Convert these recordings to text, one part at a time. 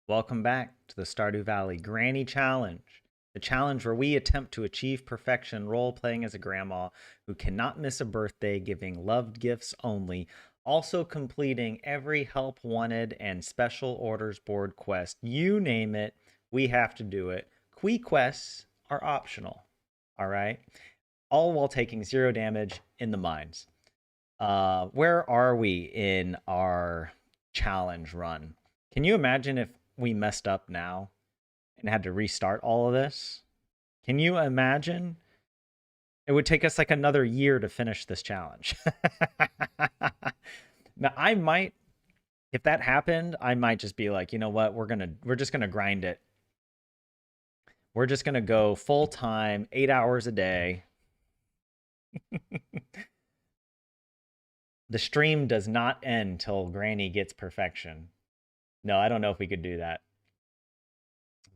Welcome back to the Stardew Valley Granny Challenge, the challenge where we attempt to achieve perfection role playing as a grandma who cannot miss a birthday, giving loved gifts only, also completing every help wanted and special orders board quest. You name it, we have to do it. Quests are optional, all right? All while taking zero damage in the mines. Where are we in our challenge run? Can you imagine if we messed up now and had to restart all of this? Can you imagine? It would take us like another year to finish this challenge. Now, I might, if that happened, I might just be like, you know what? We're just gonna grind it. We're just gonna go full time, 8 hours a day. The stream does not end till Granny gets perfection. No, I don't know if we could do that.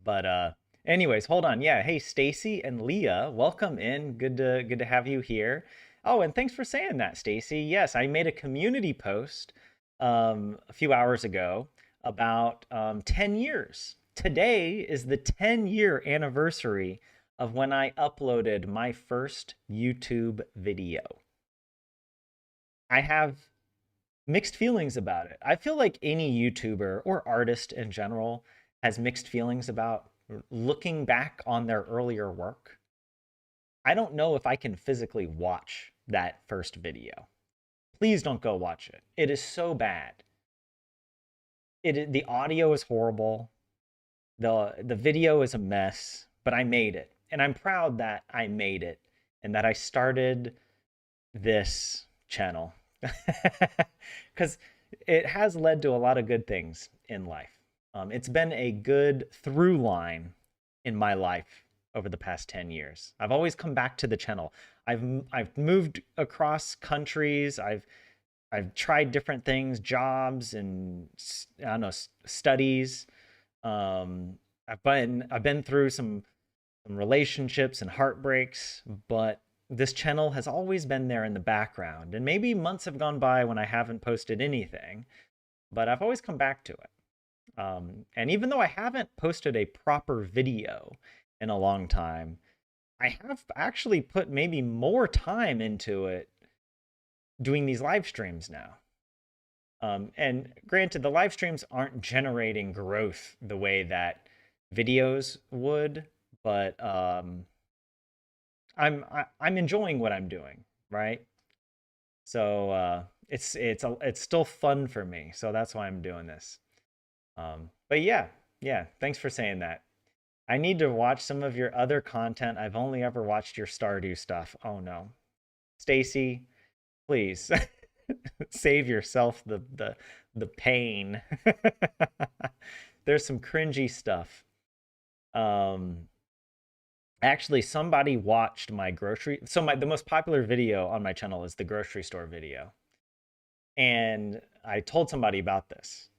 But anyways, hold on. Yeah, hey Stacy and Leah, welcome in. Good to have you here. Oh, and thanks for saying that, Stacy. Yes, I made a community post a few hours ago about 10 years. Today is the 10-year anniversary of when I uploaded my first YouTube video. I have mixed feelings about it. I feel like any YouTuber or artist in general has mixed feelings about looking back on their earlier work. I don't know if I can physically watch that first video. Please don't go watch it. It is so bad. The audio is horrible. The video is a mess, but I made it. And I'm proud that I made it and that I started this channel. Because it has led to a lot of good things in life. It's been a good through line in my life over the past 10 years. I've always come back to the channel. I've moved across countries. I've tried different things, jobs and I don't know, studies. I've been through some relationships and heartbreaks, but this channel has always been there in the background. And maybe months have gone by when I haven't posted anything, but I've always come back to it. And even though I haven't posted a proper video in a long time, I have actually put maybe more time into it doing these live streams now. And granted, the live streams aren't generating growth the way that videos would, but I'm enjoying what I'm doing, right? So it's still fun for me. So that's why I'm doing this. But yeah, thanks for saying that. I need to watch some of your other content. I've only ever watched your Stardew stuff. Oh no. Stacy, please save yourself the pain. There's some cringy stuff. Um Actually, somebody watched my grocery. So the most popular video on my channel is the grocery store video. And I told somebody about this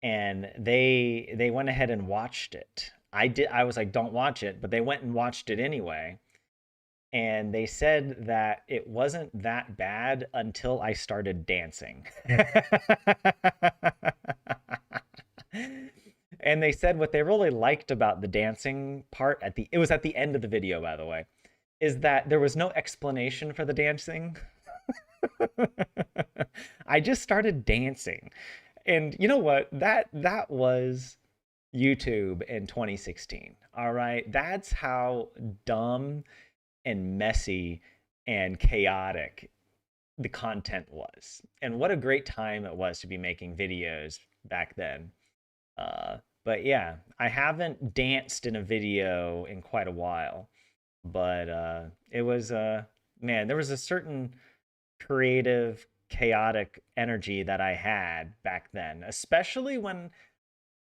and they went ahead and watched it. I was like, don't watch it, but they went and watched it anyway. And they said that it wasn't that bad until I started dancing. And they said what they really liked about the dancing part it was at the end of the video, by the way, is that there was no explanation for the dancing. I just started dancing. And you know what? That was YouTube in 2016. All right? That's how dumb and messy and chaotic the content was. And what a great time it was to be making videos back then. But yeah, I haven't danced in a video in quite a while, but it was man, there was a certain creative, chaotic energy that I had back then, especially when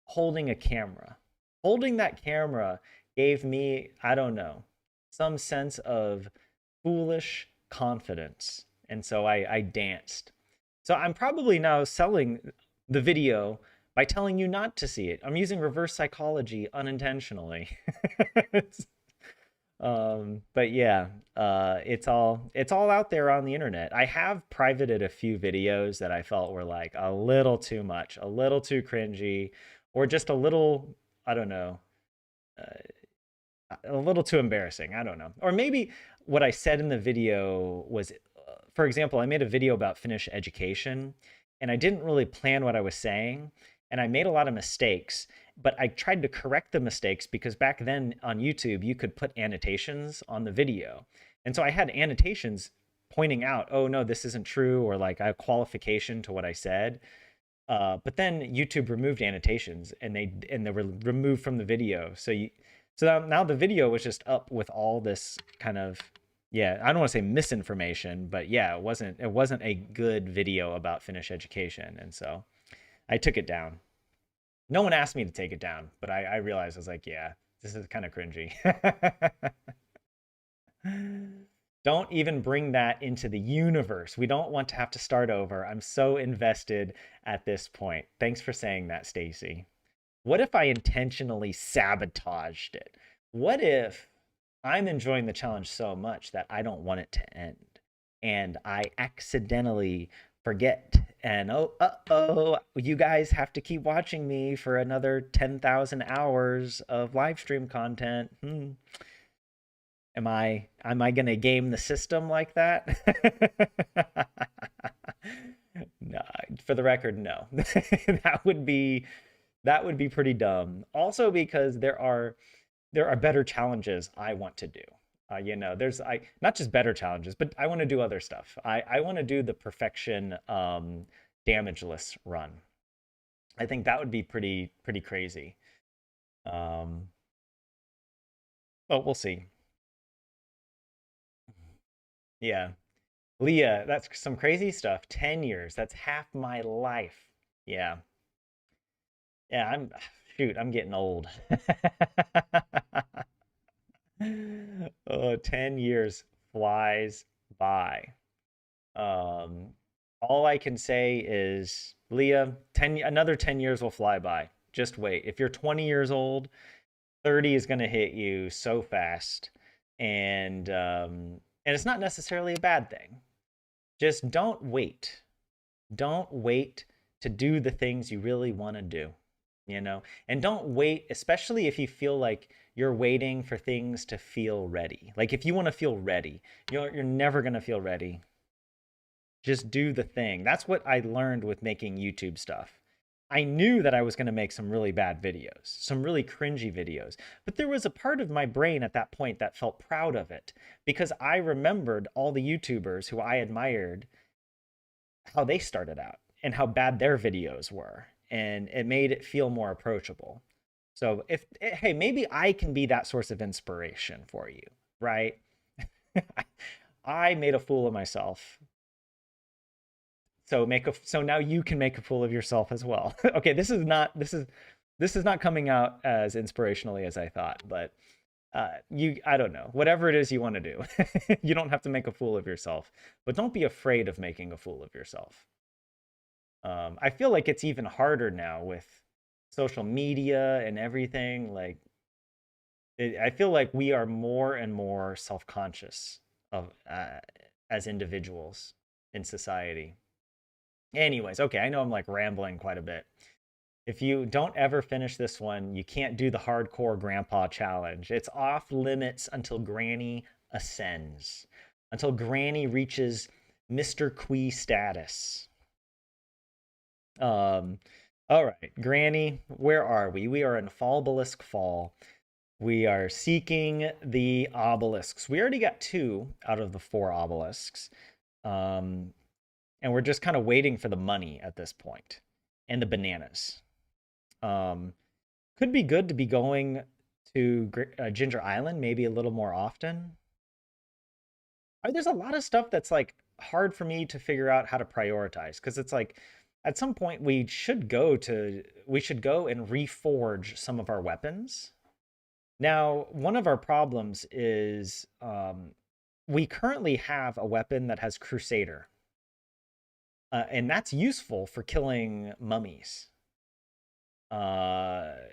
holding a camera. Holding that camera gave me, I don't know, some sense of foolish confidence. And so I danced. So I'm probably now selling the video by telling you not to see it. I'm using reverse psychology unintentionally. But yeah, it's all out there on the internet. I have privated a few videos that I felt were like a little too much, a little too cringy, or just a little, I don't know, a little too embarrassing. I don't know. Or maybe what I said in the video was, for example, I made a video about Finnish education and I didn't really plan what I was saying. And I made a lot of mistakes, but I tried to correct the mistakes because back then on YouTube, you could put annotations on the video. And so I had annotations pointing out, oh, no, this isn't true, or like a qualification to what I said. But then YouTube removed annotations and they were removed from the video. So now the video was just up with all this kind of, yeah, I don't want to say misinformation, but yeah, it wasn't a good video about Finnish education, and so I took it down. No one asked me to take it down, but I realized I was like, yeah, this is kind of cringy. Don't even bring that into the universe. We don't want to have to start over. I'm so invested at this point. Thanks for saying that, Stacy. What if I intentionally sabotaged it? What if I'm enjoying the challenge so much that I don't want it to end and I accidentally forget and oh, you guys have to keep watching me for another 10,000 hours of live stream content. Am I going to game the system like that? No, for the record, no. That would be pretty dumb. Also because there are better challenges I want to do. There's I not just better challenges, but I want to do other stuff. I want to do the perfection damageless run. I think that would be pretty crazy. Um, but we'll see. Yeah. Leah, that's some crazy stuff. 10 years. That's half my life. Yeah. Yeah, shoot, I'm getting old. Oh, 10 years flies by. Um, all I can say is, Leah, another 10 years will fly by. Just wait. If you're 20 years old, 30 is going to hit you so fast. And it's not necessarily a bad thing. Just don't wait. Don't wait to do the things you really want to do, And don't wait, especially if you feel like you're waiting for things to feel ready. Like if you want to feel ready, you're never going to feel ready. Just do the thing. That's what I learned with making YouTube stuff. I knew that I was going to make some really bad videos, some really cringy videos. But there was a part of my brain at that point that felt proud of it because I remembered all the YouTubers who I admired, how they started out and how bad their videos were. And it made it feel more approachable. So hey, maybe I can be that source of inspiration for you, right? I made a fool of myself. So now you can make a fool of yourself as well. Okay, this is not coming out as inspirationally as I thought, but I don't know. Whatever it is you want to do. You don't have to make a fool of yourself, but don't be afraid of making a fool of yourself. I feel like it's even harder now with social media and everything. Like, I feel like we are more and more self-conscious of as individuals in society. Anyways, okay, I know I'm like rambling quite a bit. If you don't ever finish this one, you can't do the hardcore grandpa challenge. It's off limits until Granny ascends, until Granny reaches Mr. Quee status. Um, all right, Granny, where are we? We are in Falbelisk Fall. We are seeking the obelisks. We already got 2 out of the 4 obelisks. Um, and we're just kind of waiting for the money at this point and the bananas. Could be good to be going to Ginger Island maybe a little more often. There's a lot of stuff that's like hard for me to figure out how to prioritize because it's like at some point we should go and reforge some of our weapons. Now, one of our problems is we currently have a weapon that has Crusader, and that's useful for killing mummies.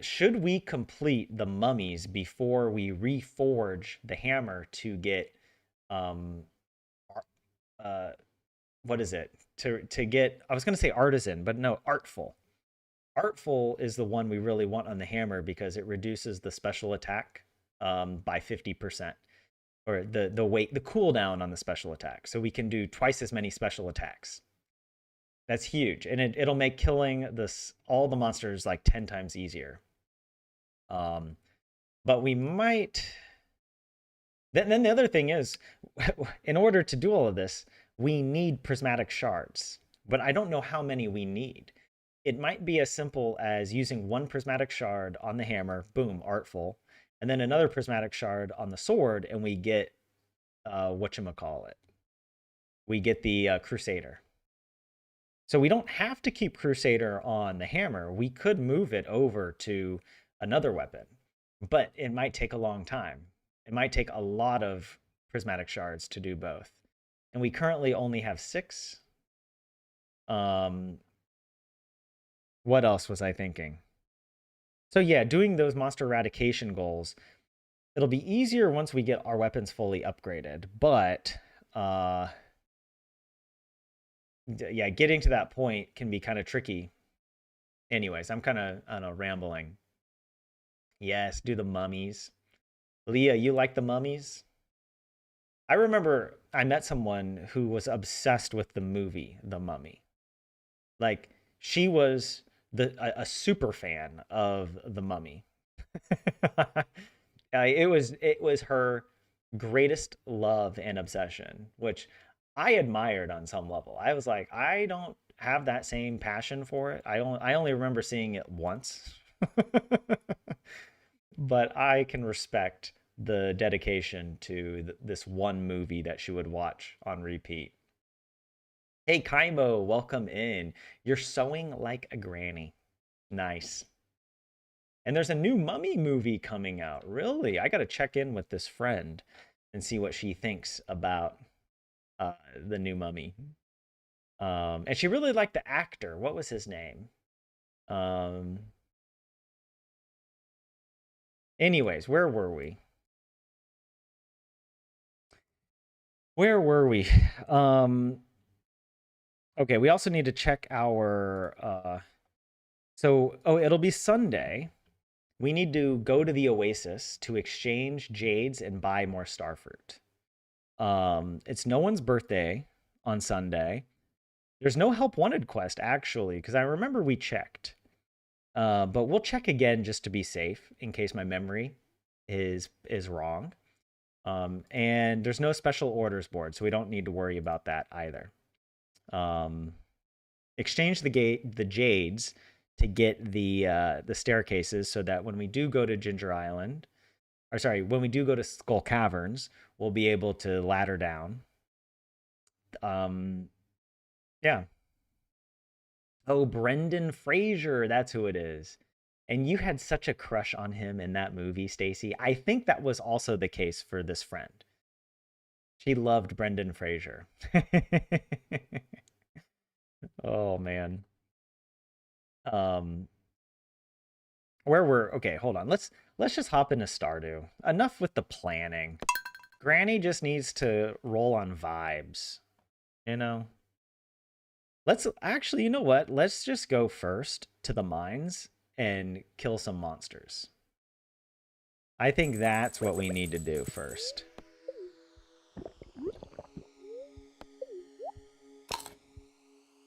Should we complete the mummies before we reforge the hammer to get um what is it? To get, I was going to say artisan, but no, artful. Artful is the one we really want on the hammer because it reduces the special attack by 50%, or the cooldown on the special attack. So we can do twice as many special attacks. That's huge, and it'll make killing all the monsters like 10 times easier. But we might. Then the other thing is, in order to do all of this, we need prismatic shards, but I don't know how many we need. It might be as simple as using one prismatic shard on the hammer, boom, artful, and then another prismatic shard on the sword, and we get whatchamacallit. We get the Crusader. So we don't have to keep Crusader on the hammer. We could move it over to another weapon, but it might take a long time. It might take a lot of prismatic shards to do both. And we currently only have 6. What else was I thinking? So yeah, doing those monster eradication goals, it'll be easier once we get our weapons fully upgraded, but yeah, getting to that point can be kind of tricky. Anyways, I'm kind of, I don't know, rambling. Yes, do the mummies. Leah, you like the mummies? I remember I met someone who was obsessed with the movie The Mummy. Like, she was a super fan of The Mummy. It was her greatest love and obsession, which I admired on some level. I was like, I don't have that same passion for it. I only remember seeing it once. But I can respect the dedication to this one movie that she would watch on repeat. Hey, Kaimo, welcome in. You're sewing like a granny. Nice. And there's a new Mummy movie coming out. Really? I got to check in with this friend and see what she thinks about the new Mummy. And she really liked the actor. What was his name? Anyways, where were we? Where were we? Okay, we also need to check our it'll be Sunday. We need to go to the Oasis to exchange jades and buy more starfruit. It's no one's birthday on Sunday. There's no help wanted quest actually, because I remember we checked. But we'll check again just to be safe in case my memory is wrong. And there's no special orders board, so we don't need to worry about that either. Exchange the jades to get the staircases so that when we do go to Ginger Island, or sorry, when we do go to Skull Caverns, we'll be able to ladder down. Yeah. Oh, Brendan Fraser, that's who it is. And you had such a crush on him in that movie, Stacy. I think that was also the case for this friend. She loved Brendan Fraser. Oh man. Um okay, hold on. Let's just hop into Stardew. Enough with the planning. Granny just needs to roll on vibes, you know? Let's actually, you know what? Let's just go first to the mines and kill some monsters. I think that's what we need to do first.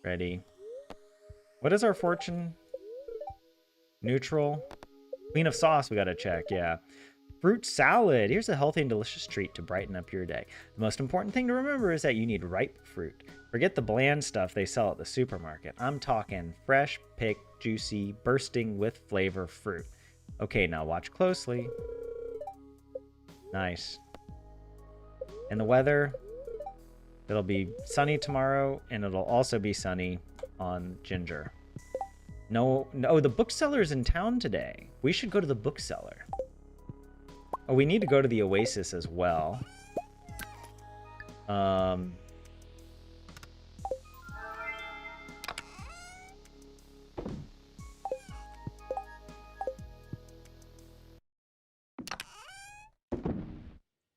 Ready? What is our fortune? Neutral. Queen of sauce we gotta check, yeah. Fruit salad. Here's a healthy and delicious treat to brighten up your day. The most important thing to remember is that you need ripe fruit. Forget the bland stuff they sell at the supermarket. I'm talking fresh, picked, juicy, bursting with flavor fruit. Okay, now watch closely. Nice. And the weather, it'll be sunny tomorrow, and it'll also be sunny on Ginger. No, the bookseller's in town today. We should go to the bookseller. Oh, we need to go to the Oasis as well.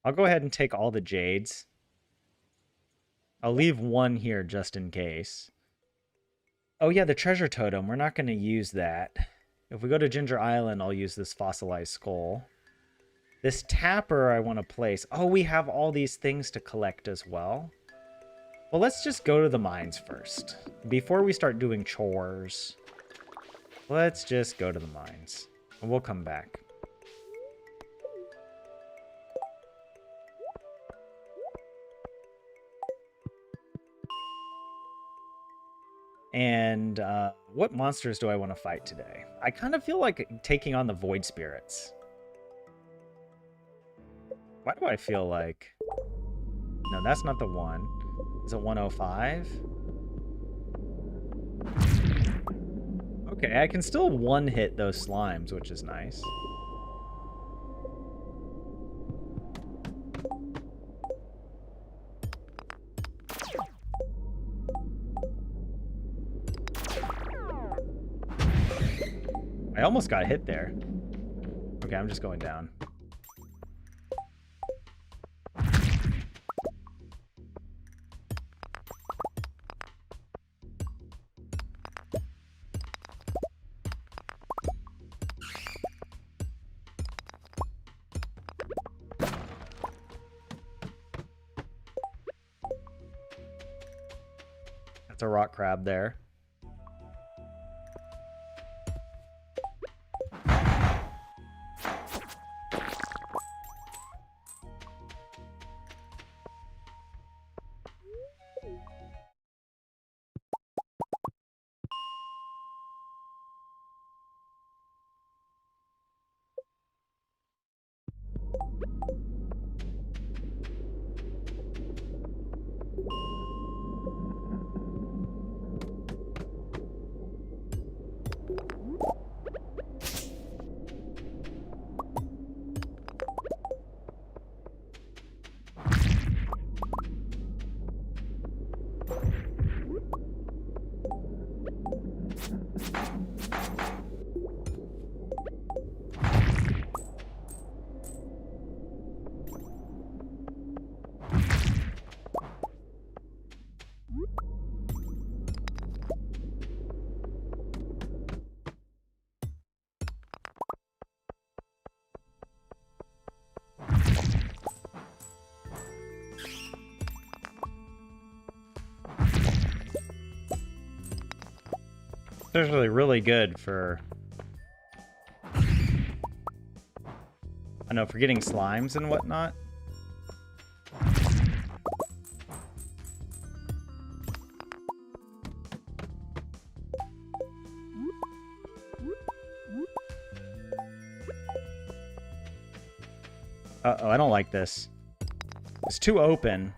I'll go ahead and take all the jades. I'll leave one here just in case. Oh yeah, the treasure totem. We're not going to use that. If we go to Ginger Island, I'll use this fossilized skull. This tapper I want to place. Oh, we have all these things to collect as well. Well, let's just go to the mines first. Before we start doing chores, let's just go to the mines. And we'll come back. And what monsters do I want to fight today? I kind of feel like taking on the void spirits. Why do I feel like... No, that's not the one. Is it 105? Okay, I can still one-hit those slimes, which is nice. I almost got hit there. Okay, I'm just going down. That's a rock crab there. It's actually really good for... I know, for getting slimes and whatnot. Uh-oh, I don't like this. It's too open.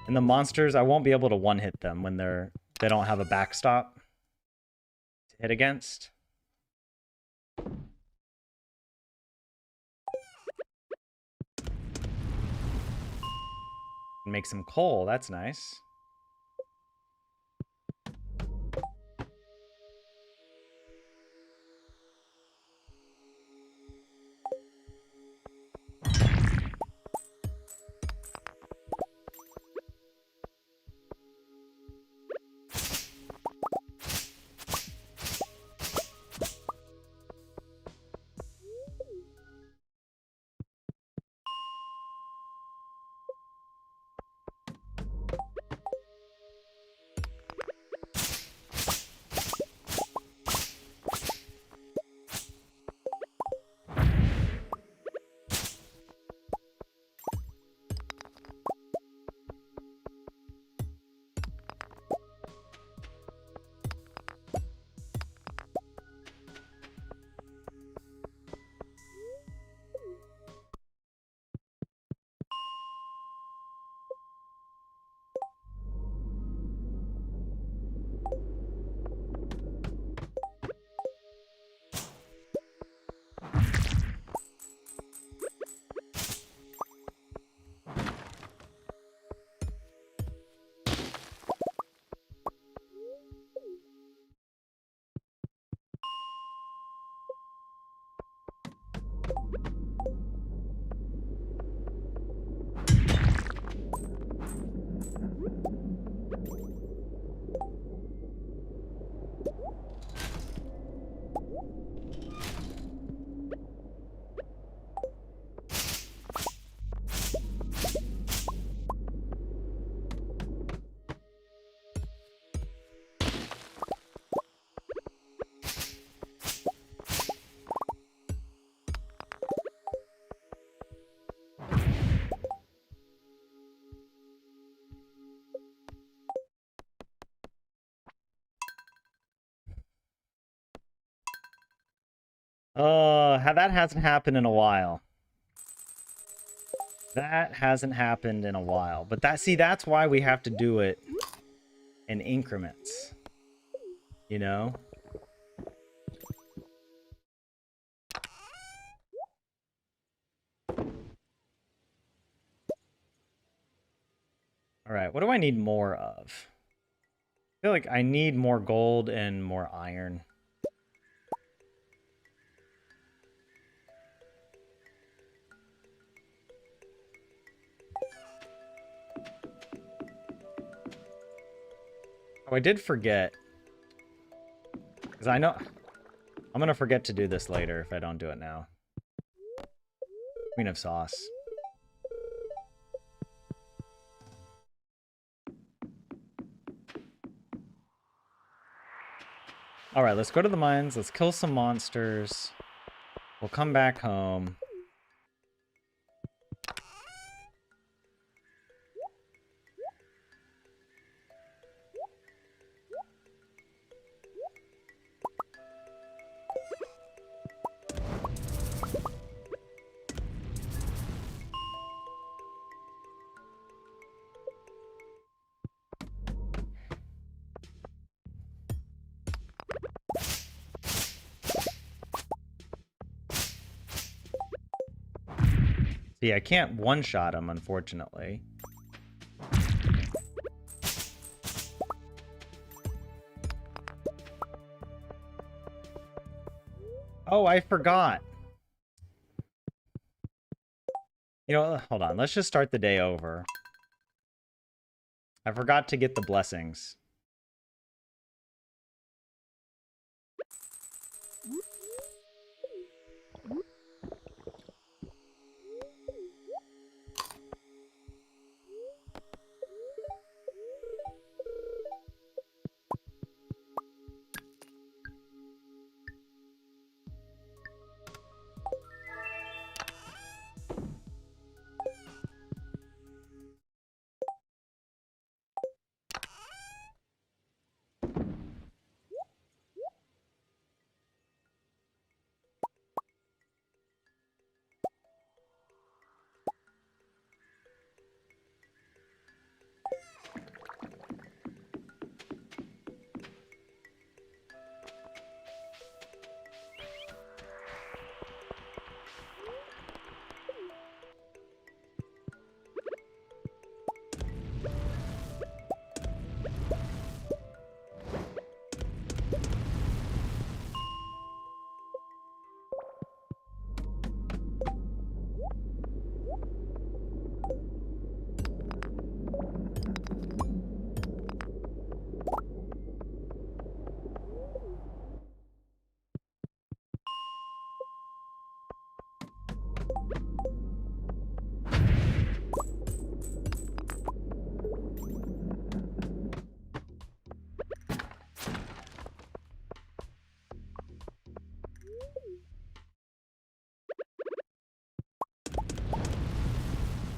And the monsters, I won't be able to one-hit them when they don't have a backstop to hit against. Make some coal, that's nice. that hasn't happened in a while. That hasn't happened in a while. But that's why we have to do it in increments. You know? Alright, what do I need more of? I feel like I need more gold and more iron. Oh, I did forget. Because I know... I'm going to forget to do this later if I don't do it now. Queen of Sauce. Alright, let's go to the mines. Let's kill some monsters. We'll come back home. See, I can't one-shot him, unfortunately. Oh, I forgot. You know, hold on. Let's just start the day over. I forgot to get the blessings.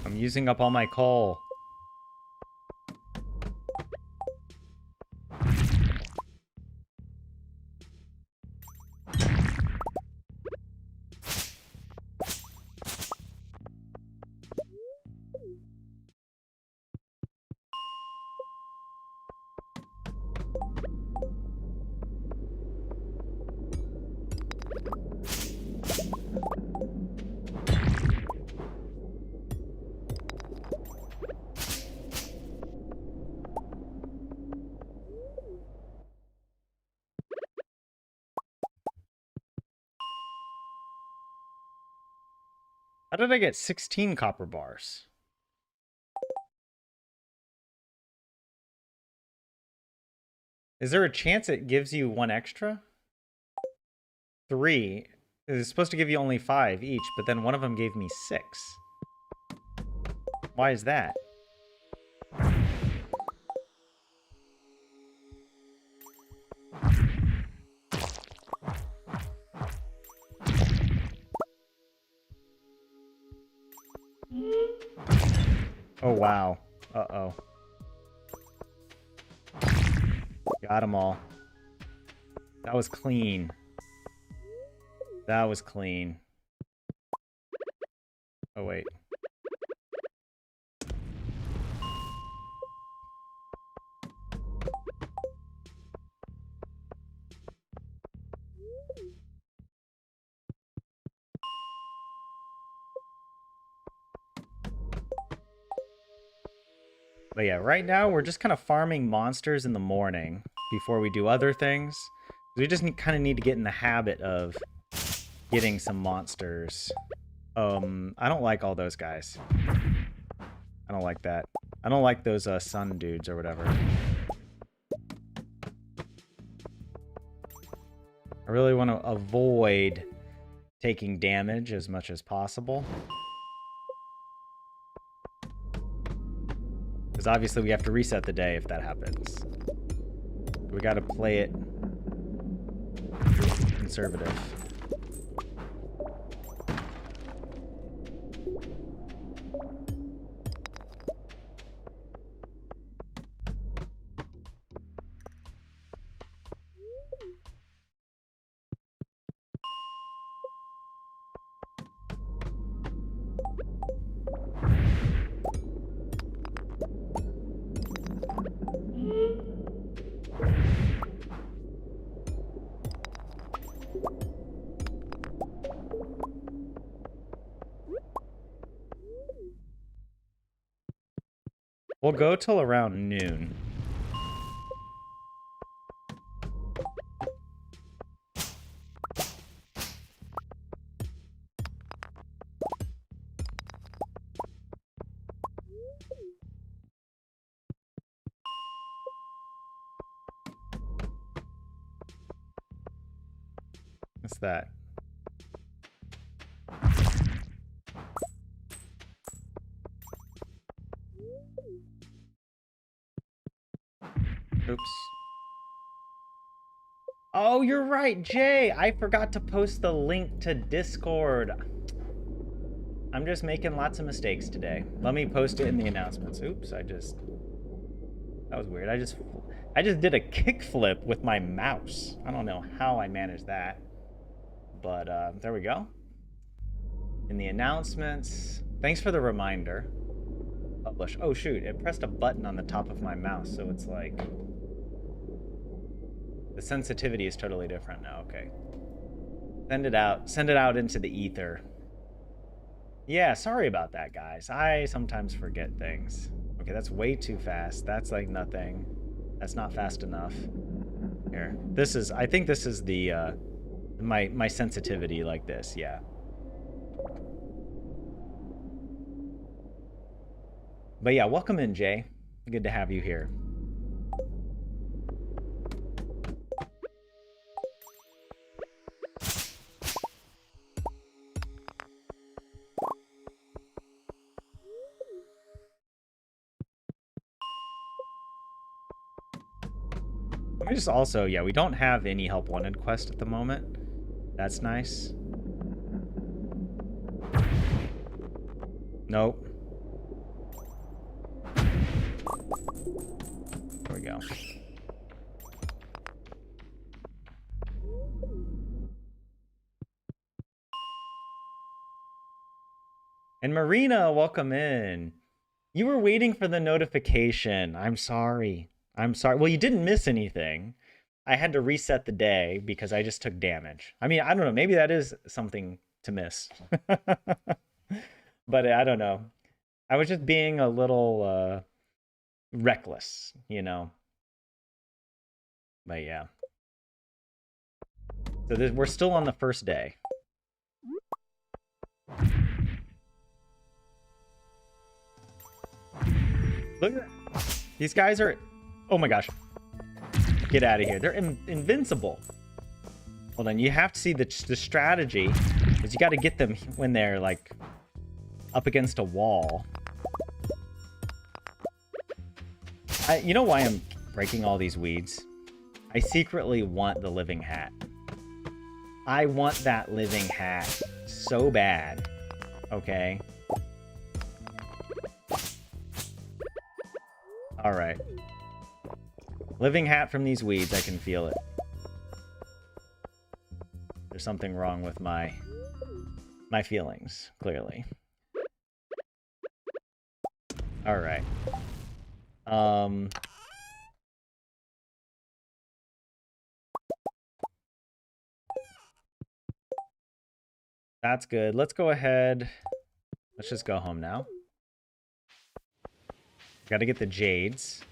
I'm using up all my coal. How did I get 16 copper bars? Is there a chance it gives you one extra? 3. It's supposed to give you only 5 each, but then one of them gave me 6. Why is that? Oh, wow. Uh-oh. Got them all. That was clean. That was clean. Oh, wait. But yeah, right now we're just kind of farming monsters in the morning before we do other things. We just kind of need to get in the habit of getting some monsters. I don't like all those guys. I don't like that. I don't like those sun dudes or whatever. I really want to avoid taking damage as much as possible. Because obviously we have to reset the day if that happens. We gotta play it conservative. We'll go till around noon. What's that? Oops. Oh, you're right, Jay. I forgot to post the link to Discord. I'm just making lots of mistakes today. Let me post it in the announcements. Oops, that was weird. I just did a kickflip with my mouse. I don't know how I managed that. But there we go. In the announcements. Thanks for the reminder. Publish. Oh shoot, it pressed a button on the top of my mouse, so it's like the sensitivity is totally different now. Okay. Send it out into the ether. Yeah, sorry about that, guys. I sometimes forget things. Okay, that's way too fast. That's like nothing. That's not fast enough. Here. I think this is the my sensitivity like this, yeah. But yeah, welcome in, Jay. Good to have you here. Let me just also, yeah, we don't have any help wanted quest at the moment. That's nice. Nope. There we go. And Marina, welcome in. You were waiting for the notification. I'm sorry. I'm sorry. Well, you didn't miss anything. I had to reset the day because I just took damage. I mean, I don't know. Maybe that is something to miss. But I don't know. I was just being a little reckless, you know. But yeah. So we're still on the first day. Look at that. These guys are... Oh my gosh. Get out of here. They're invincible. Hold on. You have to see the strategy is you got to get them when they're like up against a wall. You know why I'm breaking all these weeds? I secretly want the living hat. I want that living hat so bad. Okay. Alright. Living hat from these weeds, I can feel it. There's something wrong with my feelings, clearly. All right. That's good. Let's go ahead. Let's just go home now. Got to get the jades.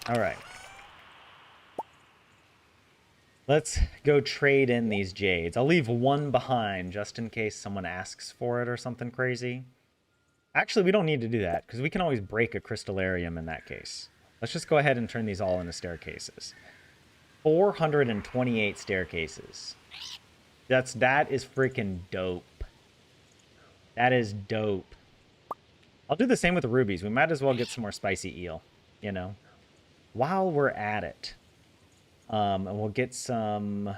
All right. Let's go trade in these jades. I'll leave one behind just in case someone asks for it or something crazy. Actually, we don't need to do that because we can always break a crystallarium in that case. Let's just go ahead and turn these all into staircases. 428 staircases. That is freaking dope. That is dope. I'll do the same with the rubies. We might as well get some more spicy eel, you know, while we're at it. And we'll get some...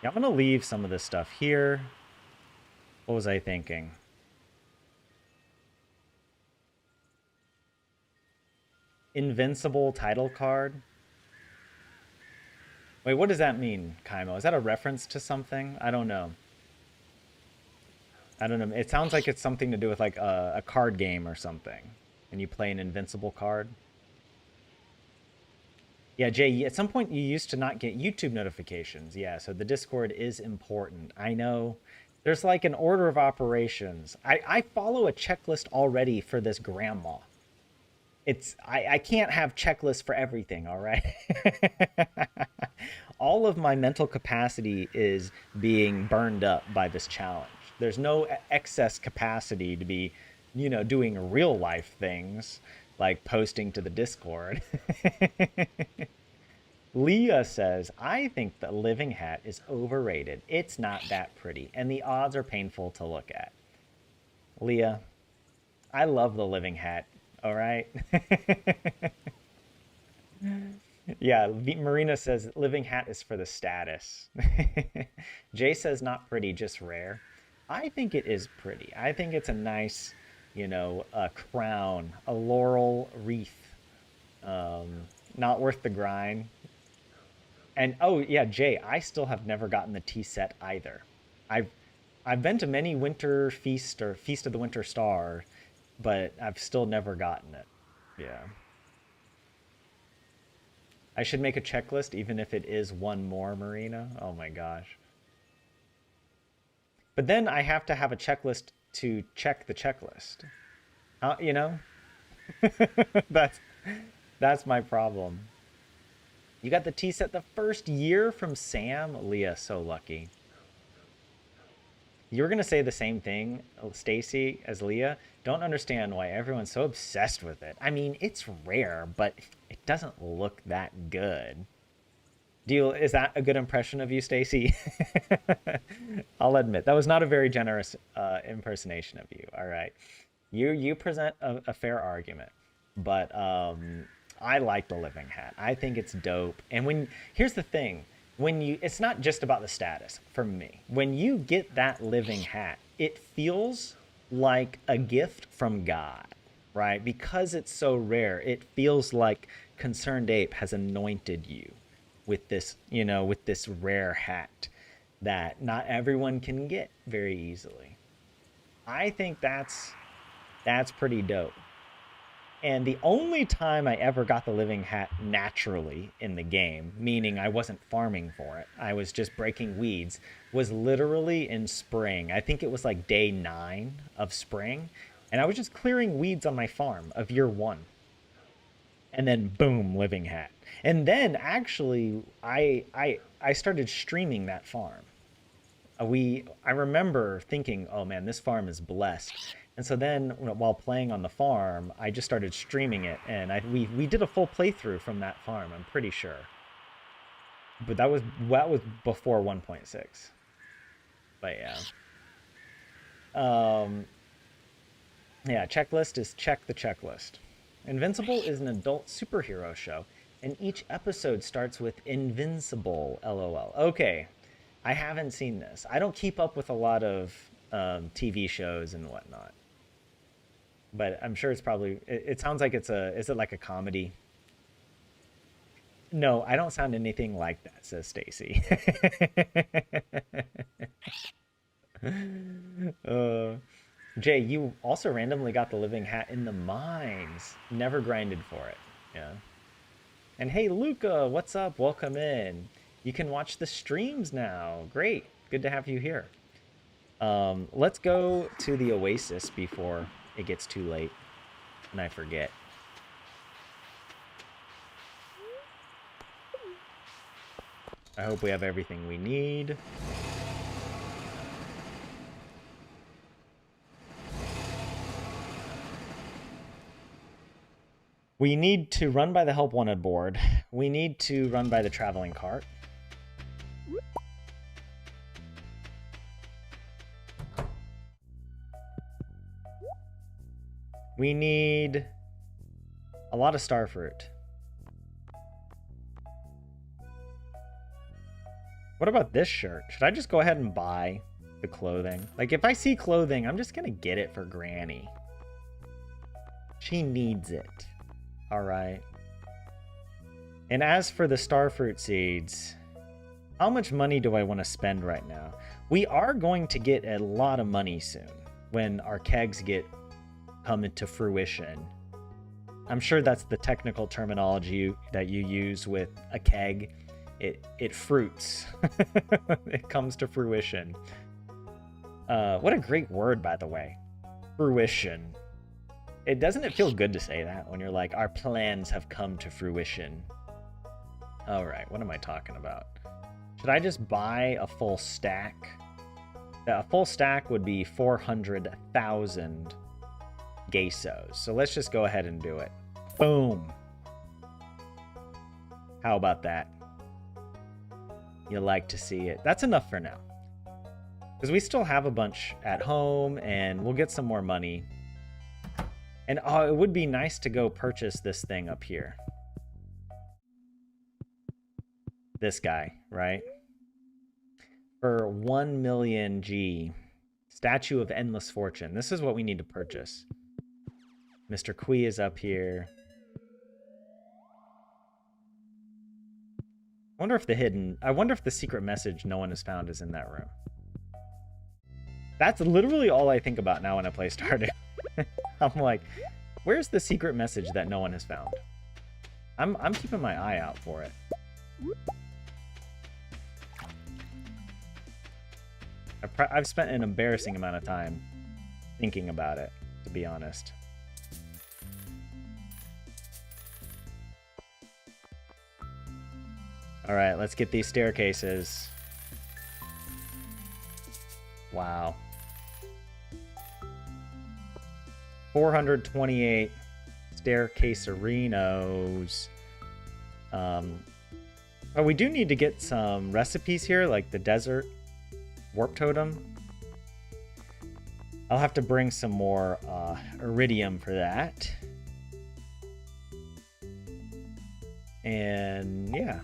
Yeah, I'm going to leave some of this stuff here. What was I thinking? Invincible title card. Wait, what does that mean, Kaimo? Is that a reference to something? I don't know. I don't know. It sounds like it's something to do with like a card game or something. And you play an invincible card. Yeah, Jay, at some point you used to not get YouTube notifications. Yeah, so the Discord is important. I know. There's like an order of operations. I follow a checklist already for this grandma. I can't have checklists for everything, all right? All of my mental capacity is being burned up by this challenge. There's no excess capacity to be, you know, doing real life things like posting to the Discord. Leah says, I think the living hat is overrated. It's not that pretty, and the odds are painful to look at. Leah, I love the living hat, all right? Yeah, Marina says, living hat is for the status. Jay says, not pretty, just rare. I think it is pretty. I think it's a nice, you know, a crown, a laurel wreath. Not worth the grind. And oh yeah, Jay, I still have never gotten the tea set either. I've been to many winter feast or feast of the winter star, but I've still never gotten it. Yeah. I should make a checklist even if it is one more, Marina. Oh my gosh. But then I have to have a checklist to check the checklist. You know? That's my problem. You got the tea set the first year from Sam? Leah, so lucky. You were going to say the same thing, Stacy, as Leah. Don't understand why everyone's so obsessed with it. I mean, it's rare, but it doesn't look that good. Is that a good impression of you, Stacy? I'll admit, that was not a very generous impersonation of you. All right. You present a fair argument, but I like the living hat. I think it's dope. And here's the thing, it's not just about the status for me. When you get that living hat, it feels like a gift from God, right? Because it's so rare, it feels like Concerned Ape has anointed you with this, you know, with this rare hat that not everyone can get very easily. I think that's pretty dope. And the only time I ever got the living hat naturally in the game, meaning I wasn't farming for it, I was just breaking weeds, was literally in spring. I think it was like day 9 of spring, and I was just clearing weeds on my farm of year 1. And then boom, living hat. And then actually I started streaming that farm. I remember thinking, oh man, this farm is blessed. And so then while playing on the farm, I just started streaming it, and we did a full playthrough from that farm, I'm pretty sure. But that was before 1.6. But yeah. Um, yeah, checklist is check the checklist. Invincible is an adult superhero show, and each episode starts with Invincible, LOL. Okay, I haven't seen this. I don't keep up with a lot of TV shows and whatnot, but I'm sure it's probably. It sounds like it's a. Is it like a comedy? No, I don't sound anything like that, says Stacy. uh, Jay, you also randomly got the living hat in the mines. Never grinded for it. Yeah. And hey, Luca, what's up? Welcome in. You can watch the streams now. Great. Good to have you here. Let's go to the Oasis before it gets too late and I forget. I hope we have everything we need. We need to run by the help wanted board. We need to run by the traveling cart. We need a lot of starfruit. What about this shirt? Should I just go ahead and buy the clothing? Like, if I see clothing, I'm just gonna get it for Granny. She needs it. All right. And as for the starfruit seeds, how much money do I want to spend right now? We are going to get a lot of money soon when our kegs come into fruition. I'm sure that's the technical terminology that you use with a keg. It fruits. It comes to fruition. What a great word, by the way. Fruition. Doesn't it feel good to say that when you're like, our plans have come to fruition? All right, what am I talking about? Should I just buy a full stack? A full stack would be 400,000 geishos. So let's just go ahead and do it. Boom. How about that? You like to see it. That's enough for now. Because we still have a bunch at home, and we'll get some more money. And it would be nice to go purchase this thing up here. This guy, right? For 1 million G. Statue of Endless Fortune. This is what we need to purchase. Mr. Kui is up here. I wonder if the secret message no one has found is in that room. That's literally all I think about now when I play Stardew. I'm like, where's the secret message that no one has found? I'm keeping my eye out for it. I've spent an embarrassing amount of time thinking about it, to be honest. All right, let's get these staircases. Wow. 428 staircase-arinos. Oh, we do need to get some recipes here, like the desert warp totem. I'll have to bring some more iridium for that. And yeah.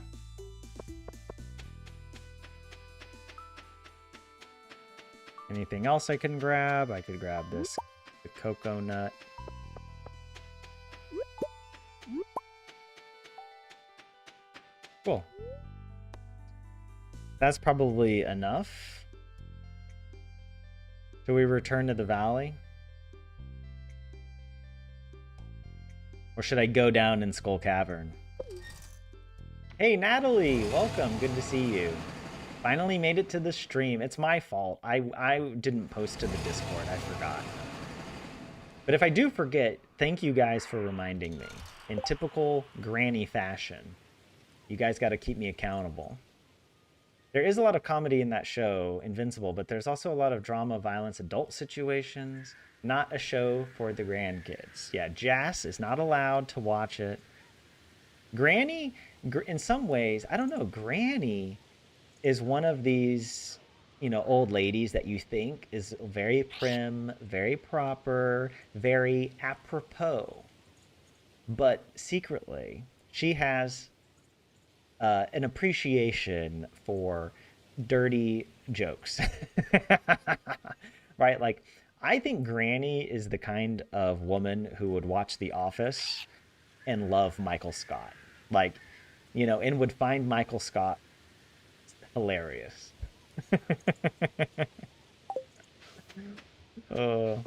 Anything else I can grab? I could grab this, the cocoa nut. Cool. That's probably enough. Do we return to the valley? Or should I go down in Skull Cavern? Hey, Natalie! Welcome. Good to see you. Finally made it to the stream. It's my fault. I didn't post to the Discord. I forgot. But if I do forget, thank you guys for reminding me. In typical Granny fashion. You guys got to keep me accountable. There is a lot of comedy in that show, Invincible, but there's also a lot of drama, violence, adult situations. Not a show for the grandkids. Yeah, Jas is not allowed to watch it. Granny, in some ways, I don't know, Granny is one of these old ladies that you think is very prim, very proper, very apropos. But secretly, she has an appreciation for dirty jokes. Right? Like, I think Granny is the kind of woman who would watch The Office and love Michael Scott. Like, and would find Michael Scott hilarious. uh, all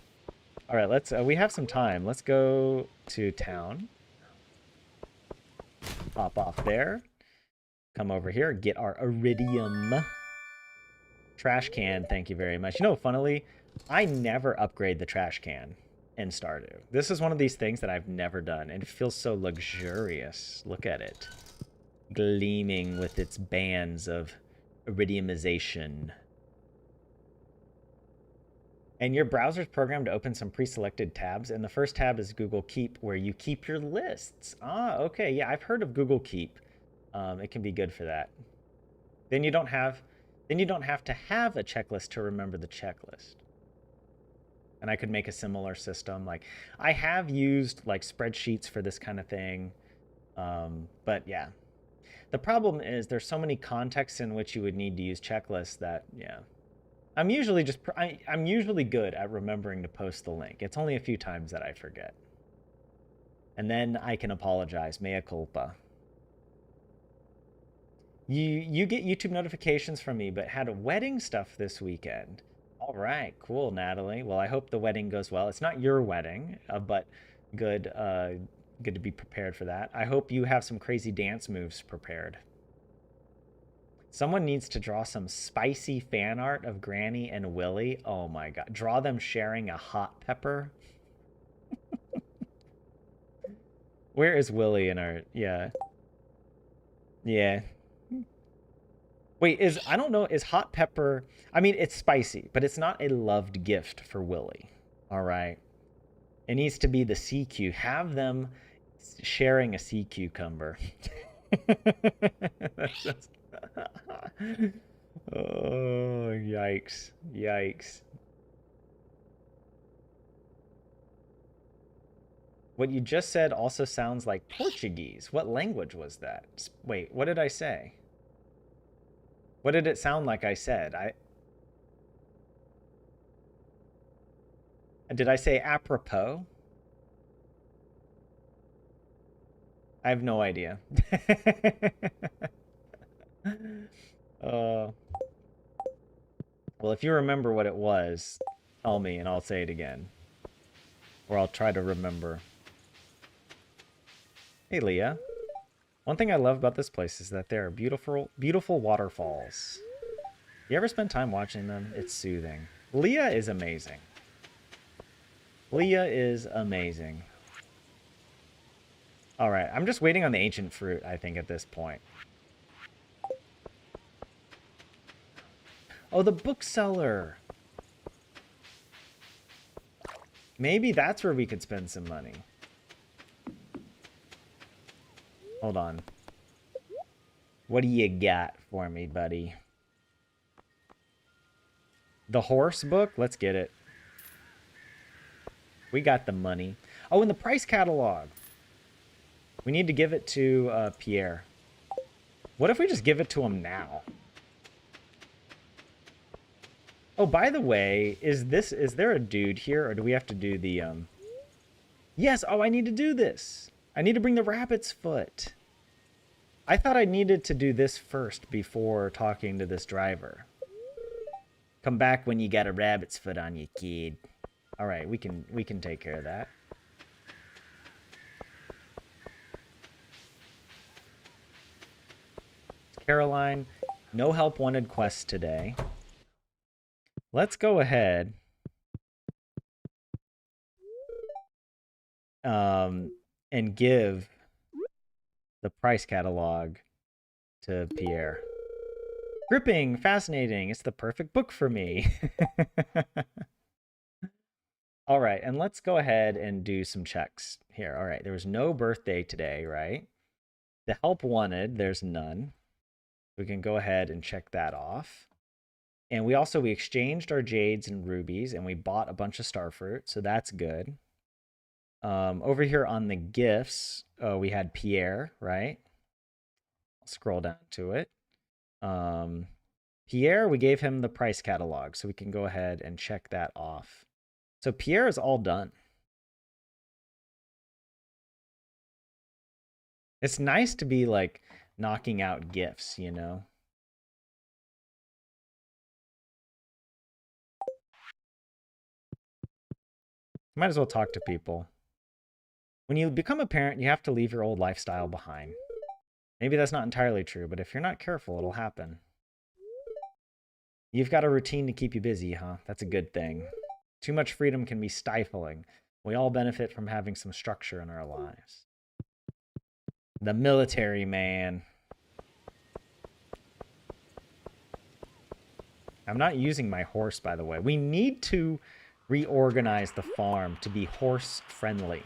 right, we have some time. Let's go to town. Hop off there. Come over here, get our iridium. Trash can, thank you very much. Funnily, I never upgrade the trash can in Stardew. This is one of these things that I've never done, and it feels so luxurious. Look at it. Gleaming with its bands of iridiumization. And your browser's programmed to open some pre-selected tabs, and the first tab is Google Keep, where you keep your lists. Ah, okay, yeah, I've heard of Google Keep. It can be good for that. Then you don't have to have a checklist to remember the checklist. And I could make a similar system. Like, I have used like spreadsheets for this kind of thing. But yeah, the problem is there's so many contexts in which you would need to use checklists that, yeah. I'm usually good at remembering to post the link. It's only a few times that I forget. And then I can apologize, mea culpa. You get YouTube notifications from me, but had a wedding stuff this weekend. All right, cool, Natalie. Well, I hope the wedding goes well. It's not your wedding, but good good to be prepared for that. I hope you have some crazy dance moves prepared. Someone needs to draw some spicy fan art of Granny and Willy. Oh my god. Draw them sharing a hot pepper. Where is Willy in our... Yeah. Yeah. Wait, I don't know, is hot pepper... I mean, it's spicy, but it's not a loved gift for Willy. All right. It needs to be the sea cucumber. Have them sharing a sea cucumber. Oh, yikes. Yikes. What you just said also sounds like Portuguese. What language was that? Wait, what did I say? What did it sound like I said? Did I say apropos? I have no idea. uh, well, if you remember what it was, tell me and I'll say it again. Or I'll try to remember. Hey, Leah. One thing I love about this place is that there are beautiful, beautiful waterfalls. You ever spend time watching them? It's soothing. Leah is amazing. Leah is amazing. All right, I'm just waiting on the ancient fruit, I think, at this point. Oh, the bookseller. Maybe that's where we could spend some money. Hold on. What do you got for me, buddy? The horse book? Let's get it. We got the money. Oh, and the price catalog. We need to give it to Pierre. What if we just give it to him now? Oh, by the way, is there a dude here, or do we have to do the, Yes, oh, I need to do this. I need to bring the rabbit's foot. I thought I needed to do this first before talking to this driver. Come back when you got a rabbit's foot on you, kid. All right, we can take care of that. Caroline, no help wanted quest today. Let's go ahead. And give the price catalog to Pierre. Gripping, fascinating. It's the perfect book for me. All right, and let's go ahead and do some checks here. All right, there was no birthday today, right? The help wanted, there's none. We can go ahead and check that off. And we exchanged our jades and rubies, and we bought a bunch of starfruit, so that's good. Over here on the gifts, we had Pierre, right? I'll scroll down to it. Um, Pierre, we gave him the price catalog, so we can go ahead and check that off. So Pierre is all done. It's nice to be like knocking out gifts, you know? Might as well talk to people. When you become a parent, you have to leave your old lifestyle behind. Maybe that's not entirely true, but if you're not careful, it'll happen. You've got a routine to keep you busy, huh? That's a good thing. Too much freedom can be stifling. We all benefit from having some structure in our lives. The military man. I'm not using my horse, by the way. We need to reorganize the farm to be horse friendly.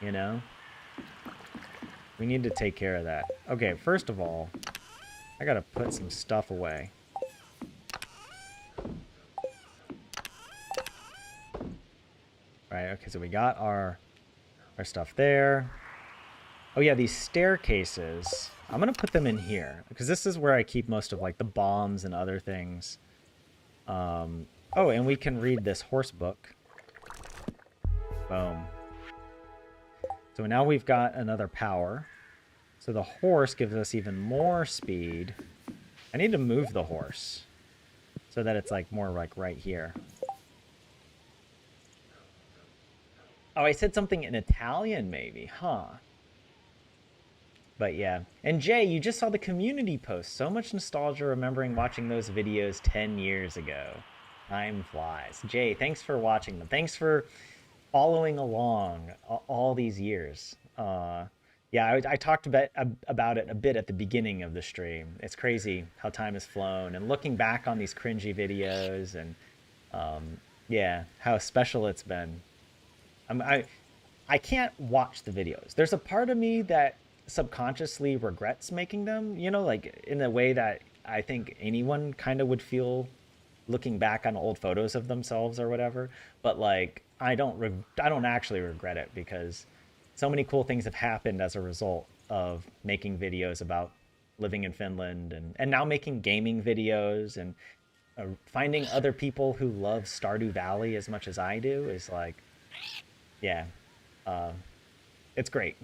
You know? We need to take care of that. Okay, first of all, I gotta put some stuff away. Right, okay, so we got our stuff there. Oh yeah, these staircases. I'm gonna put them in here because this is where I keep most of like the bombs and other things. Oh, and we can read this horse book. Boom. So now we've got another power. So the horse gives us even more speed. I need to move the horse so that it's like more like right here. Oh, I said something in Italian maybe, huh? But yeah. And Jay, you just saw the community post. So much nostalgia remembering watching those videos 10 years ago. Time flies. Jay, thanks for watching them. Thanks for following along all these years. Yeah, I talked about it a bit at the beginning of the stream. It's crazy how time has flown and looking back on these cringy videos and yeah, how special it's been. I I can't watch the videos. There's a part of me that subconsciously regrets making them, you know, like in a way that I think anyone kind of would feel looking back on old photos of themselves or whatever. But like I don't actually regret it because so many cool things have happened as a result of making videos about living in Finland and now making gaming videos and finding other people who love Stardew Valley as much as I do is like, yeah, uh, it's great.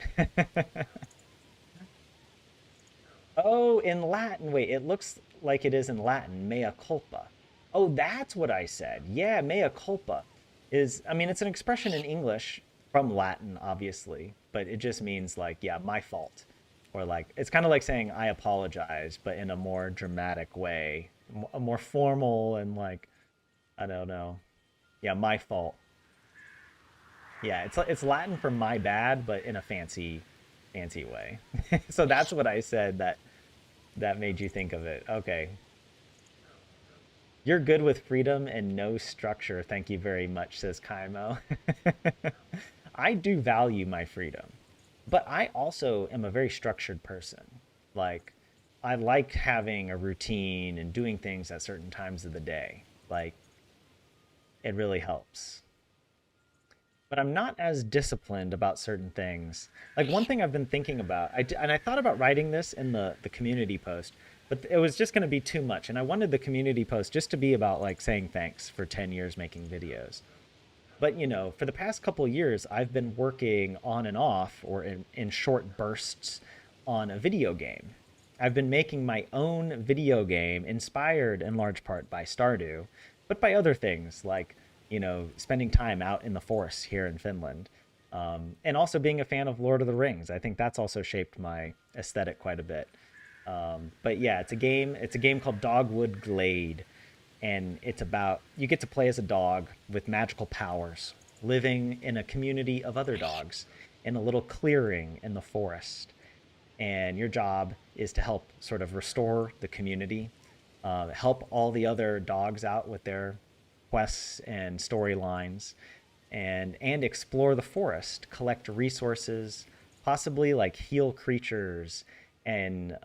Oh, in Latin. Wait, it looks like it is in Latin. Mea culpa. Oh, that's what I said. Yeah, mea culpa is, I mean, it's an expression in English from Latin, obviously, but it just means like, yeah, my fault. Or like, it's kind of like saying I apologize, but in a more dramatic way, a more formal and like, I don't know. Yeah, my fault. Yeah, it's Latin for my bad, but in a fancy way. So that's what I said that made you think of it. Okay. You're good with freedom and no structure. Thank you very much, says Kaimo. I do value my freedom, but I also am a very structured person. Like, I like having a routine and doing things at certain times of the day. Like, it really helps. But I'm not as disciplined about certain things. Like one thing I've been thinking about, and I thought about writing this in the community post, but it was just going to be too much. And I wanted the community post just to be about like saying thanks for 10 years making videos. But you know, for the past couple of years, I've been working on and off or in short bursts on a video game. I've been making my own video game inspired in large part by Stardew, but by other things like, you know, spending time out in the forest here in Finland. And also being a fan of Lord of the Rings. I think that's also shaped my aesthetic quite a bit. But yeah, it's a game called Dogwood Glade, and it's about you get to play as a dog with magical powers, living in a community of other dogs in a little clearing in the forest. And your job is to help sort of restore the community, help all the other dogs out with their quests and storylines, and explore the forest, collect resources, possibly like heal creatures and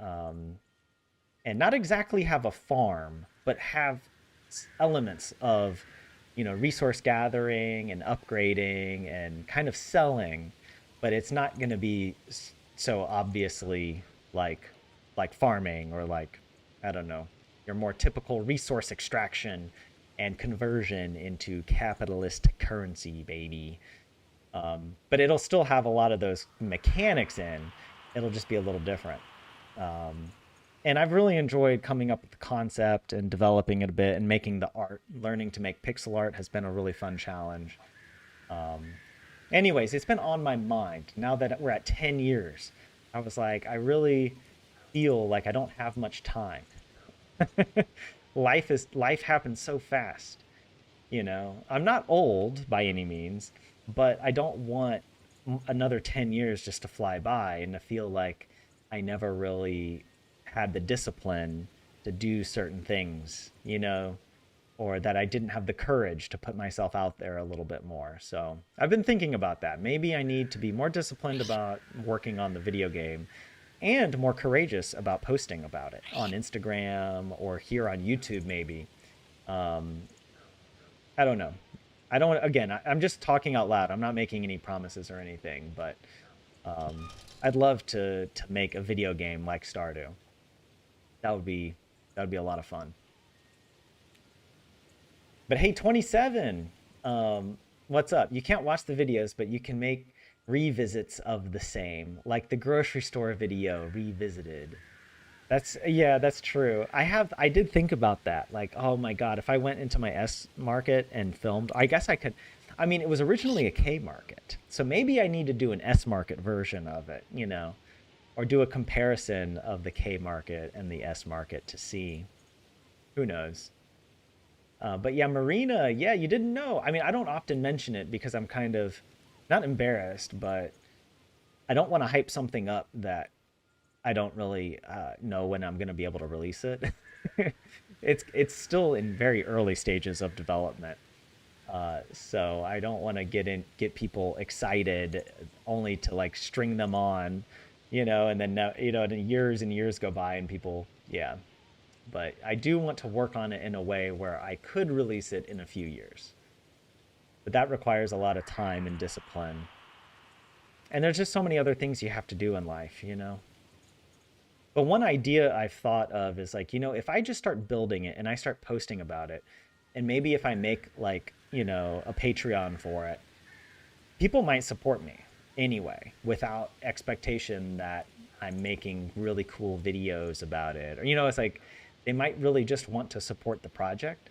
and not exactly have a farm, but have elements of, resource gathering and upgrading and kind of selling, but it's not going to be so obviously like farming or like, I don't know, your more typical resource extraction and conversion into capitalist currency, baby. But it'll still have a lot of those mechanics in. It'll just be a little different. Um, and I've really enjoyed coming up with the concept and developing it a bit and making the art. Learning to make pixel art has been a really fun challenge. Um, Anyways, it's been on my mind now that we're at 10 years. I was like, I really feel like I don't have much time. Life happens so fast, I'm not old by any means, but I don't want another 10 years just to fly by and to feel like I never really had the discipline to do certain things, or that I didn't have the courage to put myself out there a little bit more. So I've been thinking about that. Maybe I need to be more disciplined about working on the video game and more courageous about posting about it on Instagram or here on YouTube, maybe. Um, I don't know. I don't, again, I'm just talking out loud. I'm not making any promises or anything, but um, I'd love to make a video game like Stardew. That would be that would be a lot of fun. But hey, 27, what's up? You can't watch the videos, but you can make revisits of the same, like the grocery store video revisited. Yeah, that's true. I did think about that. Like, oh my God, if I went into my S market and filmed, I guess I could. I mean, it was originally a K market. So maybe I need to do an S market version of it, or do a comparison of the K market and the S market to see. Who knows? But yeah, Marina, yeah, you didn't know. I mean, I don't often mention it because I'm kind of not embarrassed, but I don't want to hype something up that I don't really know when I'm going to be able to release it. It's still in very early stages of development, so I don't want to get people excited only to like string them on, and then years and years go by and people, yeah. But I do want to work on it in a way where I could release it in a few years, but that requires a lot of time and discipline. And there's just so many other things you have to do in life. But one idea I've thought of is like, if I just start building it and I start posting about it, and maybe if I make like, a Patreon for it, people might support me anyway without expectation that I'm making really cool videos about it. Or, it's like they might really just want to support the project.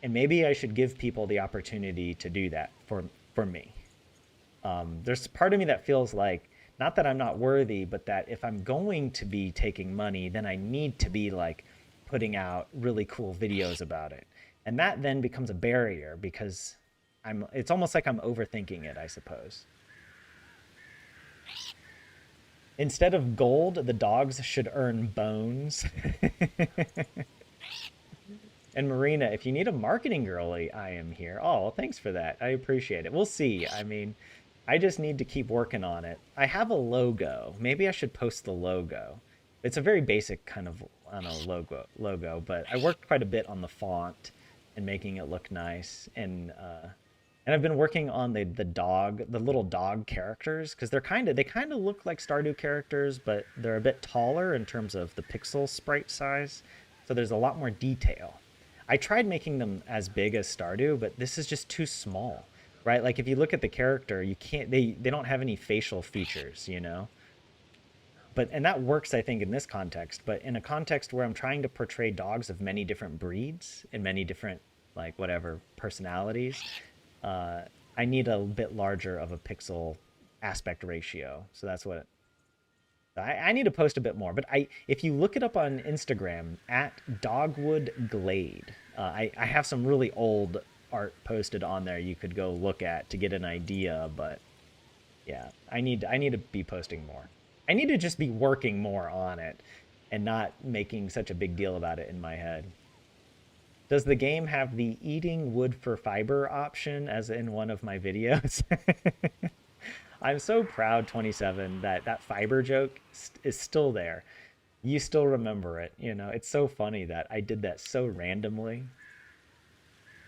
And maybe I should give people the opportunity to do that for me. There's part of me that feels like not that I'm not worthy, but that if I'm going to be taking money, then I need to be like putting out really cool videos about it. And that then becomes a barrier because it's almost like I'm overthinking it, I suppose. Instead of gold, the dogs should earn bones. And Marina, if you need a marketing girly, I am here. Oh, well, thanks for that. I appreciate it. We'll see. I mean, I just need to keep working on it. I have a logo. Maybe I should post the logo. It's a very basic kind of, I don't know, logo, but I worked quite a bit on the font and making it look nice. And I've been working on the little dog characters because they kind of look like Stardew characters, but they're a bit taller in terms of the pixel sprite size. So there's a lot more detail. I tried making them as big as Stardew, but this is just too small, right? Like if you look at the character, you can't they don't have any facial features. But and that works I think in this context, but in a context where I'm trying to portray dogs of many different breeds and many different like whatever personalities, uh, I need a bit larger of a pixel aspect ratio. So that's what I need to post a bit more. But if you look it up on Instagram at Dogwood Glade, I have some really old art posted on there you could go look at to get an idea. But yeah, I need to be posting more. I need to just be working more on it and not making such a big deal about it in my head. Does the game have the eating wood for fiber option as in one of my videos? I'm so proud, 27, that that fiber joke is still there. You still remember it, It's so funny that I did that so randomly.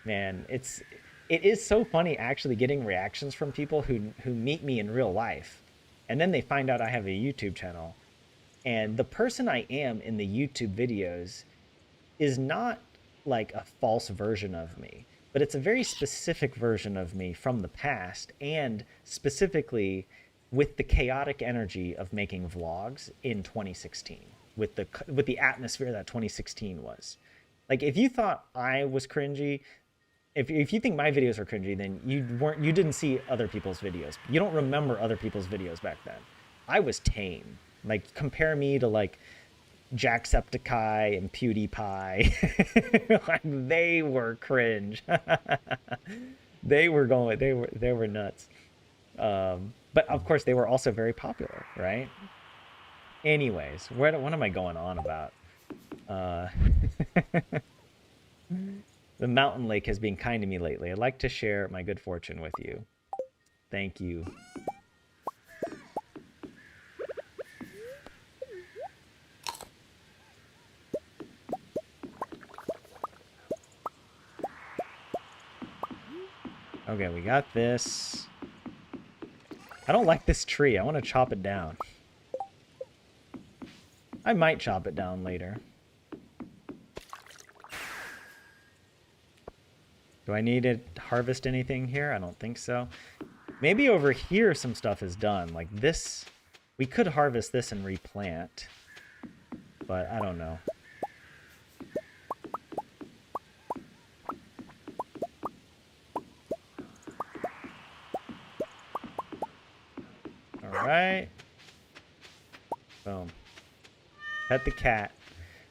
Man, it is so funny actually getting reactions from people who meet me in real life. And then they find out I have a YouTube channel. And the person I am in the YouTube videos is not like a false version of me, but it's a very specific version of me from the past, and specifically with the chaotic energy of making vlogs in 2016, with the atmosphere that 2016 was. Like if you thought I was cringy, if you think my videos are cringy, then you didn't see other people's videos. You don't remember other people's videos back then. I was tame. Like compare me to like Jacksepticeye and PewDiePie. Like they were cringe. They were nuts. But of course they were also very popular, right? Anyways, what am I going on about? Uh, the mountain lake has been kind to me lately. I'd like to share my good fortune with you. Thank you. Okay, we got this. I don't like this tree. I want to chop it down. I might chop it down later. Do I need to harvest anything here? I don't think so. Maybe over here some stuff is done. Like this, we could harvest this and replant. But I don't know. Alright. Boom. Pet the cat.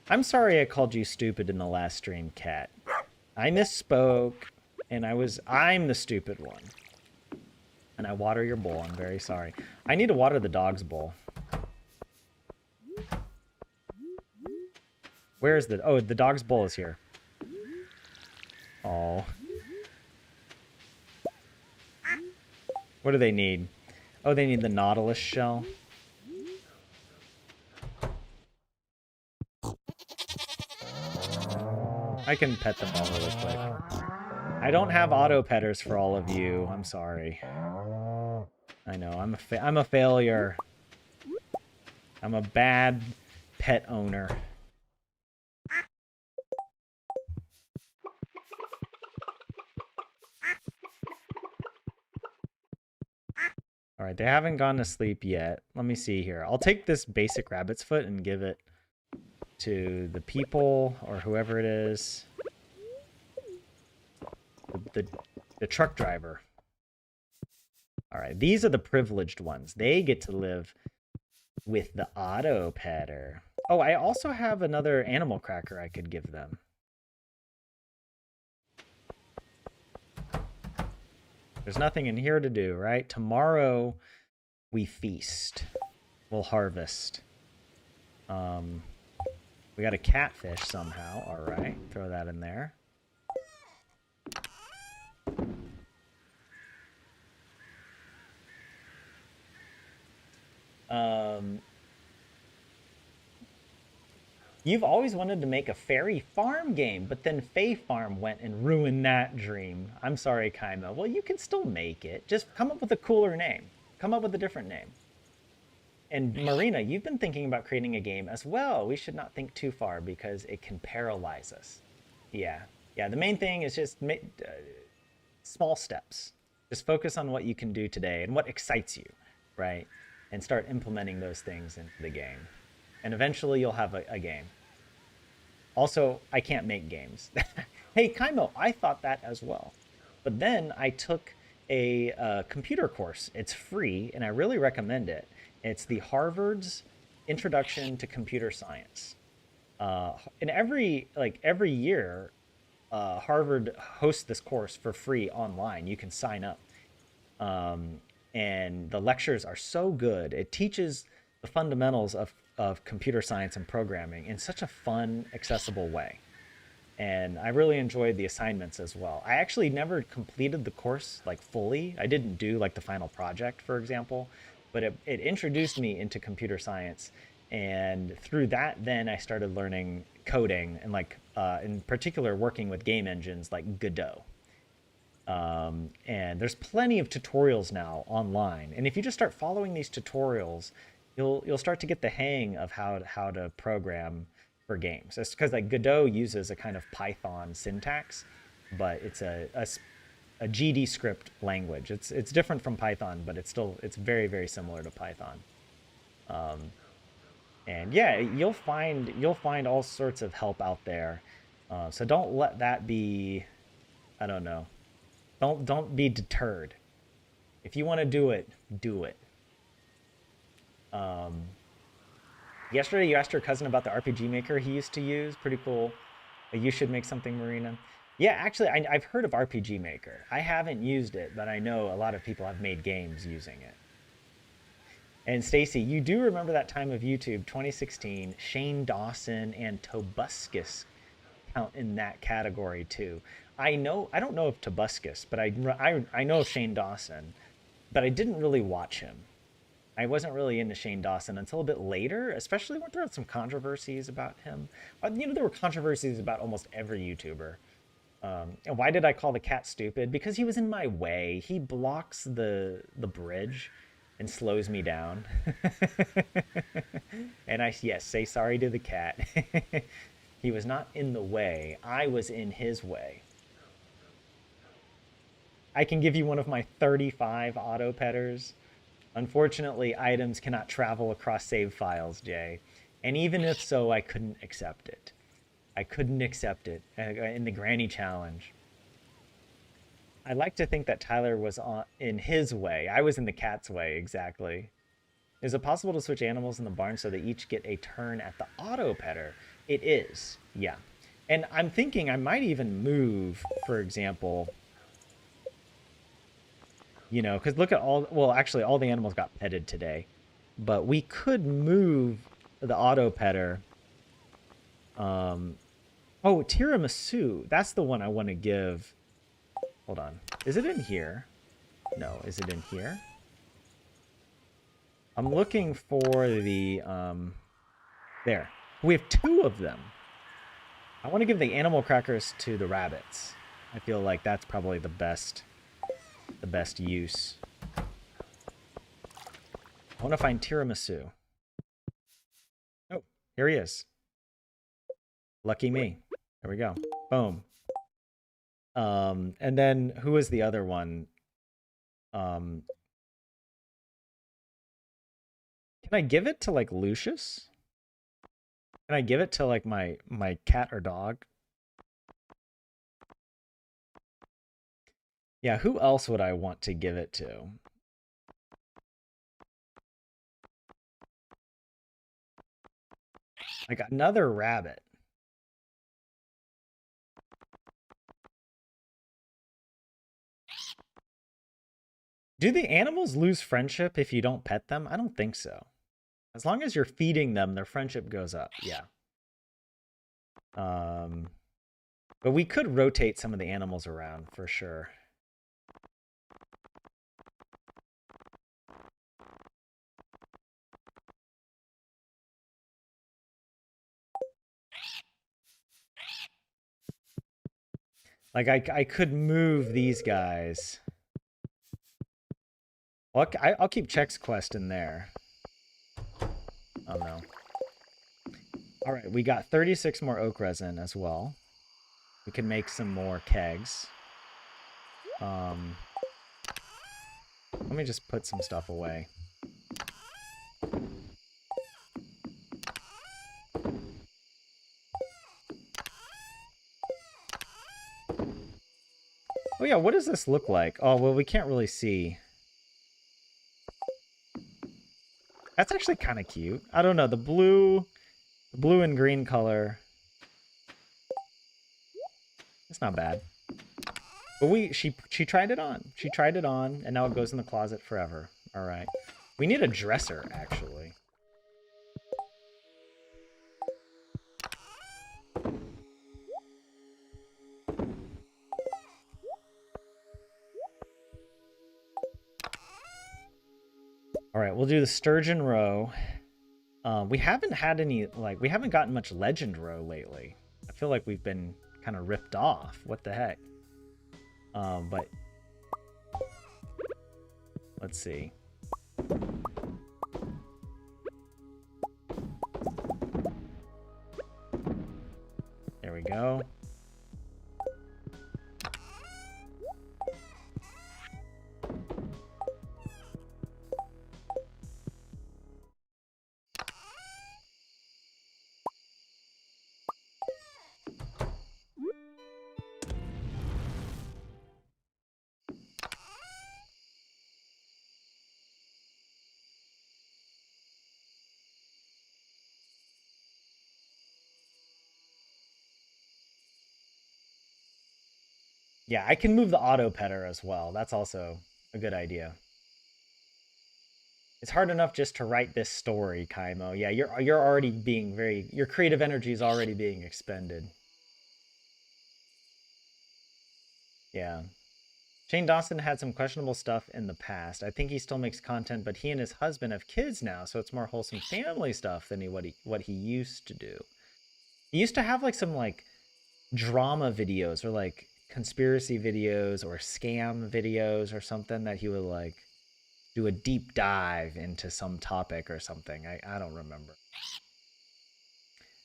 I'm sorry I called you stupid in the last stream, cat. I misspoke, and I'm the stupid one. And I water your bowl. I'm very sorry. I need to water the dog's bowl. Where's the dog's bowl is here. Oh. What do they need? Oh, they need the Nautilus shell. I can pet them all really quick. I don't have auto petters for all of you. I'm sorry. I know, I'm a failure. I'm a bad pet owner. All right, they haven't gone to sleep yet. Let me see here. I'll take this basic rabbit's foot and give it to the people or whoever it is. The truck driver. All right, these are the privileged ones. They get to live with the auto petter. Oh, I also have another animal cracker I could give them. There's nothing in here to do, right? Tomorrow we feast. We'll harvest. We got a catfish somehow. All right, throw that in there. You've always wanted to make a fairy farm game, but then Fae Farm went and ruined that dream. I'm sorry, Kaima. Well, you can still make it. Just come up with a cooler name. Come up with a different name. And Marina, you've been thinking about creating a game as well. We should not think too far because it can paralyze us. Yeah. Yeah, the main thing is just small steps. Just focus on what you can do today and what excites you, right? And start implementing those things into the game. And eventually you'll have a game. Also, I can't make games. Hey, Kaimo, I thought that as well. But then I took a computer course. It's free, and I really recommend it. It's the Harvard's Introduction to Computer Science. And every year, Harvard hosts this course for free online. You can sign up. And the lectures are so good. It teaches the fundamentals of computer science and programming in such a fun, accessible way. And I really enjoyed the assignments as well. I actually never completed the course like fully. I didn't do like the final project, for example, but it introduced me into computer science And through that, then I started learning coding and like, in particular, working with game engines like Godot. And there's plenty of tutorials now online. And if you just start following these tutorials, you'll start to get the hang of how to program for games. It's because like Godot uses a kind of Python syntax, but it's a GD script language. It's different from Python, but it's very very similar to Python. Um, and yeah, you'll find all sorts of help out there. So don't let that be, I don't know. Don't be deterred. If you want to do it, do it. Um, Yesterday you asked your cousin about the RPG maker he used to use. Pretty cool. You should make something, Marina. Yeah, actually, I've heard of RPG Maker. I haven't used it, but I know a lot of people have made games using it. And Stacy, you do remember that time of YouTube, 2016, Shane Dawson and Tobuscus count in that category too. I don't know of Tobuscus, but I know of Shane Dawson, but I didn't really watch him. I wasn't really into Shane Dawson until a bit later, especially when there were some controversies about him. There were controversies about almost every YouTuber. And why did I call the cat stupid? Because he was in my way. He blocks the bridge and slows me down. And yes, say sorry to the cat. He was not in the way. I was in his way. I can give you one of my 35 auto petters. Unfortunately, items cannot travel across save files, Jay. And even if so, I couldn't accept it. I couldn't accept it in the Granny Challenge. I like to think that Tyler was in his way. I was in the cat's way, exactly. Is it possible to switch animals in the barn so they each get a turn at the auto petter? It is, yeah. And I'm thinking I might even move, for example, because look at well, actually, all the animals got petted today. But we could move the auto petter. Oh, tiramisu. That's the one I want to give. Hold on. Is it in here? No. Is it in here? I'm looking for the, there. We have 2 of them. I want to give the animal crackers to the rabbits. I feel like that's probably the best use. I want to find tiramisu. Oh, here he is. Lucky me. There we go. Boom. And then who is the other one? Can I give it to like Lucius? Can I give it to like my cat or dog? Yeah, who else would I want to give it to? Like another rabbit. Do the animals lose friendship if you don't pet them? I don't think so. As long as you're feeding them, their friendship goes up. Yeah. But we could rotate some of the animals around for sure. Like I could move these guys. Well, I'll keep Check's quest in there. Oh no. All right, we got 36 more oak resin as well. We can make some more kegs. Let me just put some stuff away. Oh yeah, what does this look like? Oh, well, we can't really see. That's actually kind of cute. I don't know, the blue and green color. It's not bad. But she tried it on. She tried it on, and now it goes in the closet forever. All right. We need a dresser, actually. All right, we'll do the sturgeon roe. We haven't had any, like, we haven't gotten much Legend Row lately. I feel like we've been kind of ripped off. What the heck? But let's see. There we go. Yeah, I can move the auto petter as well. That's also a good idea. It's hard enough just to write this story, Kaimo. Yeah, you're already being very, your creative energy is already being expended. Yeah. Shane Dawson had some questionable stuff in the past. I think he still makes content, but he and his husband have kids now, so it's more wholesome family stuff than what he used to do. He used to have like some like drama videos or like conspiracy videos or scam videos or something that he would like do a deep dive into some topic or something. I don't remember.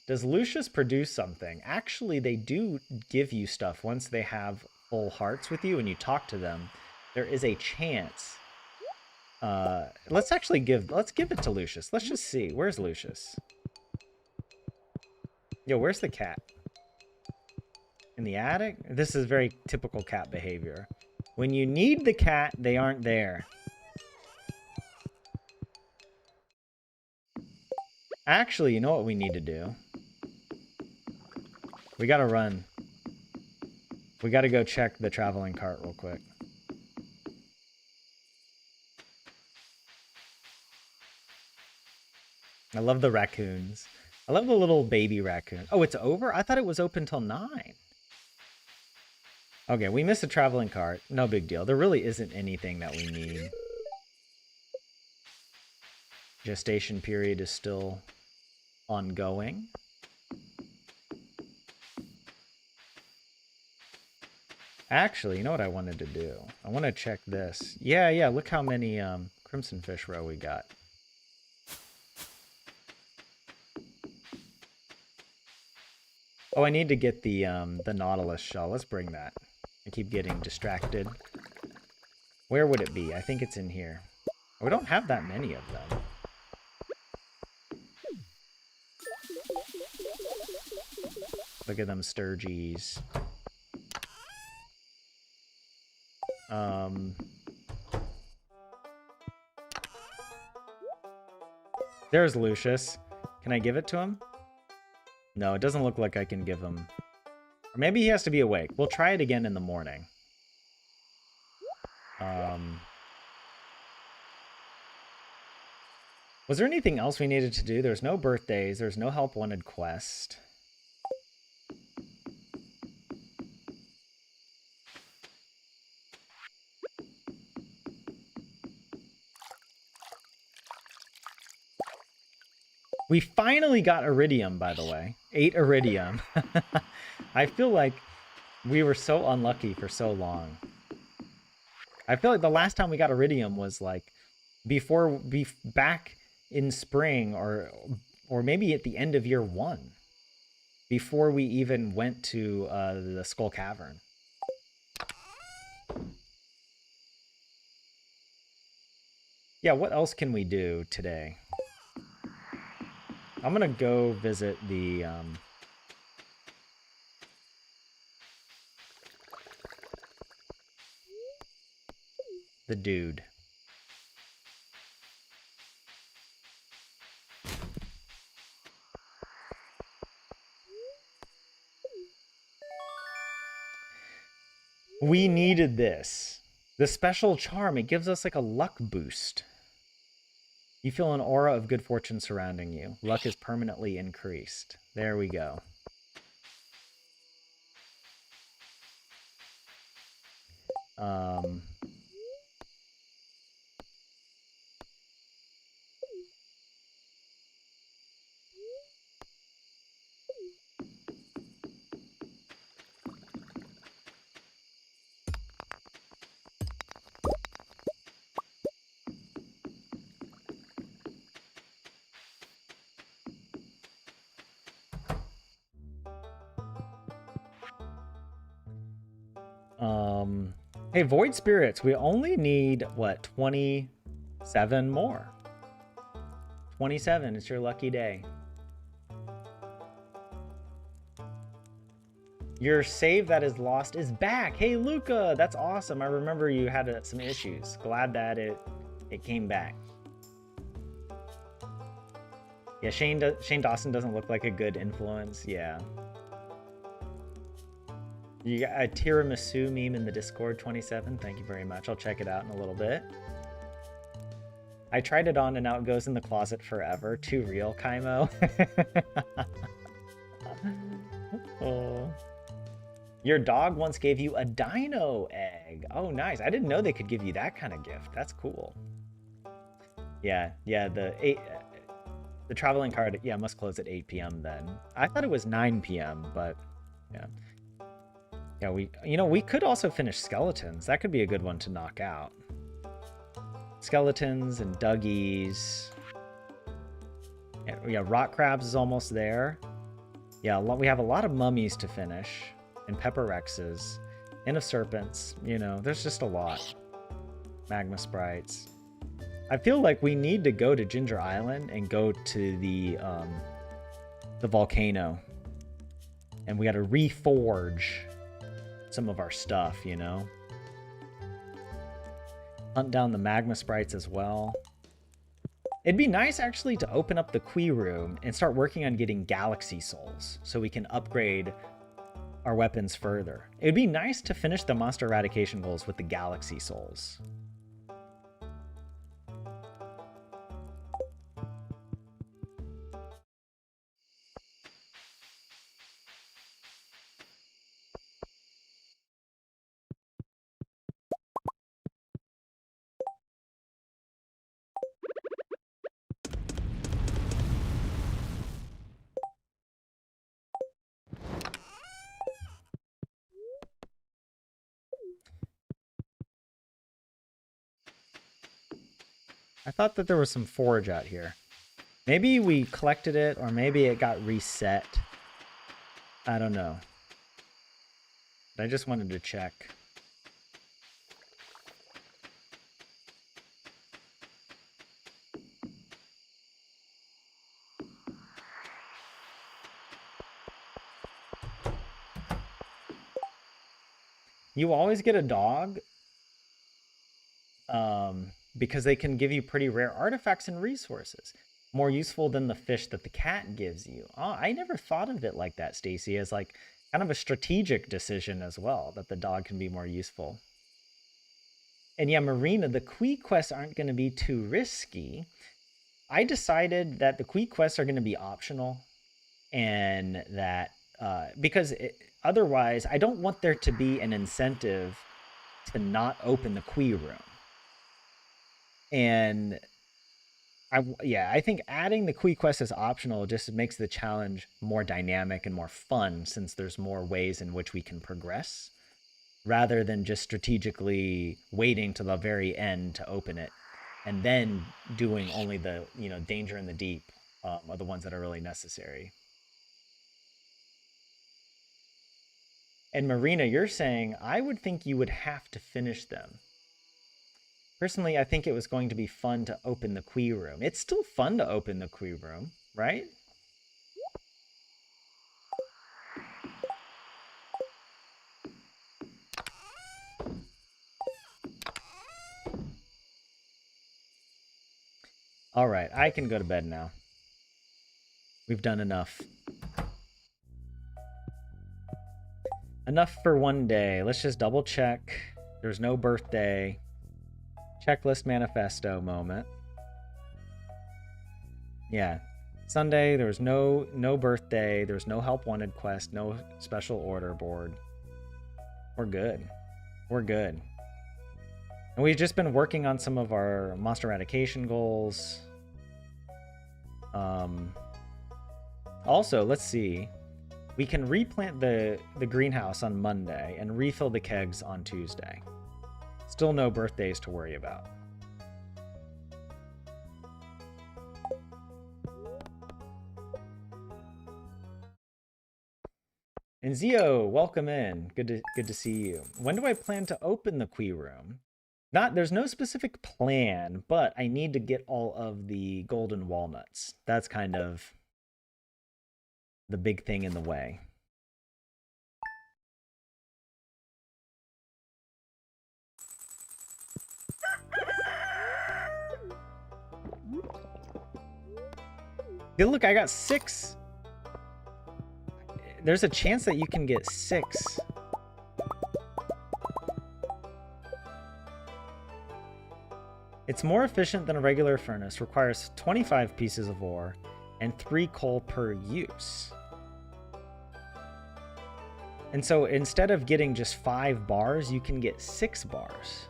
Does Lucius produce something? Actually, they do give you stuff once they have full hearts with you and you talk to them. There is a chance. Let's give it to Lucius. Let's just see. Where's Lucius? Yo, where's the cat? In the attic? This is very typical cat behavior. When you need the cat, they aren't there. Actually, you know what we need to do? We gotta run. We gotta go check the traveling cart real quick. I love the raccoons. I love the little baby raccoon. Oh, it's over? I thought it was open till 9. Okay, we missed a traveling cart. No big deal. There really isn't anything that we need. Gestation period is still ongoing. Actually, you know what I wanted to do? I want to check this. Yeah, look how many Crimson Fish Row we got. Oh, I need to get the Nautilus shell. Let's bring that. I keep getting distracted. Where would it be? I think it's in here. We don't have that many of them. Look at them sturgeys. There's Lucius. Can I give it to him? No, it doesn't look like I can give him. Or maybe he has to be awake. We'll try it again in the morning. Was there anything else we needed to do? There's no birthdays. There's no help wanted quest. We finally got iridium, by the way. 8 iridium. I feel like we were so unlucky for so long. I feel like the last time we got iridium was like back in spring or maybe at the end of year 1, before we even went to the Skull Cavern. Yeah, what else can we do today? I'm gonna go visit the dude. We needed this. The special charm, it gives us like a luck boost. You feel an aura of good fortune surrounding you. Luck is permanently increased. There we go. Hey, Void Spirits, we only need, what, 27 more? 27, it's your lucky day. Your save that is lost is back. Hey, Luca, that's awesome. I remember you had some issues. Glad that it came back. Yeah, Shane Dawson doesn't look like a good influence. Yeah. You got a tiramisu meme in the Discord, 27. Thank you very much. I'll check it out in a little bit. I tried it on and now it goes in the closet forever. Too real, Kaimo. Oh. Your dog once gave you a dino egg. Oh, nice. I didn't know they could give you that kind of gift. That's cool. Yeah, the traveling card, yeah, must close at 8 p.m. then. I thought it was 9 p.m., but yeah. Yeah, we could also finish skeletons. That could be a good one to knock out. Skeletons and Dougies. Yeah, rock crabs is almost there. Yeah, we have a lot of mummies to finish. And pepper rexes, and of serpents, there's just a lot. Magma sprites. I feel like we need to go to Ginger Island and go to the volcano. And we got to reforge some of our stuff, Hunt down the magma sprites as well. It'd be nice actually to open up the Qui room and start working on getting galaxy souls so we can upgrade our weapons further. It would be nice to finish the monster eradication goals with the galaxy souls. I thought that there was some forage out here. Maybe we collected it, or maybe it got reset. I don't know. But I just wanted to check. You always get a dog because they can give you pretty rare artifacts and resources. More useful than the fish that the cat gives you. Oh, I never thought of it like that, Stacy, as like kind of a strategic decision as well, that the dog can be more useful. And yeah, Marina, the Qui quests aren't going to be too risky. I decided that the Qui quests are going to be optional, and that because otherwise, I don't want there to be an incentive to not open the Qui room. And I think adding the Qui quest as optional just makes the challenge more dynamic and more fun, since there's more ways in which we can progress, rather than just strategically waiting to the very end to open it and then doing only the danger in the deep are the ones that are really necessary. And Marina, you're saying I would think you would have to finish them. Personally, I think it was going to be fun to open the Qui room. It's still fun to open the Qui room, right? All right, I can go to bed now. We've done enough. Enough for one day. Let's just double check. There's no birthday. Checklist manifesto moment. Yeah. Sunday, there was no birthday. There was no help wanted quest. No special order board. We're good. We're good. And we've just been working on some of our monster eradication goals. Also, let's see. We can replant the greenhouse on Monday and refill the kegs on Tuesday. Still no birthdays to worry about. And Zio, welcome in. Good to see you. When do I plan to open the Quee room? There's no specific plan, but I need to get all of the golden walnuts. That's kind of the big thing in the way. Hey, look, I got 6. There's a chance that you can get 6. It's more efficient than a regular furnace, requires 25 pieces of ore, and 3 coal per use. And so instead of getting just 5 bars, you can get 6 bars.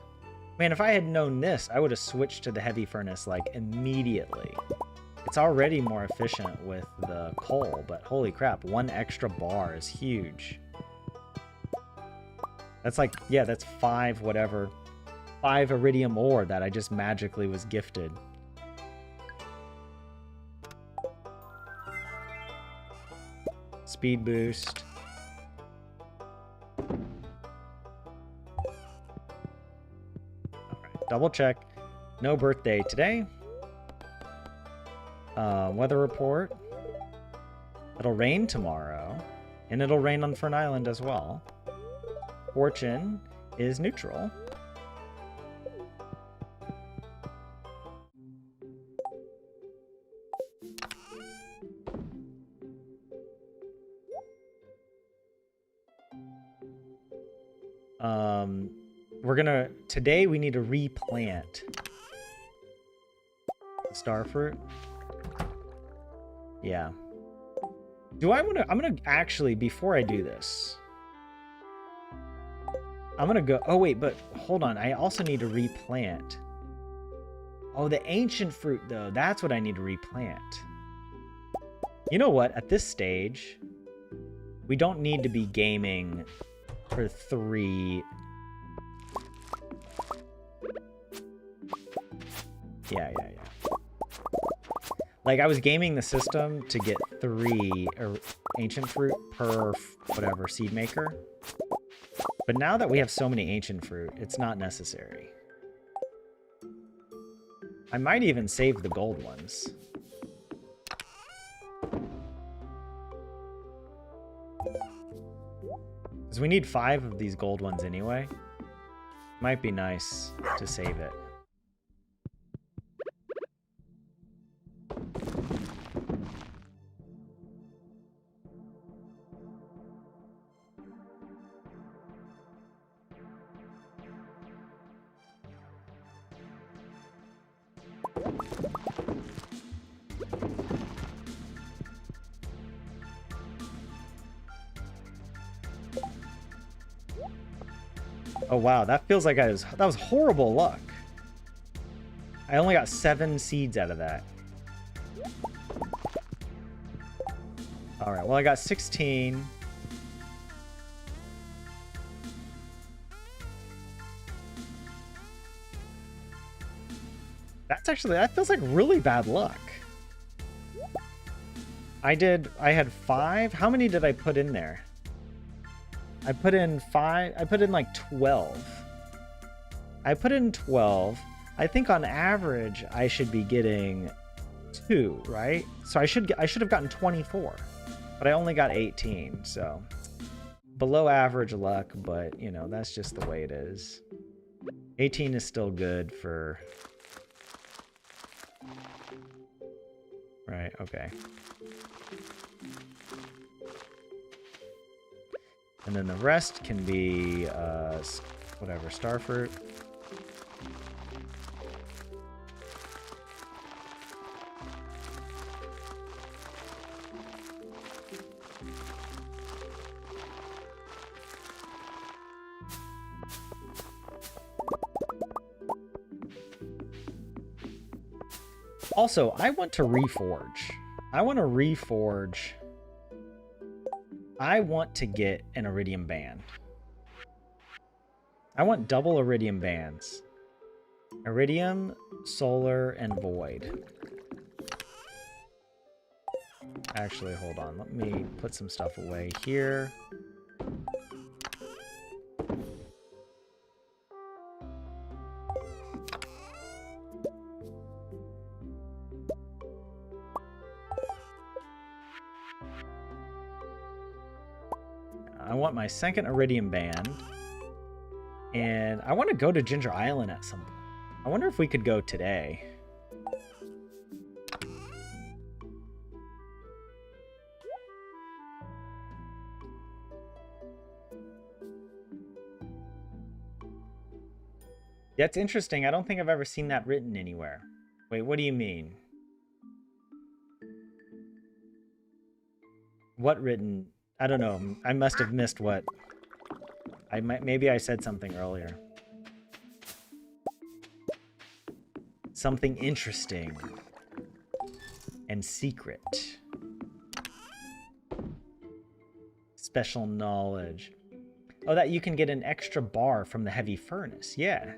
Man, if I had known this, I would have switched to the heavy furnace, like, immediately. It's already more efficient with the coal, but holy crap, 1 extra bar is huge. That's like, yeah, that's 5 whatever. 5 iridium ore that I just magically was gifted. Speed boost. Alright, double check. No birthday today. Weather report. It'll rain tomorrow. And it'll rain on Fern Island as well. Fortune is neutral. Today we need to replant the starfruit. Yeah. I'm gonna actually, before I do this, I'm gonna go, oh wait, but hold on, I also need to replant. Oh, the ancient fruit though, that's what I need to replant. You know what, at this stage, we don't need to be gaming for 3. Yeah. Like, I was gaming the system to get 3 ancient fruit per whatever seed maker. But now that we have so many ancient fruit, it's not necessary. I might even save the gold ones. Because we need 5 of these gold ones anyway. Might be nice to save it. Oh wow, that feels like that was horrible luck. I only got 7 seeds out of that. Alright, well I got 16. That feels like really bad luck. I had 5. How many did I put in there? I put in 5. I put in like 12. I put in 12. I think on average I should be getting 2, right? So I should have gotten 24, but I only got 18. So below average luck, but you know, that's just the way it is. 18 is still good for. Right, okay. And then the rest can be, whatever, starfruit. Also, I want to reforge. I want to get an iridium band. I want double iridium bands. Iridium, solar, and void. Actually, hold on. Let me put some stuff away here. I want my second Iridium Band. And I want to go to Ginger Island at some point. I wonder if we could go today. That's interesting. I don't think I've ever seen that written anywhere. Wait, what do you mean? What written? I don't know. I must have missed what. Maybe I said something earlier. Something interesting and secret. Special knowledge. Oh, that you can get an extra bar from the heavy furnace. Yeah.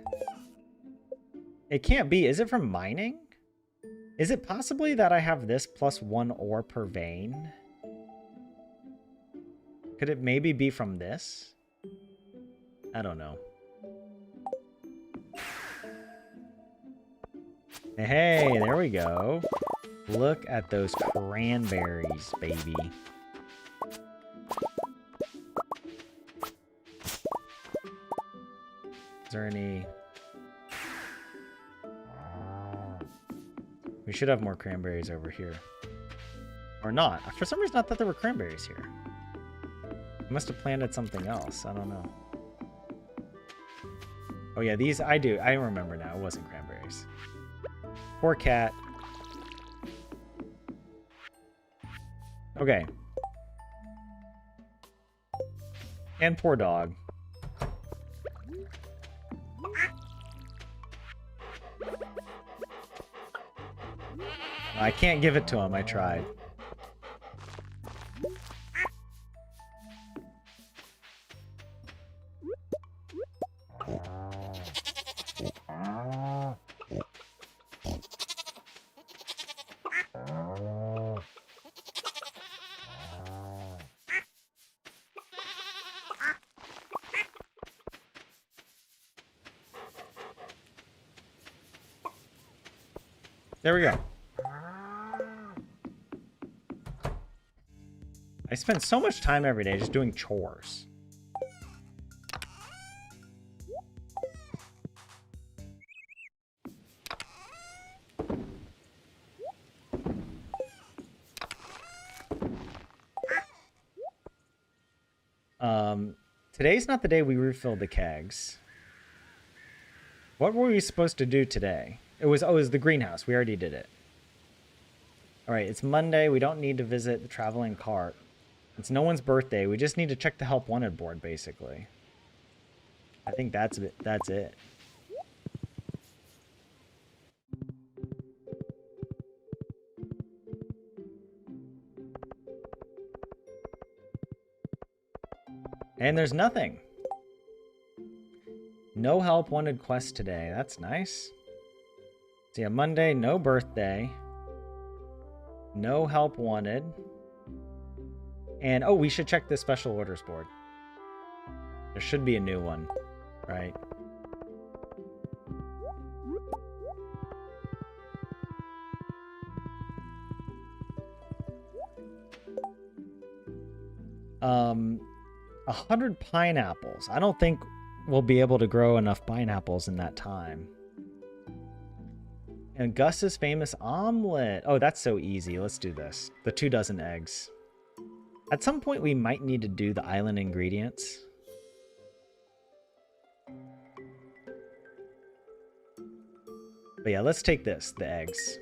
It can't be. Is it from mining? Is it possibly that I have this plus 1 ore per vein? Could it maybe be from this? I don't know. Hey, there we go. Look at those cranberries, baby. Is there any... We should have more cranberries over here. Or not. For some reason I thought there were cranberries here. I must have planted something else. I don't know. Oh yeah, these I do. I remember now. It wasn't cranberries. Poor cat. Okay. And poor dog. I can't give it to him. I tried. There we go. I spend so much time every day just doing chores. Today's not the day we refilled the kegs. What were we supposed to do today? It was the greenhouse. We already did it. All right, it's Monday. We don't need to visit the traveling cart. It's no one's birthday. We just need to check the help wanted board, basically. I think that's it. That's it. And there's nothing. No help wanted quest today. That's nice. So yeah, Monday, no birthday. No help wanted. And, oh, we should check the special orders board. There should be a new one, right? Um, 100 pineapples. I don't think we'll be able to grow enough pineapples in that time. And Gus's famous omelet. Oh, that's so easy. Let's do this. The 2 dozen eggs. At some point, we might need to do the island ingredients. But yeah, let's take this, the eggs.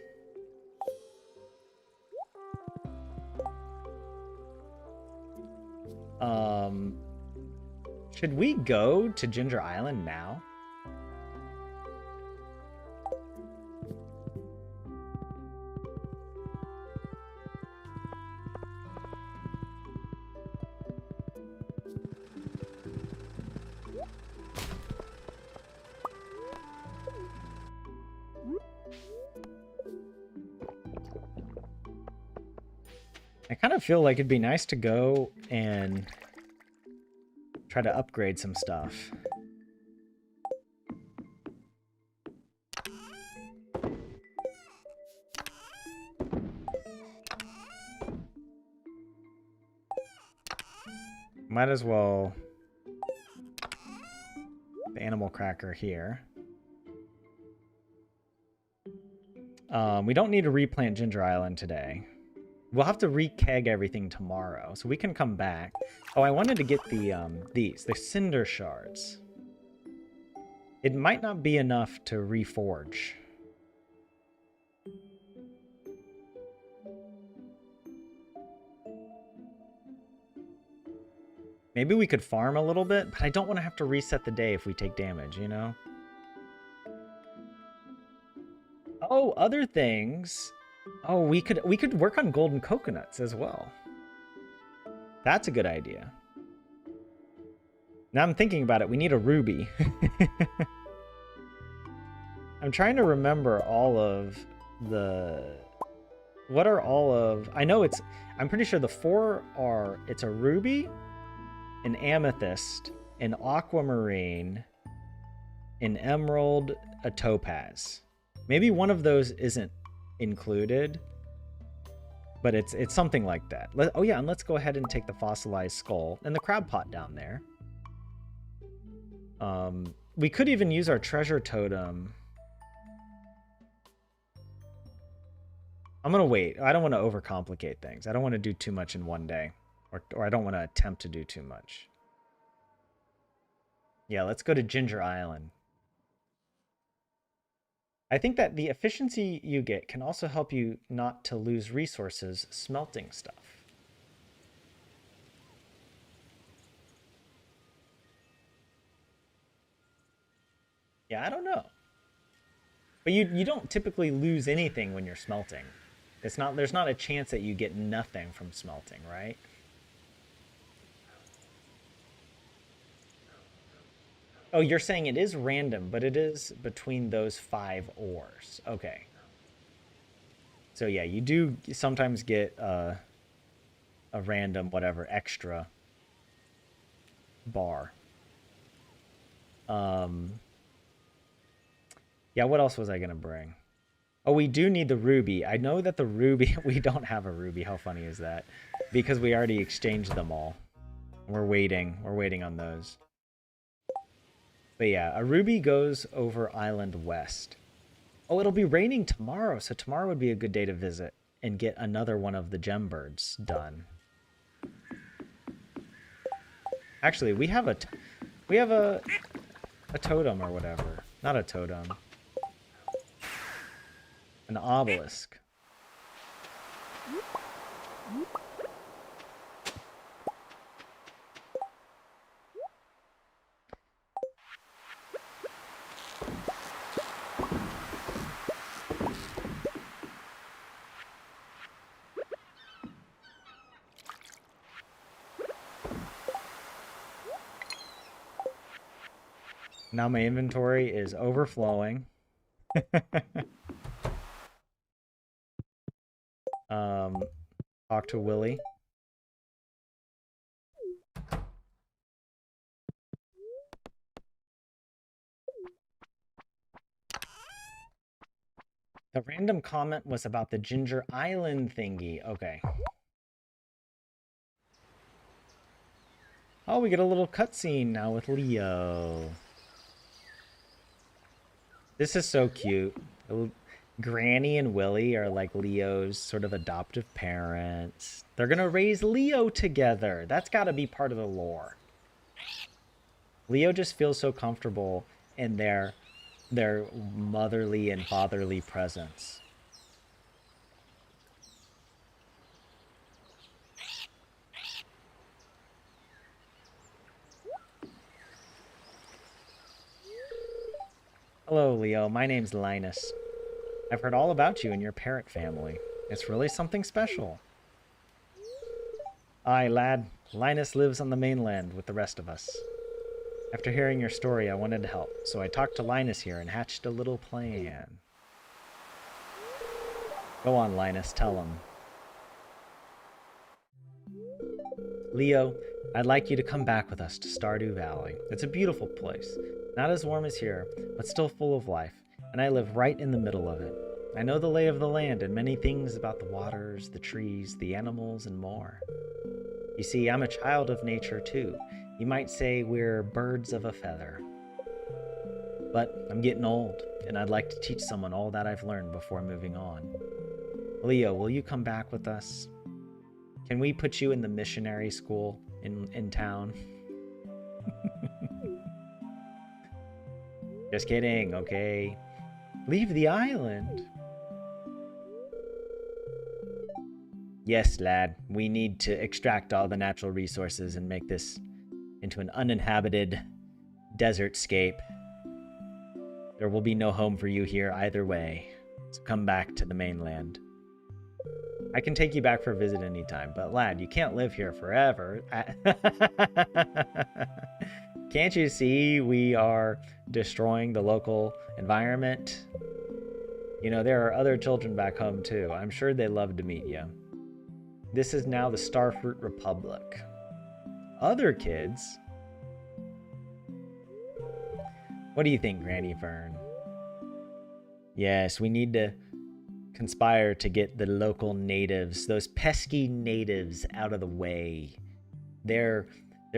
Should we go to Ginger Island now? I kind of feel like it'd be nice to go and try to upgrade some stuff. might as well... The animal cracker here. We don't need to replant Ginger Island today. We'll have to re-keg everything tomorrow, so we can come back. Oh, I wanted to get the cinder shards. It might not be enough to reforge. Maybe we could farm a little bit, but I don't want to have to reset the day if we take damage, you know? Oh, other things. Oh, we could work on golden coconuts as well. That's a good idea. Now I'm thinking about it, we need a ruby. I'm trying to remember all of the... What are all of... I know it's... I'm pretty sure the 4 are... It's a ruby, an amethyst, an aquamarine, an emerald, a topaz. Maybe one of those isn't included, but it's something like that. Oh yeah, and let's go ahead and take the fossilized skull and the crab pot down there. We could even use our treasure totem. I'm gonna wait. I don't want to overcomplicate things. I don't want to do too much in one day, or I don't want to attempt to do too much. Yeah, let's go to Ginger Island. I think that the efficiency you get can also help you not to lose resources smelting stuff. Yeah, I don't know. But you don't typically lose anything when you're smelting. There's not a chance that you get nothing from smelting, right? Oh, you're saying it is random, but it is between those 5 ores. Okay. So yeah, you do sometimes get a random whatever extra bar. Yeah, what else was I gonna bring? Oh, we do need the ruby. I know that the ruby... We don't have a ruby. How funny is that? Because we already exchanged them all. We're waiting. We're waiting on those. But yeah, a ruby goes over Island West. Oh, it'll be raining tomorrow, so tomorrow would be a good day to visit and get another one of the gem birds done. Actually, we have a totem or whatever. Not a totem. An obelisk. Now my inventory is overflowing. Talk to Willie. The random comment was about the Ginger Island thingy. Okay. Oh, we get a little cutscene now with Leo. This is so cute. Granny and Willie are like Leo's sort of adoptive parents. They're gonna raise Leo together. That's gotta be part of the lore. Leo just feels so comfortable in their motherly and fatherly presence. Hello, Leo. My name's Linus. I've heard all about you and your parrot family. It's really something special. Aye, lad. Linus lives on the mainland with the rest of us. After hearing your story, I wanted to help, so I talked to Linus here and hatched a little plan. Go on, Linus, tell him. Leo, I'd like you to come back with us to Stardew Valley. It's a beautiful place. Not as warm as here, but still full of life, and I live right in the middle of it. I know the lay of the land and many things about the waters, the trees, the animals, and more. You see, I'm a child of nature too. You might say we're birds of a feather. But I'm getting old, and I'd like to teach someone all that I've learned before moving on. Leo, will you come back with us? Can we put you in the missionary school in town? Just kidding, okay? Leave the island. Yes, lad. We need to extract all the natural resources and make this into an uninhabited desertscape. There will be no home for you here either way, so come back to the mainland. I can take you back for a visit anytime, but lad, you can't live here forever. Can't you see we are destroying the local environment? You know, there are other children back home too. I'm sure they'd love to meet you. This is now the Starfruit Republic. Other kids? What do you think, Granny Fern? Yes, we need to conspire to get the local natives, those pesky natives, out of the way. Their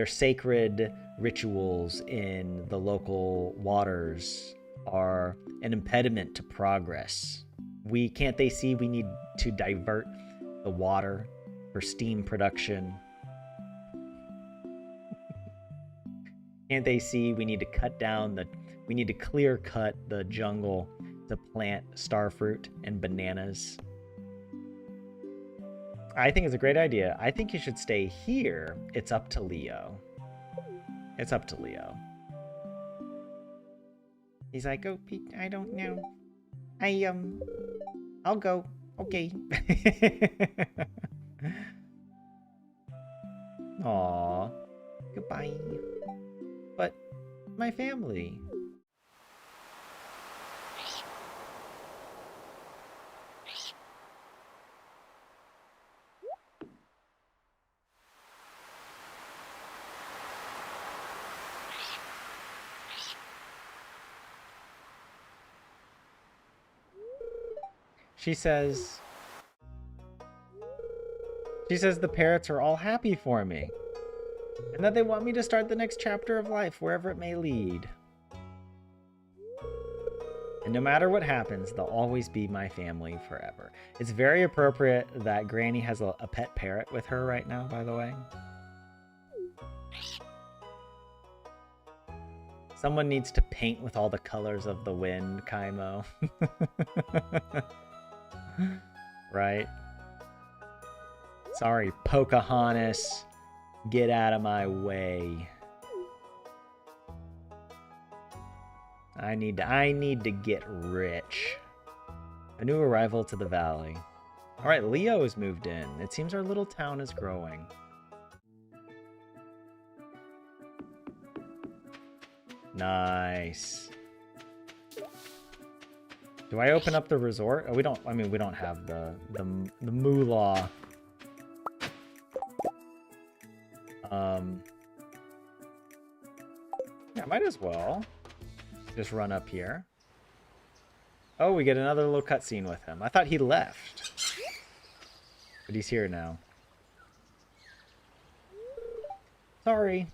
sacred rituals in the local waters are an impediment to progress. Can't they see we need to divert the water for steam production? Can't they see we need to clear cut the jungle to plant starfruit and bananas? I think it's a great idea. I think you should stay here. It's up to Leo. It's up to Leo. He's like, oh, Pete, I don't know. I'll go. Okay. Aw. Goodbye. But my family. She says the parrots are all happy for me, and that they want me to start the next chapter of life wherever it may lead. And no matter what happens, they'll always be my family forever. It's very appropriate that Granny has a pet parrot with her right now, by the way. Someone needs to paint with all the colors of the wind, Kaimo. Right? Sorry, Pocahontas. Get out of my way. I need to get rich. A new arrival to the valley. Alright, Leo has moved in. It seems our little town is growing. Nice. Do I open up the resort? Oh, we don't have the moolah. Yeah, might as well. Just run up here. Oh, we get another little cutscene with him. I thought he left. But he's here now. Sorry.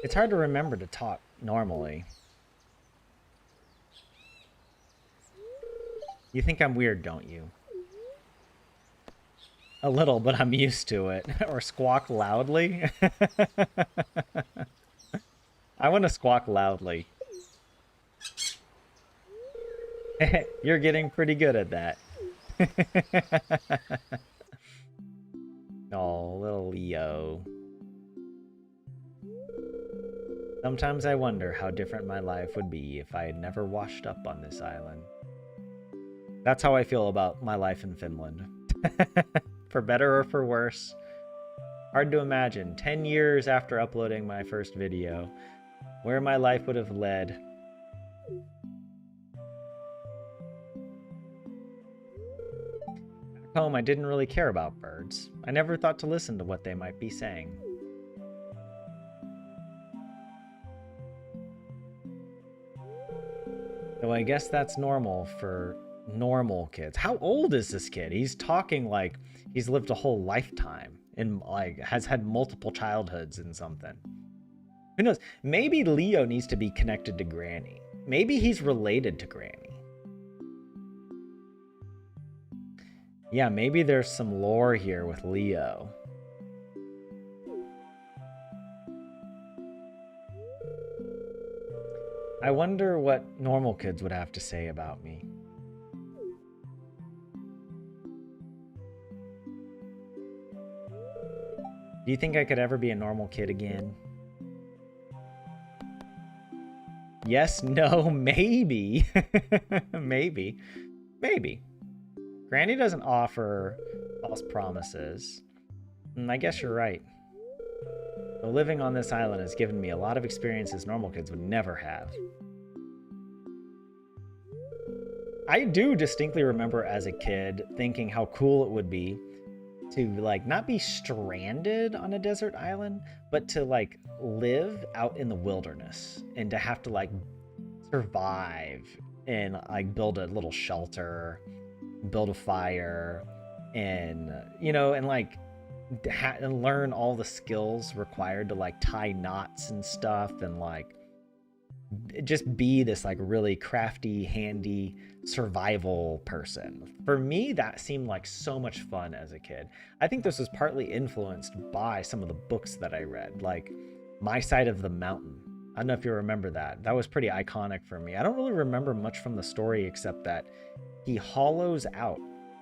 It's hard to remember to talk normally. You think I'm weird, don't you? A little, but I'm used to it. Or squawk loudly. I want to squawk loudly. You're getting pretty good at that. Oh, little Leo. Sometimes I wonder how different my life would be if I had never washed up on this island. That's how I feel about my life in Finland. For better or for worse. Hard to imagine, 10 years after uploading my first video, where my life would have led. Back home, I didn't really care about birds. I never thought to listen to what they might be saying. Though I guess that's normal for normal kids. How old is this kid? He's talking like he's lived a whole lifetime. and like has had multiple childhoods and something. Who knows? Maybe Leo needs to be connected to Granny. Maybe he's related to Granny. Yeah, maybe there's some lore here with Leo. I wonder what normal kids would have to say about me. Do you think I could ever be a normal kid again? Yes, no, maybe. Maybe. Maybe. Granny doesn't offer false promises. And I guess you're right. Though living on this island has given me a lot of experiences normal kids would never have. I do distinctly remember as a kid thinking how cool it would be to like not be stranded on a desert island, but to like live out in the wilderness and to have to like survive and like build a little shelter, build a fire, and you know, and like and learn all the skills required to like tie knots and stuff, and like just be this like really crafty, handy survival person. For me, that seemed like so much fun as a kid. I think this was partly influenced by some of the books that I read, like My Side of the Mountain. I don't know if you remember that. That was pretty iconic for me. I don't really remember much from the story except that he hollows out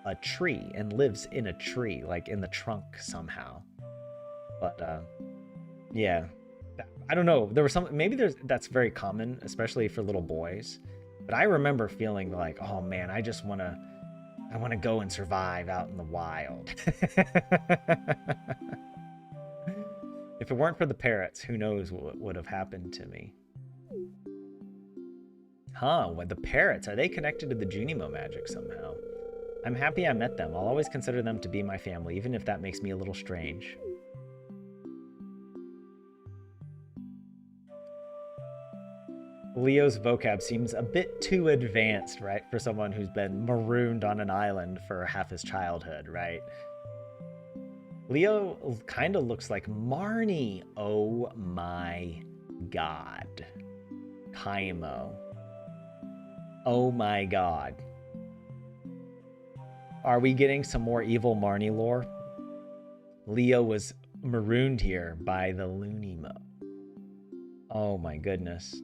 a tree and lives in a tree, like in the trunk somehow. But yeah, I don't know. There was some, maybe that's very common, especially for little boys. But I remember feeling like, oh man, I want to go and survive out in the wild. If it weren't for the parrots, who knows what would have happened to me. Huh, what, the parrots, are they connected to the Junimo magic somehow? I'm happy I met them. I'll always consider them to be my family, even if that makes me a little strange. Leo's vocab seems a bit too advanced, right? For someone who's been marooned on an island for half his childhood, right? Leo kind of looks like Marnie. Oh my god. Kaimo. Oh my god. Are we getting some more evil Marnie lore? Leo was marooned here by the Loonimo. Oh my goodness.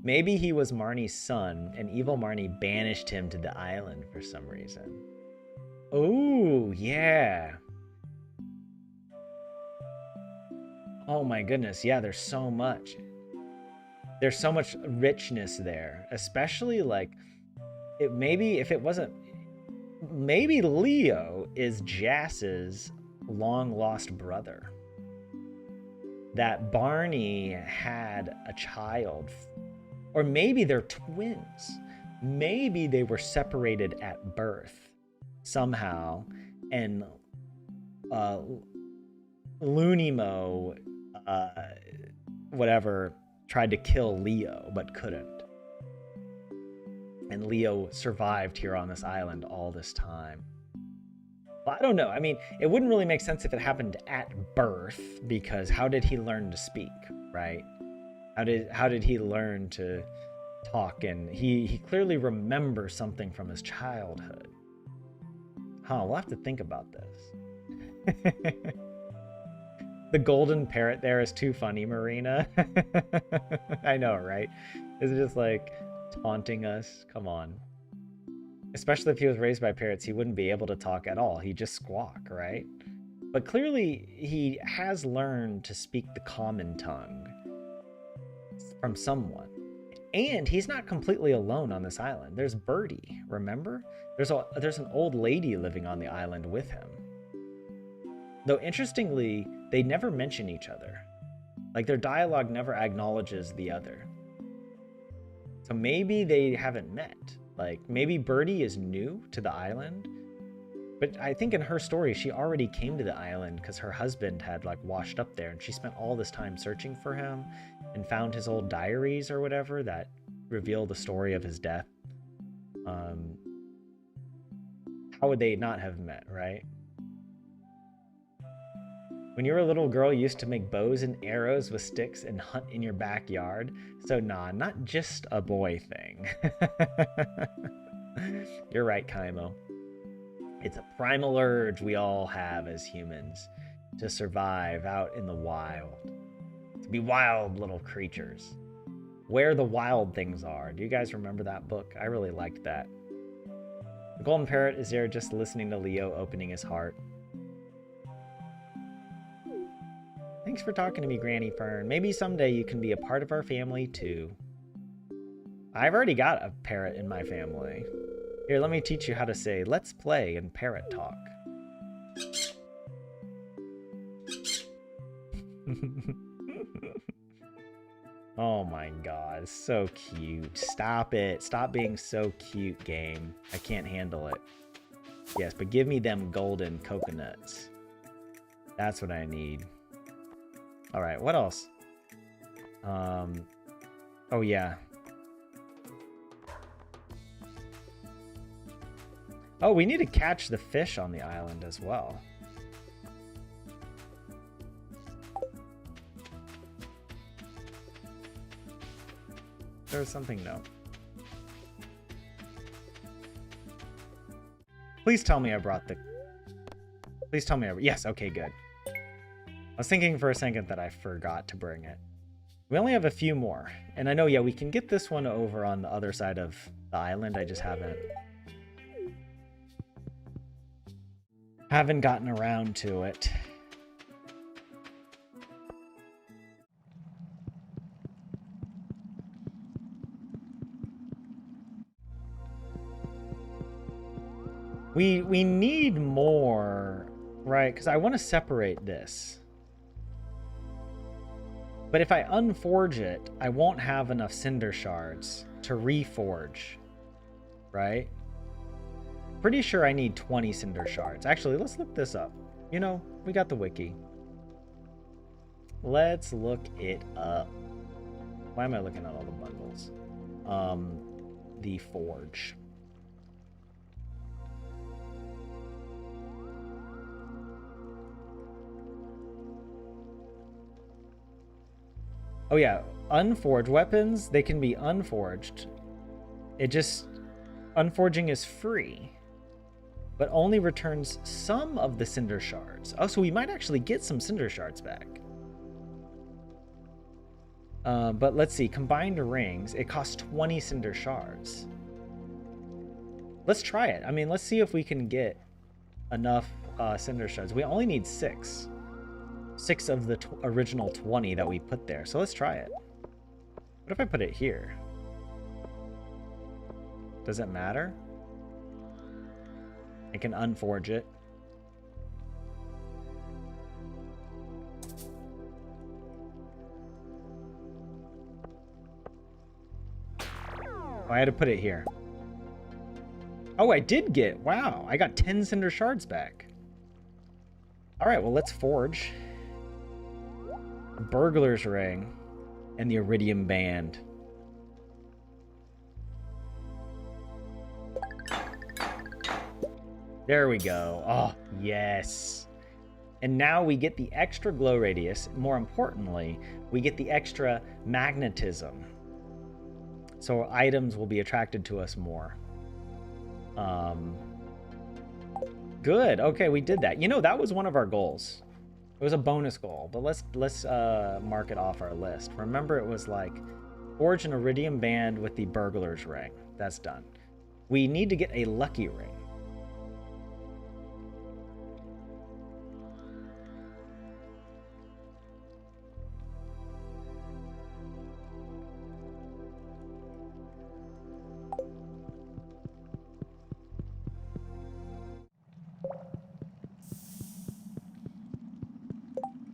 Maybe he was Marnie's son, and evil Marnie banished him to the island for some reason. Oh, yeah. Oh my goodness, yeah, there's so much. There's so much richness there, especially like it maybe if it wasn't maybe Leo is Jass's long lost brother. That Barney had a child, or maybe they're twins. Maybe they were separated at birth somehow, and Loonimo, whatever, tried to kill Leo but couldn't. And Leo survived here on this island all this time. Well, I don't know. I mean, it wouldn't really make sense if it happened at birth, because how did he learn to speak, right? How did he learn to talk? And he clearly remembers something from his childhood. Huh, we'll have to think about this. The golden parrot there is too funny, Marina. I know, right? Is it just like taunting us? Come on. Especially if he was raised by parrots, he wouldn't be able to talk at all. He'd just squawk, right? But clearly, he has learned to speak the common tongue from someone. And he's not completely alone on this island. There's Birdie, remember? There's an old lady living on the island with him. Though interestingly, they never mention each other. Like their dialogue never acknowledges the other. So maybe they haven't met. Like maybe Birdie is new to the island. But I think in her story, she already came to the island because her husband had like washed up there, and she spent all this time searching for him and found his old diaries or whatever that reveal the story of his death. How would they not have met, right? When you were a little girl, you used to make bows and arrows with sticks and hunt in your backyard. So nah, not just a boy thing. You're right, Kaimo. It's a primal urge we all have as humans to survive out in the wild. To be wild little creatures. Where the Wild Things Are. Do you guys remember that book? I really liked that. The golden parrot is there just listening to Leo opening his heart. Thanks for talking to me, Granny Fern. Maybe someday you can be a part of our family too. I've already got a parrot in my family. Here, let me teach you how to say let's play in parrot talk. Oh my god, so cute. Stop it. Stop being so cute, game. I can't handle it. Yes, but give me them golden coconuts. That's what I need. Alright, what else? Oh yeah. Oh, we need to catch the fish on the island as well. There was something, no. Please tell me I brought the... Please tell me I... Yes, okay, good. I was thinking for a second that I forgot to bring it. We only have a few more. And I know, yeah, we can get this one over on the other side of the island. I just haven't gotten around to it. We need more, right? Because I want to separate this. But if I unforge it, I won't have enough cinder shards to reforge, right? Pretty sure I need 20 cinder shards. Actually, let's look this up. You know, we got the wiki. Let's look it up. Why am I looking at all the bundles? The forge. Oh yeah, unforged weapons, they can be unforged. It just, unforging is free, but only returns some of the cinder shards. Oh, so we might actually get some cinder shards back. But let's see, combined rings, it costs 20 cinder shards. Let's try it. I mean, let's see if we can get enough cinder shards. We only need 6. 6 of the original 20 that we put there. So let's try it. What if I put it here? Does it matter? I can unforge it. Oh, I had to put it here. Oh, I did get... Wow, I got 10 cinder shards back. All right, well, let's forge. Burglar's ring and the iridium band. There we go. Oh, yes. And now we get the extra glow radius. More importantly, we get the extra magnetism. So items will be attracted to us more. Good. Okay, we did that. You know, that was one of our goals. It was a bonus goal, but let's mark it off our list. Remember, it was like forge an iridium band with the burglar's ring. That's done. We need to get a lucky ring.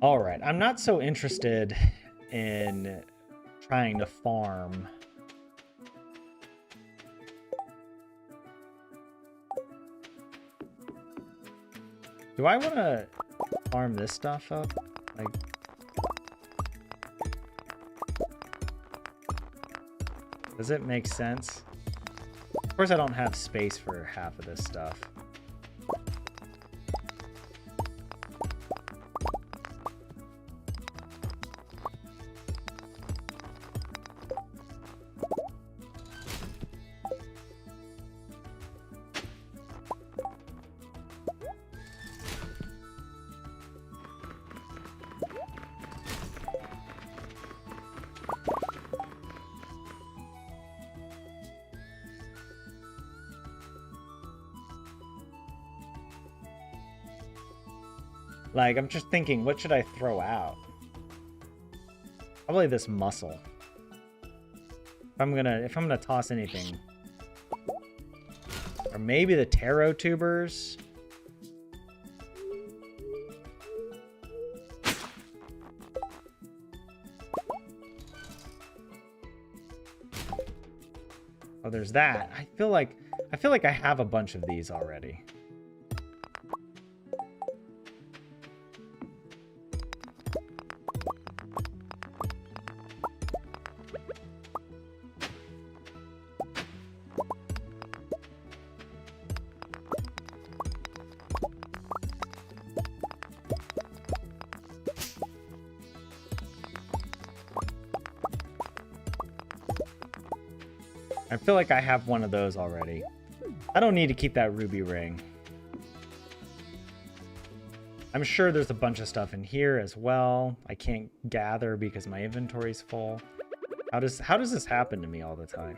All right, I'm not so interested in trying to farm. Do I want to farm this stuff up? Like, does it make sense? Of course, I don't have space for half of this stuff. Like, I'm just thinking, what should I throw out? Probably this mussel. If I'm gonna toss anything. Or maybe the taro tubers. Oh, there's that. I feel like I have a bunch of these already. I feel like I have one of those already. I don't need to keep that ruby ring. I'm sure there's a bunch of stuff in here as well. I can't gather because my inventory's full. How does this happen to me all the time?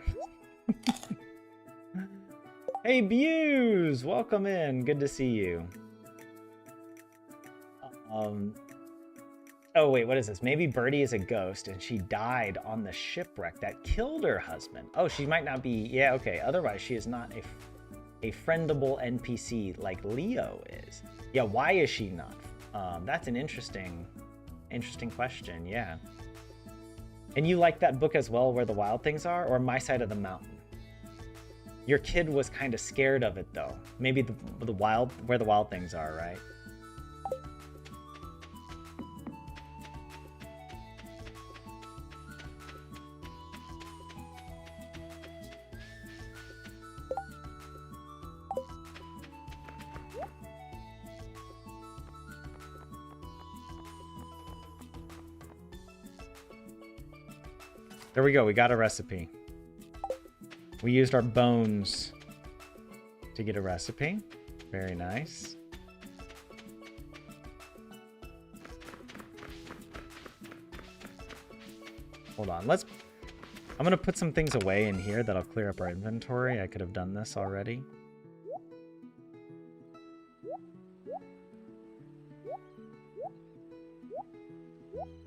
Hey, Buse! Welcome in. Good to see you. Oh, wait, what is this? Maybe Birdie is a ghost, and she died on the shipwreck that killed her husband. Oh, she might not be... Yeah, okay. Otherwise, she is not a friendable NPC like Leo is. Yeah, why is she not? That's an interesting question, yeah. And you like that book as well, Where the Wild Things Are, or My Side of the Mountain? Your kid was kind of scared of it, though. Maybe Where the Wild Things Are, right? There we go, we got a recipe. We used our bones to get a recipe. Very nice. Hold on, I'm gonna put some things away in here that'll clear up our inventory. I could have done this already.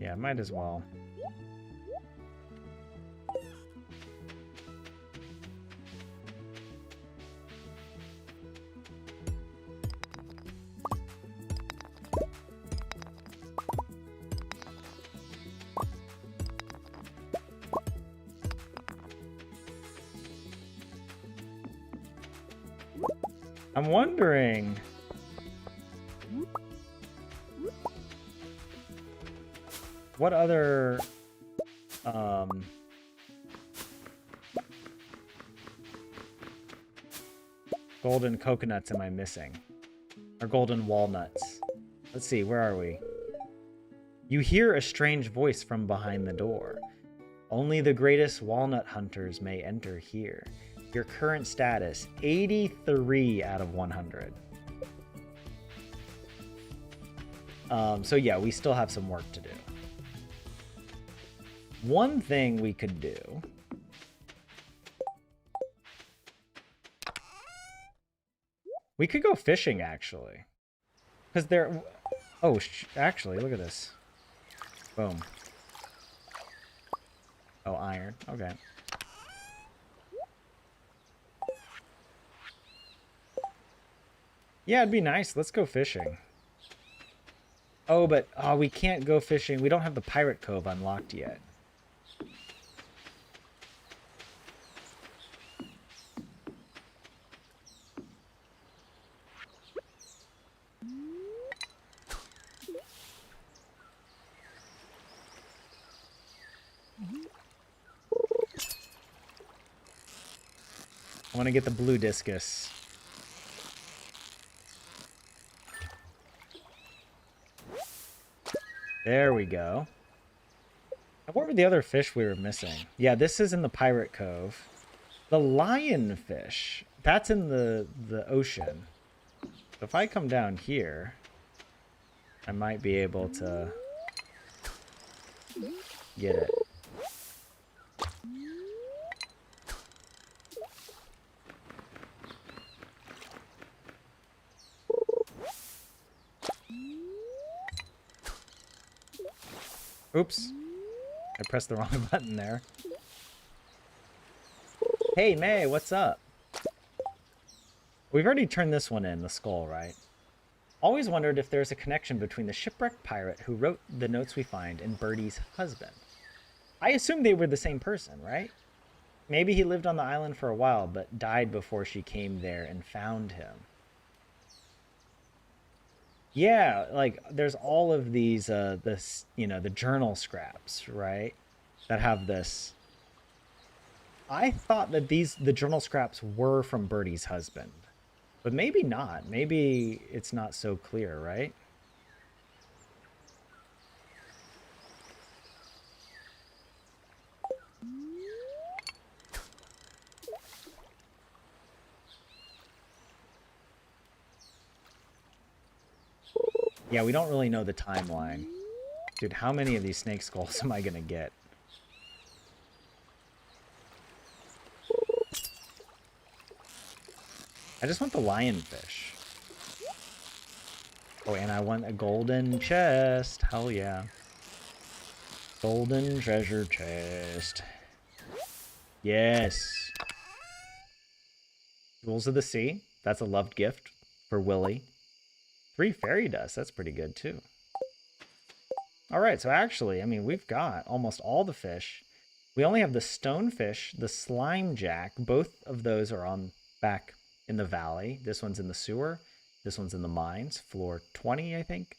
Yeah, might as well. I'm wondering. What other golden coconuts am I missing? Or golden walnuts? Let's see, where are we? You hear a strange voice from behind the door. Only the greatest walnut hunters may enter here. Your current status, 83 out of 100. So yeah, we still have some work to do. One thing we could do... We could go fishing, actually. Because there... Oh, actually, look at this. Boom. Oh, iron. Okay. Yeah, it'd be nice. Let's go fishing. Oh, but we can't go fishing. We don't have the Pirate Cove unlocked yet. I want to get the blue discus. There we go. What were the other fish we were missing? Yeah, this is in the Pirate Cove. The lionfish, that's in the ocean. So if I come down here, I might be able to get it. Oops. I pressed the wrong button there. Hey, May, what's up? We've already turned this one in, the skull, right? Always wondered if there's a connection between the shipwrecked pirate who wrote the notes we find and Birdie's husband. I assume they were the same person, right? Maybe he lived on the island for a while, but died before she came there and found him. Yeah, like there's all of these, this, the journal scraps, right? That have this. I thought that the journal scraps were from Birdie's husband, but maybe not. Maybe it's not so clear, right? Yeah, we don't really know the timeline. Dude, how many of these snake skulls am I gonna get? I just want the lionfish. Oh, and I want a golden chest. Hell yeah. Golden treasure chest. Yes. Jewels of the Sea. That's a loved gift for Willie. 3 fairy dust. That's pretty good, too. All right, so actually, I mean, we've got almost all the fish. We only have the stonefish, the slime jack. Both of those are on back in the valley. This one's in the sewer. This one's in the mines, floor 20, I think.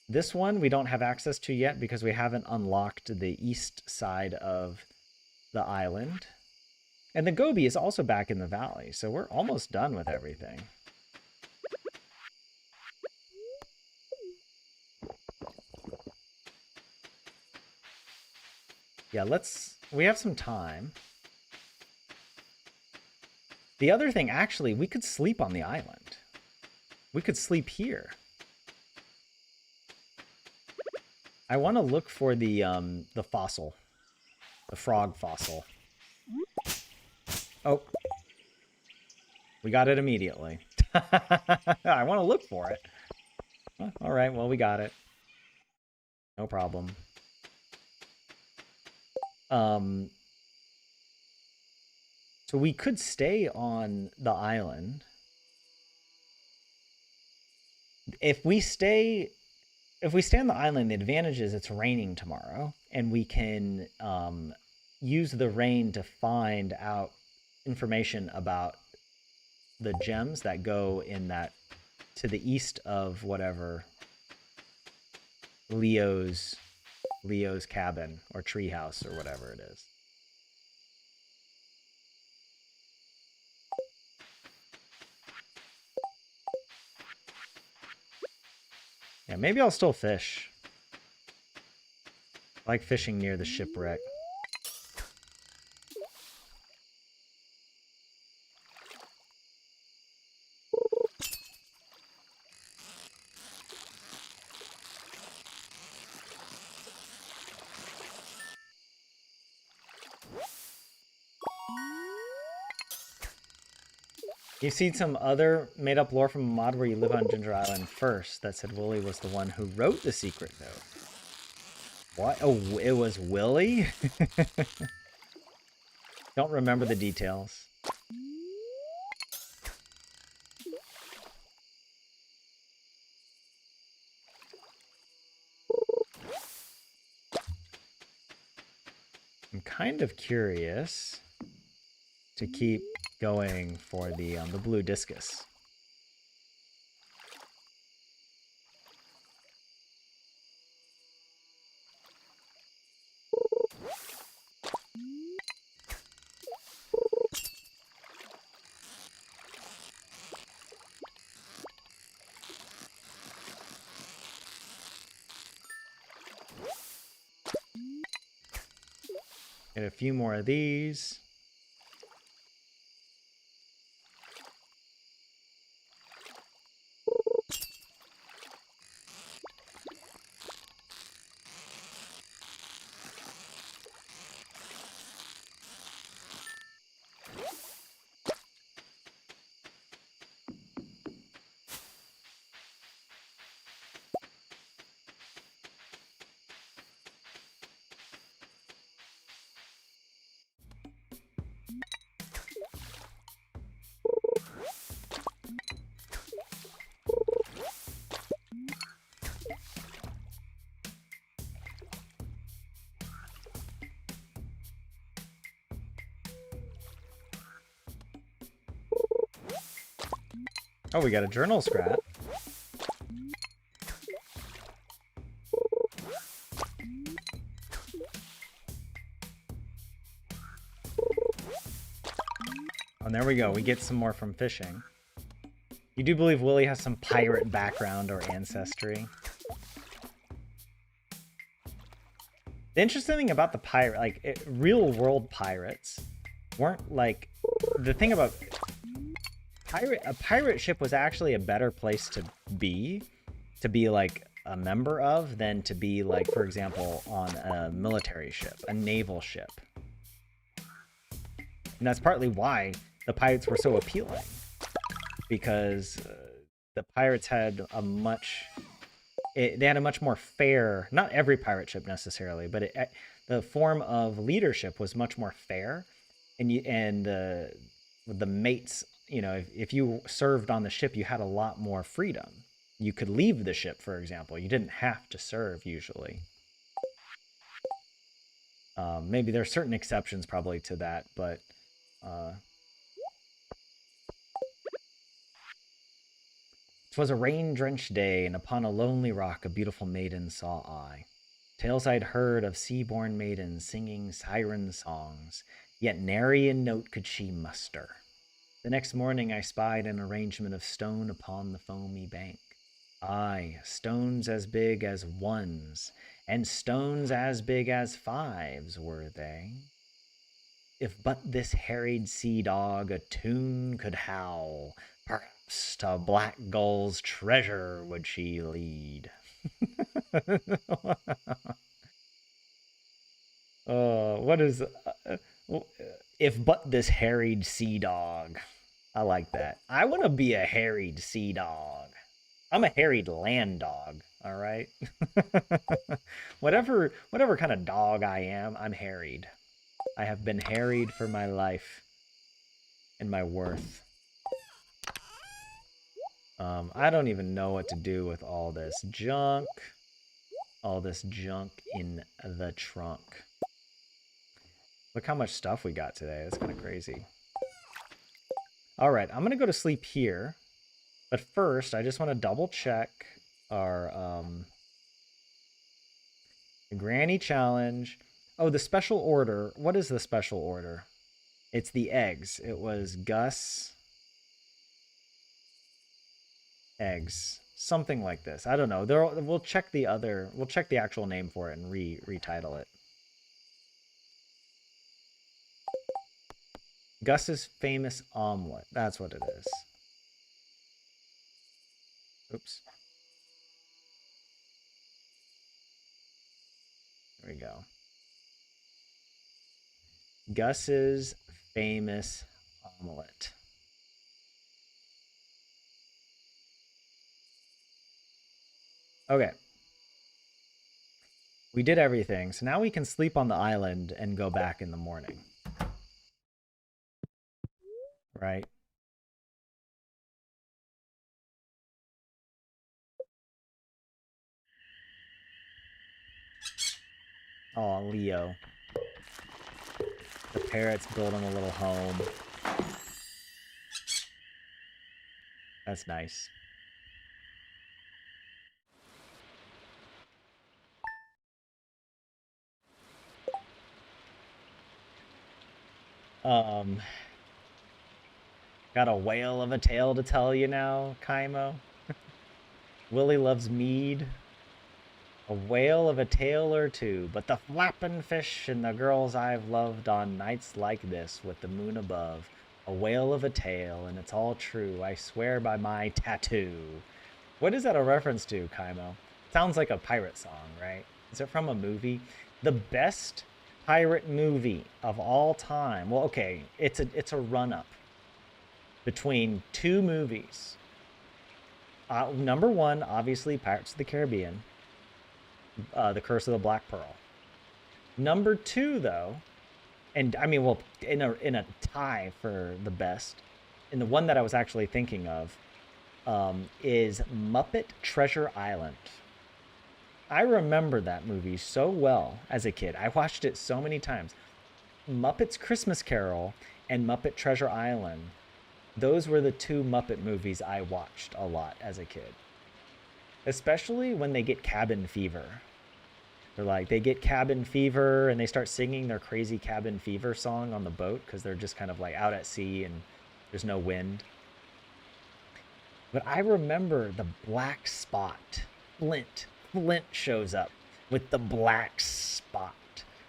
This one we don't have access to yet because we haven't unlocked the east side of the island. And the goby is also back in the valley, so we're almost done with everything. Yeah, we have some time. The other thing, actually, we could sleep on the island. We could sleep here. I want to look for the fossil. The frog fossil. Oh. We got it immediately. I want to look for it. Well, all right, well, we got it. No problem. So we could stay on the island. If we stay on the island, the advantage is it's raining tomorrow, and we can use the rain to find out information about the gems that go in that to the east of whatever Leo's cabin or treehouse or whatever it is. Yeah, maybe I'll still fish. I like fishing near the shipwreck. You've seen some other made-up lore from a mod where you live on Ginger Island first that said Willie was the one who wrote the secret note. What? Oh, it was Willie? Don't remember the details. I'm kind of curious to keep going for the blue discus. Get a few more of these. Oh, we got a journal scrap. And there we go. We get some more from fishing. You do believe Willie has some pirate background or ancestry? The interesting thing about the pirate, like real world pirates, weren't like the thing about a pirate ship was actually a better place to be like a member of than to be like, for example, on a military ship, a naval ship. And that's partly why the pirates were so appealing, because the pirates had a much they had a much more fair, not every pirate ship necessarily, but the form of leadership was much more fair, and the mates, you know, if you served on the ship, you had a lot more freedom. You could leave the ship, for example. You didn't have to serve usually. Maybe there are certain exceptions probably to that, but 'twas a rain-drenched day, and upon a lonely rock a beautiful maiden saw I. Tales I'd heard of sea-born maidens singing siren songs, yet nary a note could she muster. The next morning I spied an arrangement of stone upon the foamy bank. Aye, stones as big as ones, and stones as big as fives were they. If but this harried sea dog a tune could howl, perhaps to black gull's treasure would she lead. What is if but this harried sea dog? I like that. I want to be a harried sea dog. I'm a harried land dog. All right. whatever kind of dog I am, I'm harried. I have been harried for my life and my worth. I don't even know what to do with all this junk. All this junk in the trunk. Look how much stuff we got today. That's kind of crazy. All right, I'm going to go to sleep here. But first, I just want to double check our Granny Challenge. Oh, the special order. What is the special order? It's the eggs. It was Gus eggs. Something like this. I don't know. We'll check the actual name for it and retitle it. Gus's famous omelet. That's what it is. Oops. There we go. Gus's famous omelet. Okay. We did everything, so now we can sleep on the island and go back in the morning. Right? Oh, Leo. The parrot's building a little home. That's nice. Got a whale of a tale to tell you now, Kaimo. Willie loves mead. A whale of a tale or two, but the flappin' fish and the girls I've loved on nights like this with the moon above. A whale of a tale, and it's all true. I swear by my tattoo. What is that a reference to, Kaimo? Sounds like a pirate song, right? Is it from a movie? The best pirate movie of all time. Well, okay, it's a run-up between two movies. Number one, obviously, Pirates of the Caribbean. The Curse of the Black Pearl. Number two, though, and I mean, well, in a tie for the best, and the one that I was actually thinking of, is Muppet Treasure Island. I remember that movie so well as a kid. I watched it so many times. Muppet's Christmas Carol and Muppet Treasure Island, those were the two Muppet movies I watched a lot as a kid. Especially when they get cabin fever. They get cabin fever and they start singing their crazy cabin fever song on the boat because they're just kind of like out at sea and there's no wind. But I remember the black spot. Flint shows up with the black spot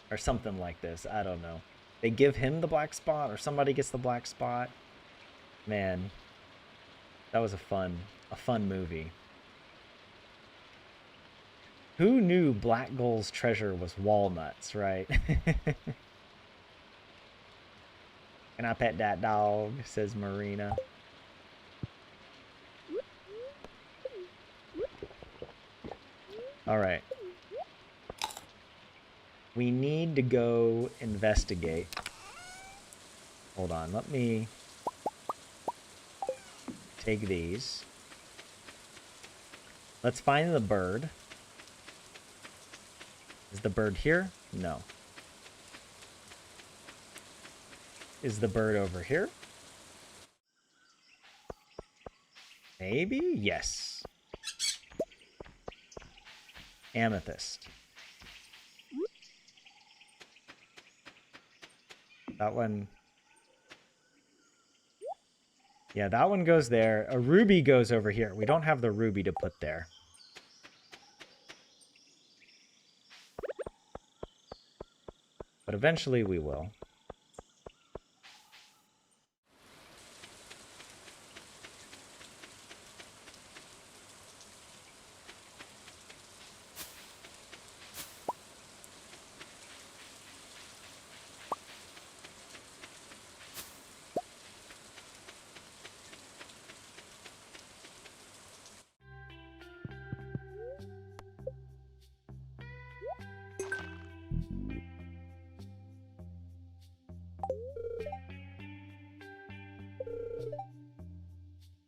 or something like this. I don't know. They give him the black spot or somebody gets the black spot. Man, that was a fun movie. Who knew Black Gull's treasure was walnuts, right? Can I pet that dog? Says Marina. All right. We need to go investigate. Hold on, let me take these. Let's find the bird. Is the bird here? No. Is the bird over here? Maybe? Yes. Amethyst. That one. Yeah, that one goes there. A ruby goes over here. We don't have the ruby to put there. But eventually we will.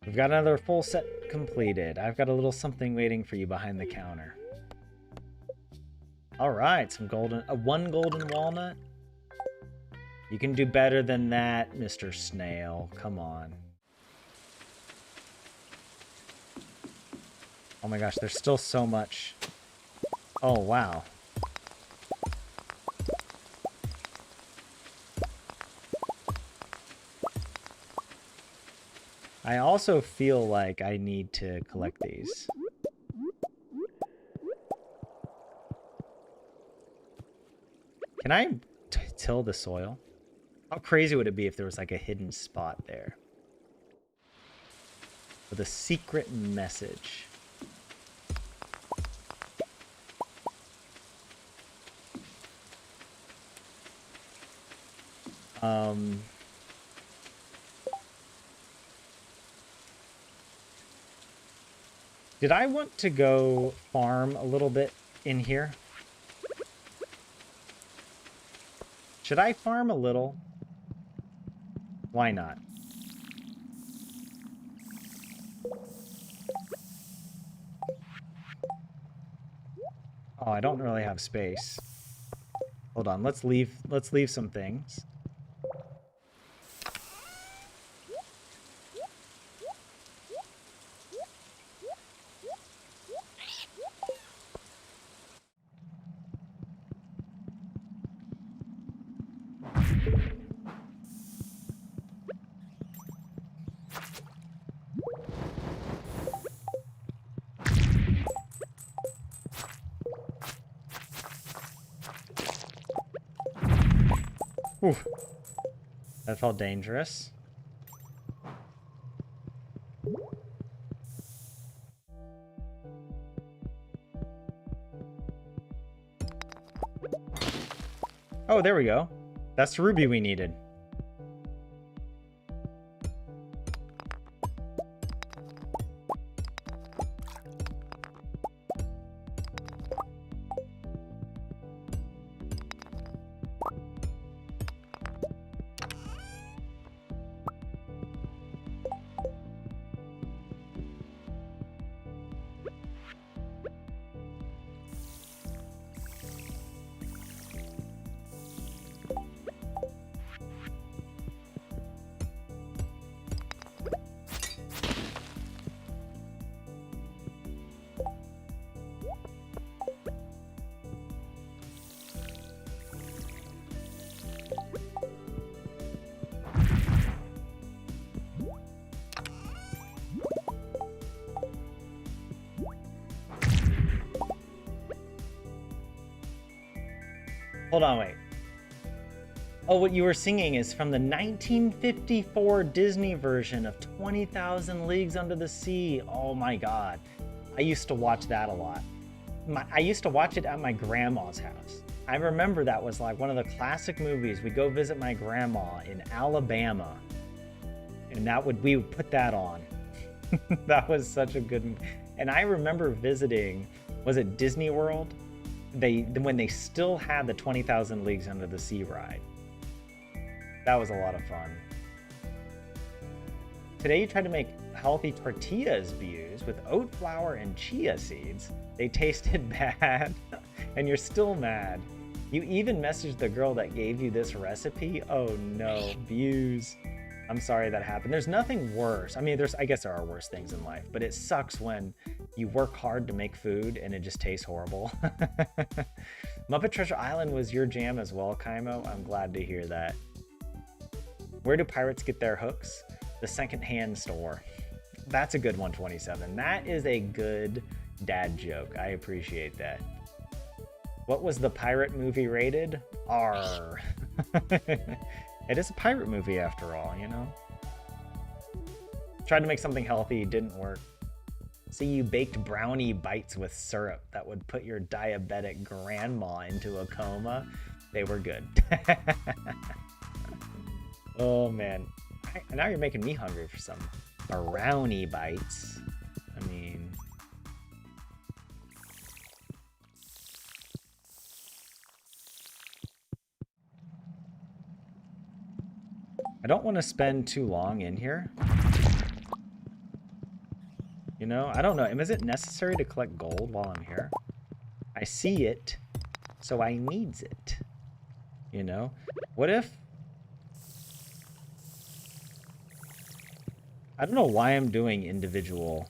We've got another full set completed. I've got a little something waiting for you behind the counter. All right, some golden, one golden walnut. You can do better than that, Mr. Snail. Come on. Oh my gosh, there's still so much. Oh, wow. I also feel like I need to collect these. Can I till the soil? How crazy would it be if there was like a hidden spot there? With a secret message. Did I want to go farm a little bit in here? Should I farm a little? Why not? Oh, I don't really have space. Hold on, let's leave some things. Ooh, that felt dangerous. Oh, there we go. That's the ruby we needed. Hold on, wait. Oh, what you were singing is from the 1954 Disney version of 20,000 Leagues Under the Sea. Oh my god. I used to watch that a lot. I used to watch it at my grandma's house. I remember that was like one of the classic movies. We'd go visit my grandma in Alabama, and we would put that on. That was such a good. And I remember visiting, was it Disney World? When they still had the 20,000 Leagues Under the Sea ride. That was a lot of fun. Today you tried to make healthy tortillas, Views, with oat flour and chia seeds. They tasted bad, and you're still mad. You even messaged the girl that gave you this recipe? Oh no, Views. I'm sorry that happened. There's nothing worse. I mean, I guess there are worse things in life, but it sucks when you work hard to make food and it just tastes horrible. Muppet Treasure Island was your jam as well, Kaimo. I'm glad to hear that. Where do pirates get their hooks? The secondhand store. That's a good one, 27. That is a good dad joke. I appreciate that. What was the pirate movie rated? R. It is a pirate movie after all, you know? Tried to make something healthy, didn't work. See, you baked brownie bites with syrup that would put your diabetic grandma into a coma. They were good. Oh man, now you're making me hungry for some brownie bites. I mean, I don't want to spend too long in here. You know, I don't know. Is it necessary to collect gold while I'm here? I see it, so I needs it. You know, what if... I don't know why I'm doing individual,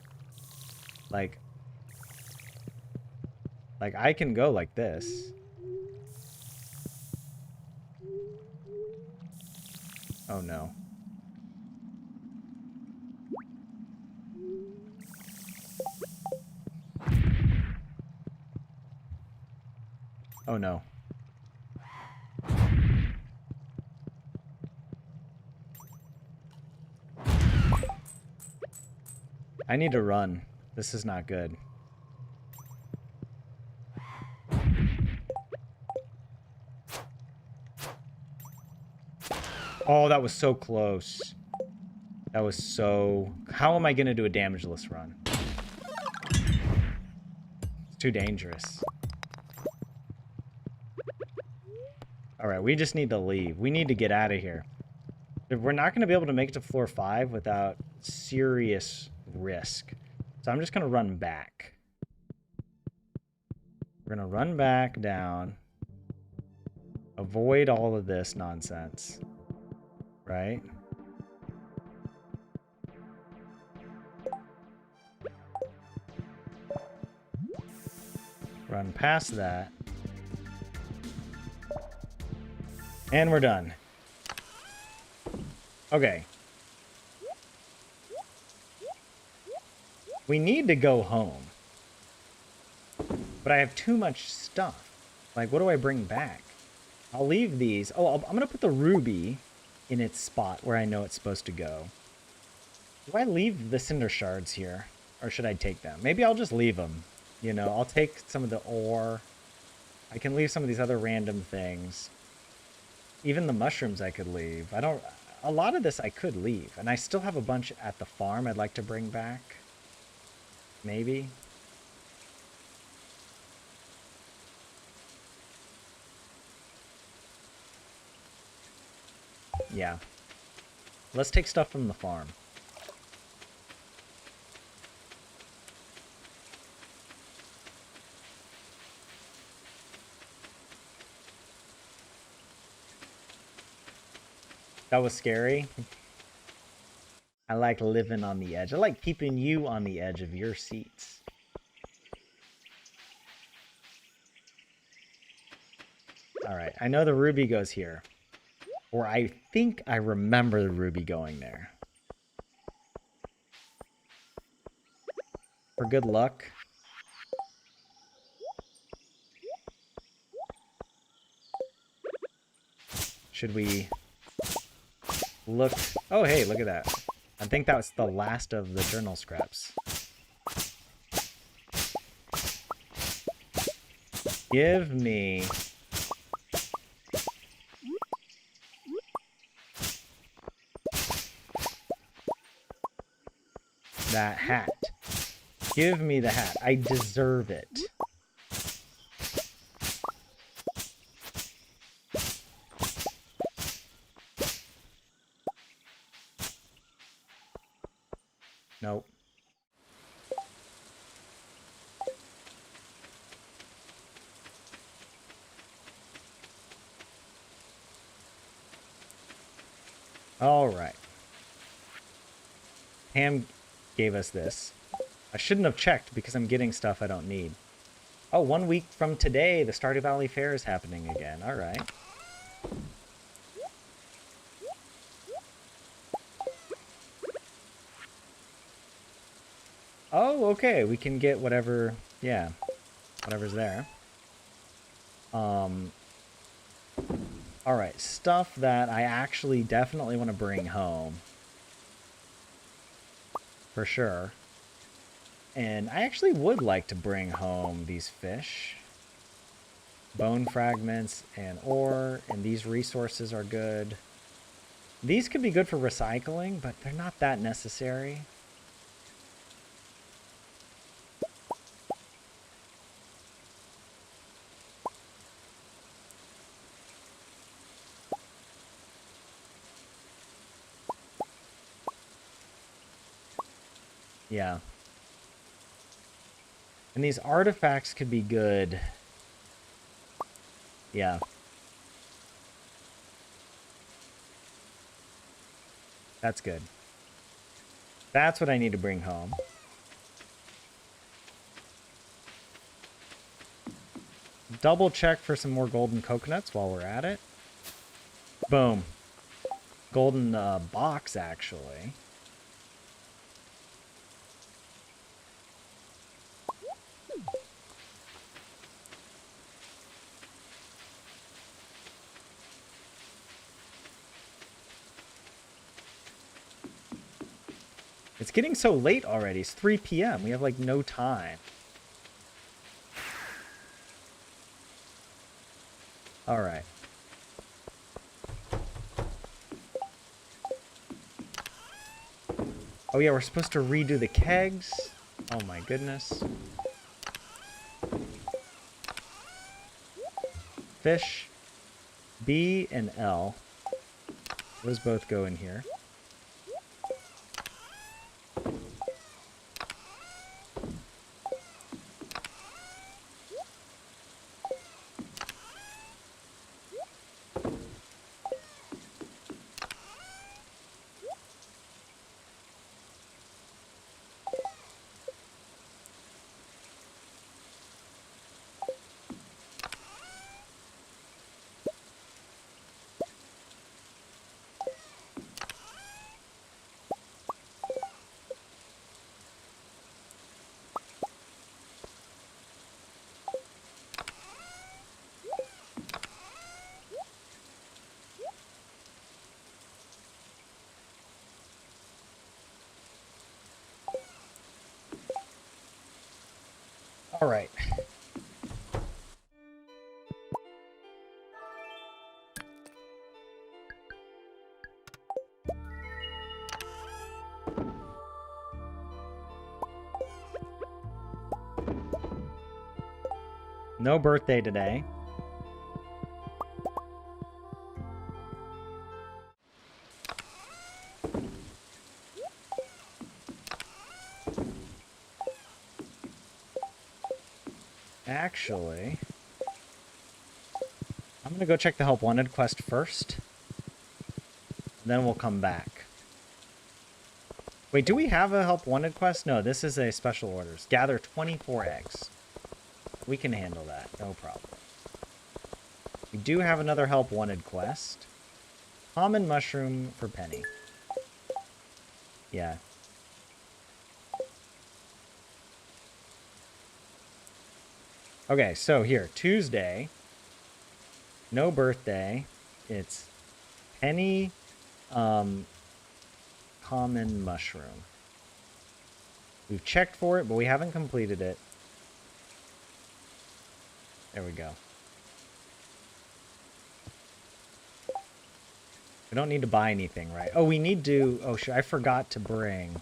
like I can go like this. Oh no. Oh no. I need to run. This is not good. Oh, that was so close. That was so... How am I going to do a damageless run? It's too dangerous. Alright, we just need to leave. We need to get out of here. We're not going to be able to make it to floor 5 without serious risk. So I'm just going to run back. We're going to run back down. Avoid all of this nonsense. Right? Run past that. And we're done. Okay. We need to go home. But I have too much stuff. Like, what do I bring back? I'll leave these. Oh, I'm going to put the ruby in its spot where I know it's supposed to go. Do I leave the cinder shards here? Or should I take them? Maybe I'll just leave them. You know, I'll take some of the ore. I can leave some of these other random things. Even the mushrooms I could leave. A lot of this I could leave. And I still have a bunch at the farm I'd like to bring back. Maybe. Yeah. Let's take stuff from the farm. That was scary. I like living on the edge. I like keeping you on the edge of your seats. Alright, I know the ruby goes here. Or I think I remember the ruby going there. For good luck. Should we look? Oh, hey, look at that. I think that was the last of the journal scraps. Give me that hat. Give me the hat. I deserve it. Nope. All right. Pam gave us this. I shouldn't have checked because I'm getting stuff I don't need. Oh, 1 week from today, the Stardew Valley Fair is happening again. All right. Oh, okay. We can get whatever, yeah, whatever's there. All right, stuff that I actually definitely want to bring home. For sure. And I actually would like to bring home these fish. Bone fragments and ore, and these resources are good. These could be good for recycling, but they're not that necessary. Yeah. And these artifacts could be good. Yeah. That's good. That's what I need to bring home. Double check for some more golden coconuts while we're at it. Boom. Golden box, actually. It's getting so late already. It's 3 p.m. We have, like, no time. All right. Oh, yeah, we're supposed to redo the kegs. Oh, my goodness. Fish. B and L. Those both go in here. All right. No birthday today. Actually, I'm going to go check the Help Wanted quest first. Then we'll come back. Wait, do we have a Help Wanted quest? No, this is a special orders. Gather 24 eggs. We can handle that. No problem. We do have another Help Wanted quest. Common mushroom for Penny. Yeah. Okay, so here, Tuesday. No birthday. It's Penny common mushroom. We've checked for it, but we haven't completed it. There we go. We don't need to buy anything, right? Oh, we need to... Oh, I forgot to bring...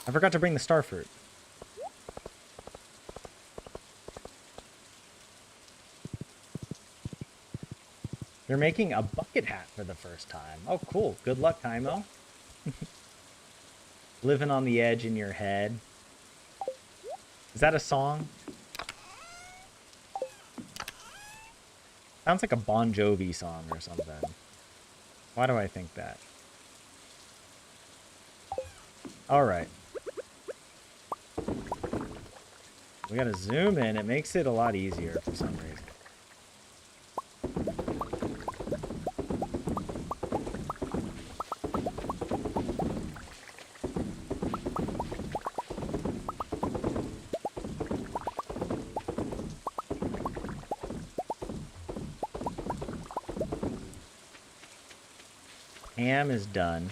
I forgot to bring the star fruit. They're making a bucket hat for the first time. Oh, cool. Good luck, Kaimo. Living on the edge in your head. Is that a song? Sounds like a Bon Jovi song or something. Why do I think that? Alright. We gotta zoom in. It makes it a lot easier for some reason. Ham is done.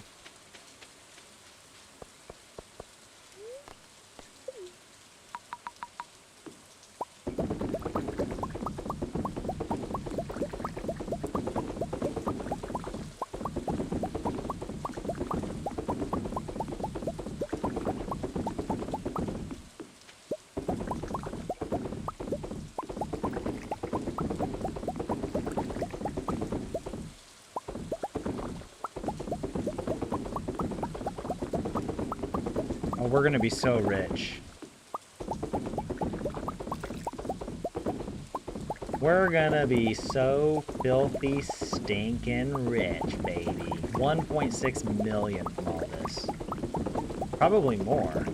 We're gonna be so rich. We're gonna be so filthy stinking rich, baby. 1.6 million from all this. Probably more.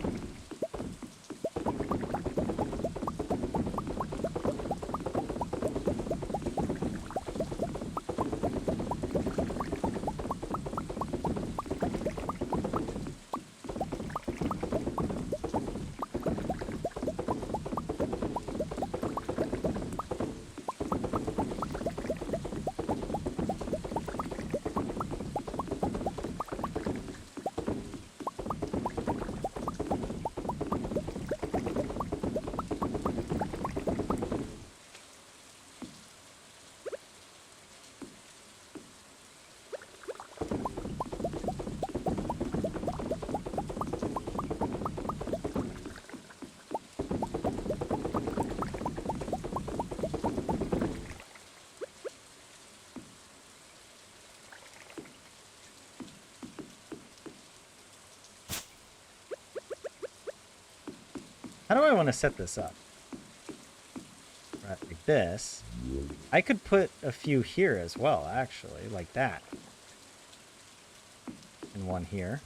How do I want to set this up? Right, like this. I could put a few here as well, actually, like that. And one here.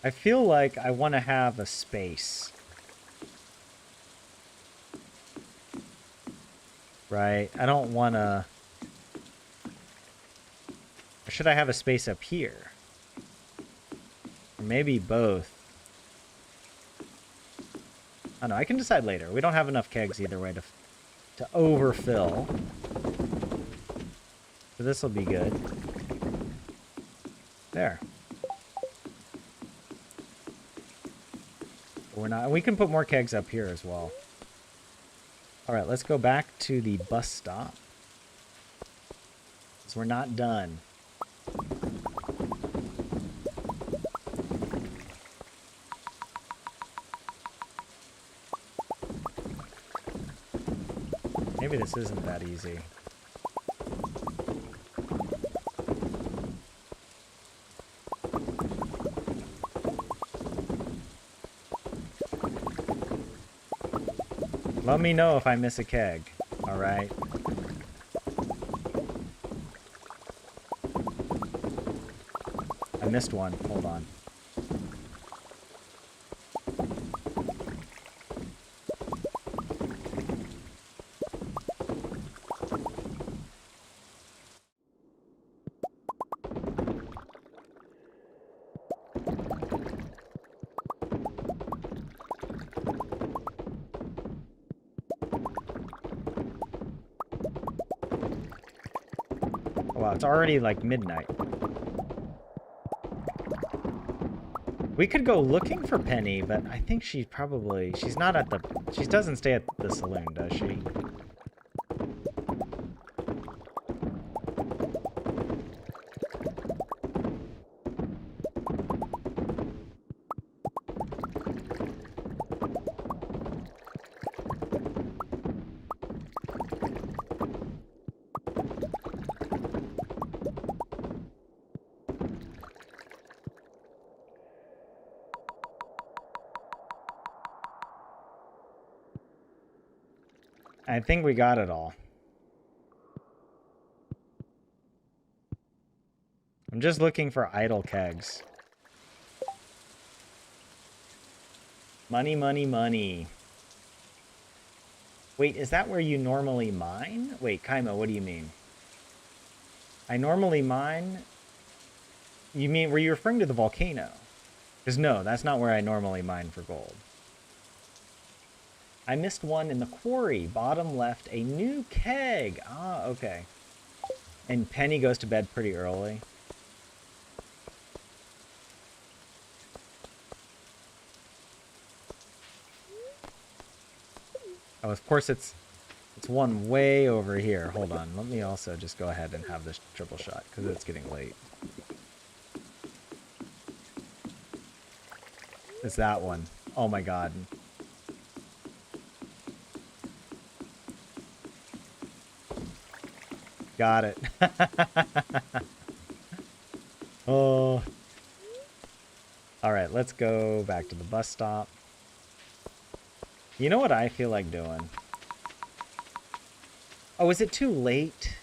I feel like I want to have a space. Right? I don't want to... Or should I have a space up here? Or maybe both. I don't know. I can decide later. We don't have enough kegs either way to overfill. So this will be good. There. We're not. We can put more kegs up here as well. All right, let's go back to the bus stop. Because we're not done. Maybe this isn't that easy. Let me know if I miss a keg. All right. I missed one. Hold on. Oh, wow, it's already like midnight. We could go looking for Penny, but I think she's not at the, she doesn't stay at the saloon, does she? I think we got it all. I'm just looking for idle kegs. Money, money, money. Wait, is that where you normally mine? Wait, Kaima, what do you mean? I normally mine? You mean, were you referring to the volcano? Because no, that's not where I normally mine for gold. I missed one in the quarry. Bottom left, a new keg. Ah, okay. And Penny goes to bed pretty early. Oh, of course it's one way over here. Hold on. Let me also just go ahead and have this triple shot because it's getting late. It's that one. Oh my god. Got it. Oh. Alright, let's go back to the bus stop. You know what I feel like doing? Oh, is it too late?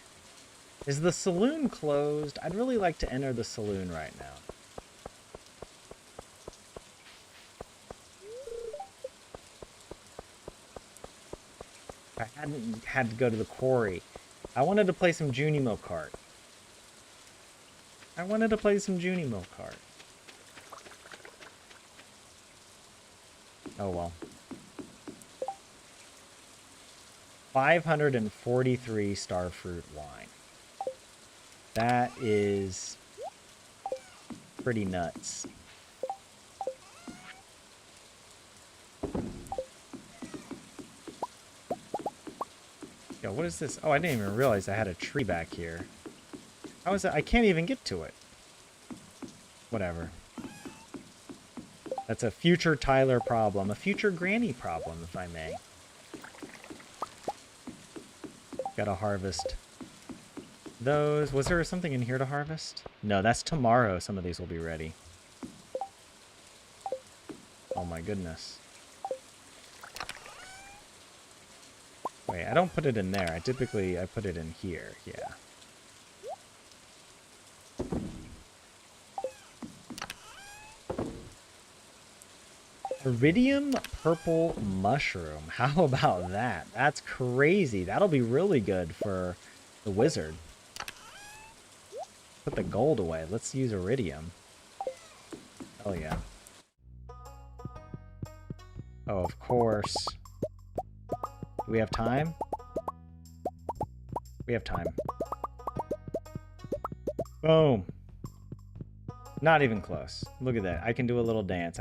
Is the saloon closed? I'd really like to enter the saloon right now. I hadn't had to go to the quarry. I wanted to play some Junimo Kart. Oh well. 543 starfruit wine. That is pretty nuts. Yo, what is this? Oh, I didn't even realize I had a tree back here. How is that? I can't even get to it. Whatever. That's a future Tyler problem. A future Granny problem, if I may. Gotta harvest those. Was there something in here to harvest? No, that's tomorrow. Some of these will be ready. Oh my goodness. Wait, I don't put it in there. I put it in here. Yeah. Iridium purple mushroom. How about that? That's crazy. That'll be really good for the wizard. Put the gold away. Let's use iridium. Oh yeah. Oh, of course. Do we have time? We have time. Boom. Not even close. Look at that. I can do a little dance.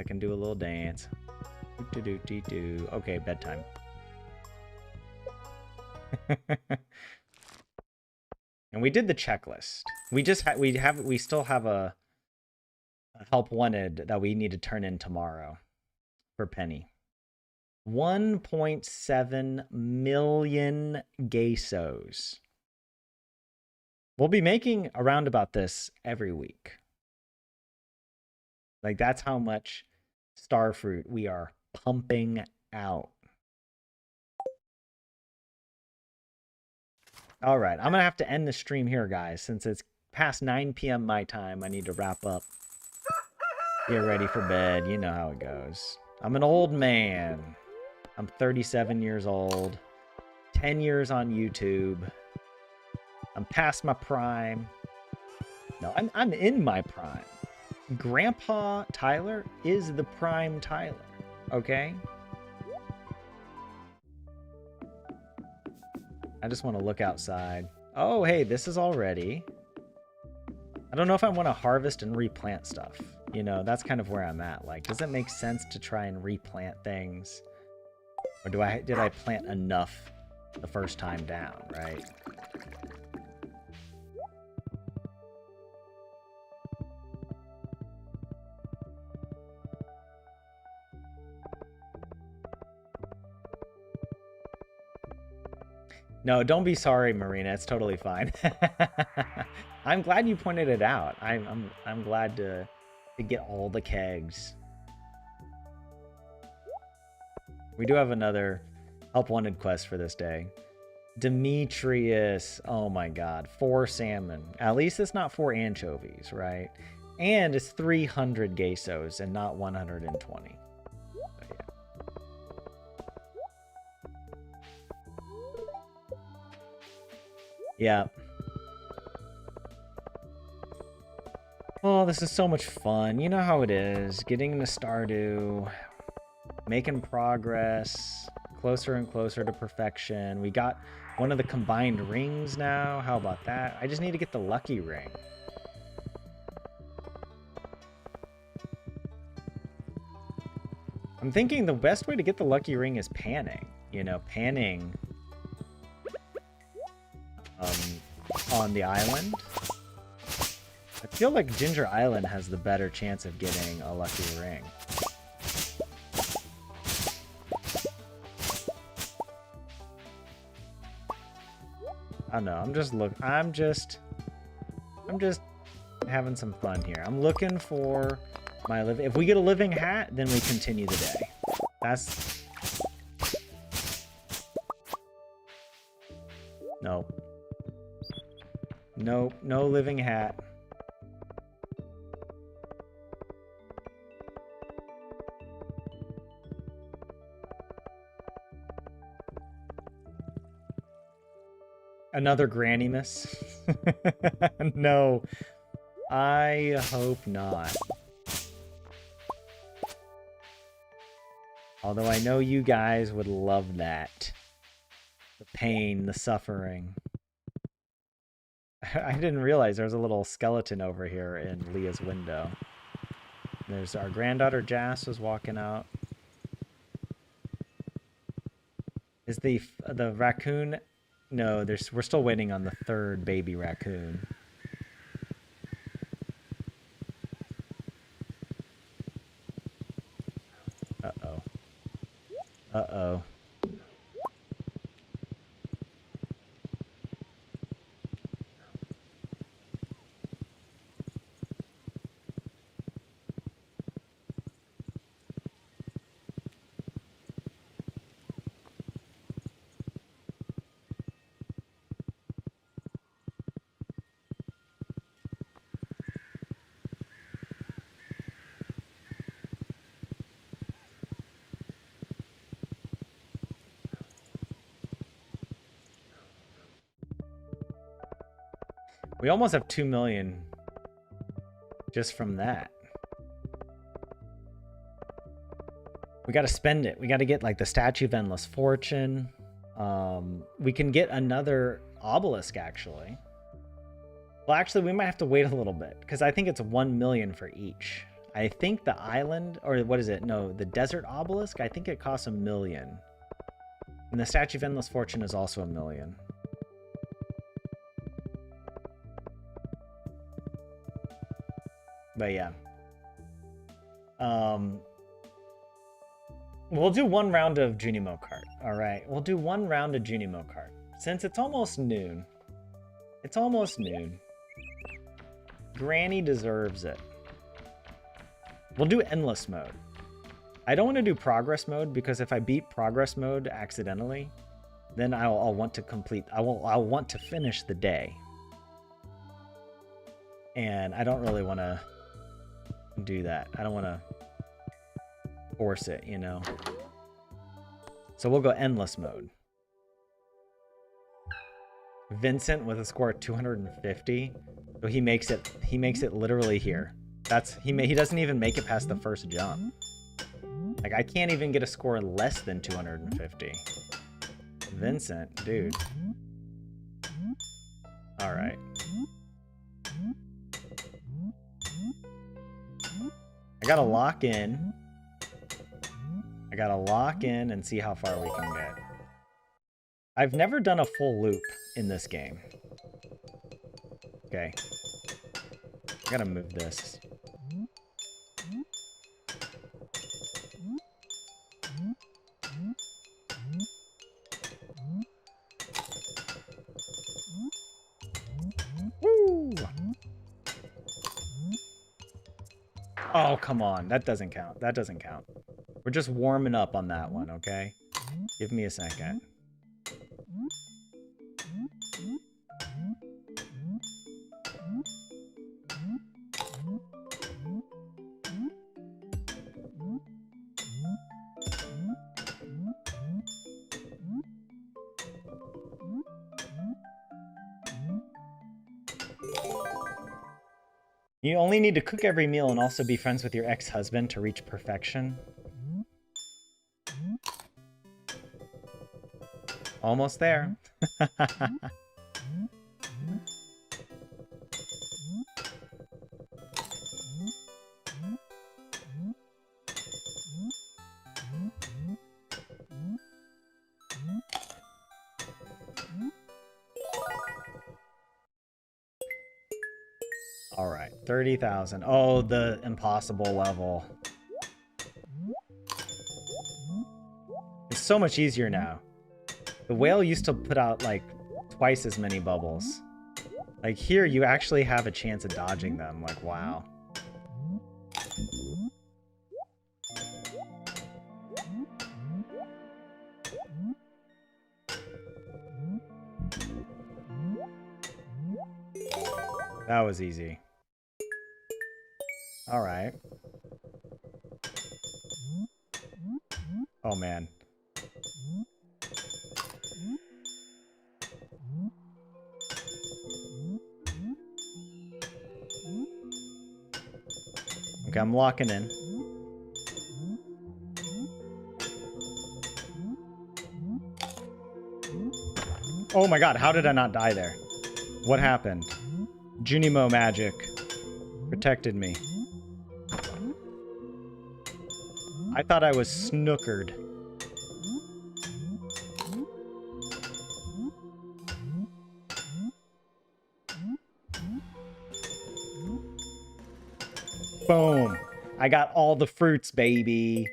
Do. Okay, bedtime. And we did the checklist. We still have a help wanted that we need to turn in tomorrow for Penny. 1.7 million geishos. We'll be making around about this every week. Like, that's how much starfruit we are pumping out. All right, I'm going to have to end the stream here, guys. Since it's past 9 p.m. my time, I need to wrap up. Get ready for bed. You know how it goes. I'm an old man. I'm 37 years old. 10 years on YouTube. I'm past my prime. No, I'm in my prime. Grandpa Tyler is the prime Tyler, okay? I just want to look outside. Oh, hey, this is all ready. I don't know if I want to harvest and replant stuff. You know, that's kind of where I'm at. Like, does it make sense to try and replant things? Or did I plant enough the first time down, right? No, don't be sorry, Marina. It's totally fine. I'm glad you pointed it out. I'm glad to get all the kegs. We do have another help wanted quest for this day. Demetrius. Oh my god. 4 salmon. At least it's not 4 anchovies, right? And it's 300 geishos and not 120. Yeah. Oh, this is so much fun. You know how it is. Getting into Stardew. Making progress. Closer and closer to perfection. We got one of the combined rings now. How about that? I just need to get the lucky ring. I'm thinking the best way to get the lucky ring is panning. You know, panning on the island. I feel like Ginger Island has the better chance of getting a lucky ring. I don't know. I'm just having some fun here. I'm looking for my living. If we get a living hat, then we continue the day. That's no. Nope, no living hat. Another granny miss? No, I hope not. Although I know you guys would love that. The pain, the suffering. I didn't realize there was a little skeleton over here in Leah's window. There's our granddaughter Jas was walking out. Is the raccoon? No, we're still waiting on the third baby raccoon. Uh-oh. Uh-oh. We almost have 2 million just from that. We got to spend it. We got to get like the Statue of Endless Fortune. We can get another obelisk actually. Well, actually, we might have to wait a little bit because I think it's 1 million for each. I think the island, or what is it? No, the desert obelisk, I think it costs 1 million. And the Statue of Endless Fortune is also 1 million. But yeah. We'll do 1 round of Junimo Kart. Alright, we'll do 1 round of Junimo Kart. Since it's almost noon. It's almost noon. Granny deserves it. We'll do endless mode. I don't want to do progress mode because if I beat progress mode accidentally, then I'll want to complete. I'll want to finish the day. And I don't really want to do that. I don't want to force it, you know. So we'll go endless mode. Vincent with a score of 250. So he makes it literally here. He doesn't even make it past the first jump. Like I can't even get a score less than 250. Vincent, dude. All right. I gotta lock in. I gotta lock in and see how far we can get. I've never done a full loop in this game. Okay. I gotta move this. Woo! Oh, come on. That doesn't count. That doesn't count. We're just warming up on that one, okay? Give me a second. You only need to cook every meal and also be friends with your ex-husband to reach perfection. Almost there. All right, 30,000. Oh, the impossible level. It's so much easier now. The whale used to put out like twice as many bubbles. Like here, you actually have a chance of dodging them. Like, wow. That was easy. All right. Oh, man. Okay, I'm locking in. Oh my god, how did I not die there? What happened? Junimo magic protected me. I thought I was snookered. Boom. I got all the fruits, baby.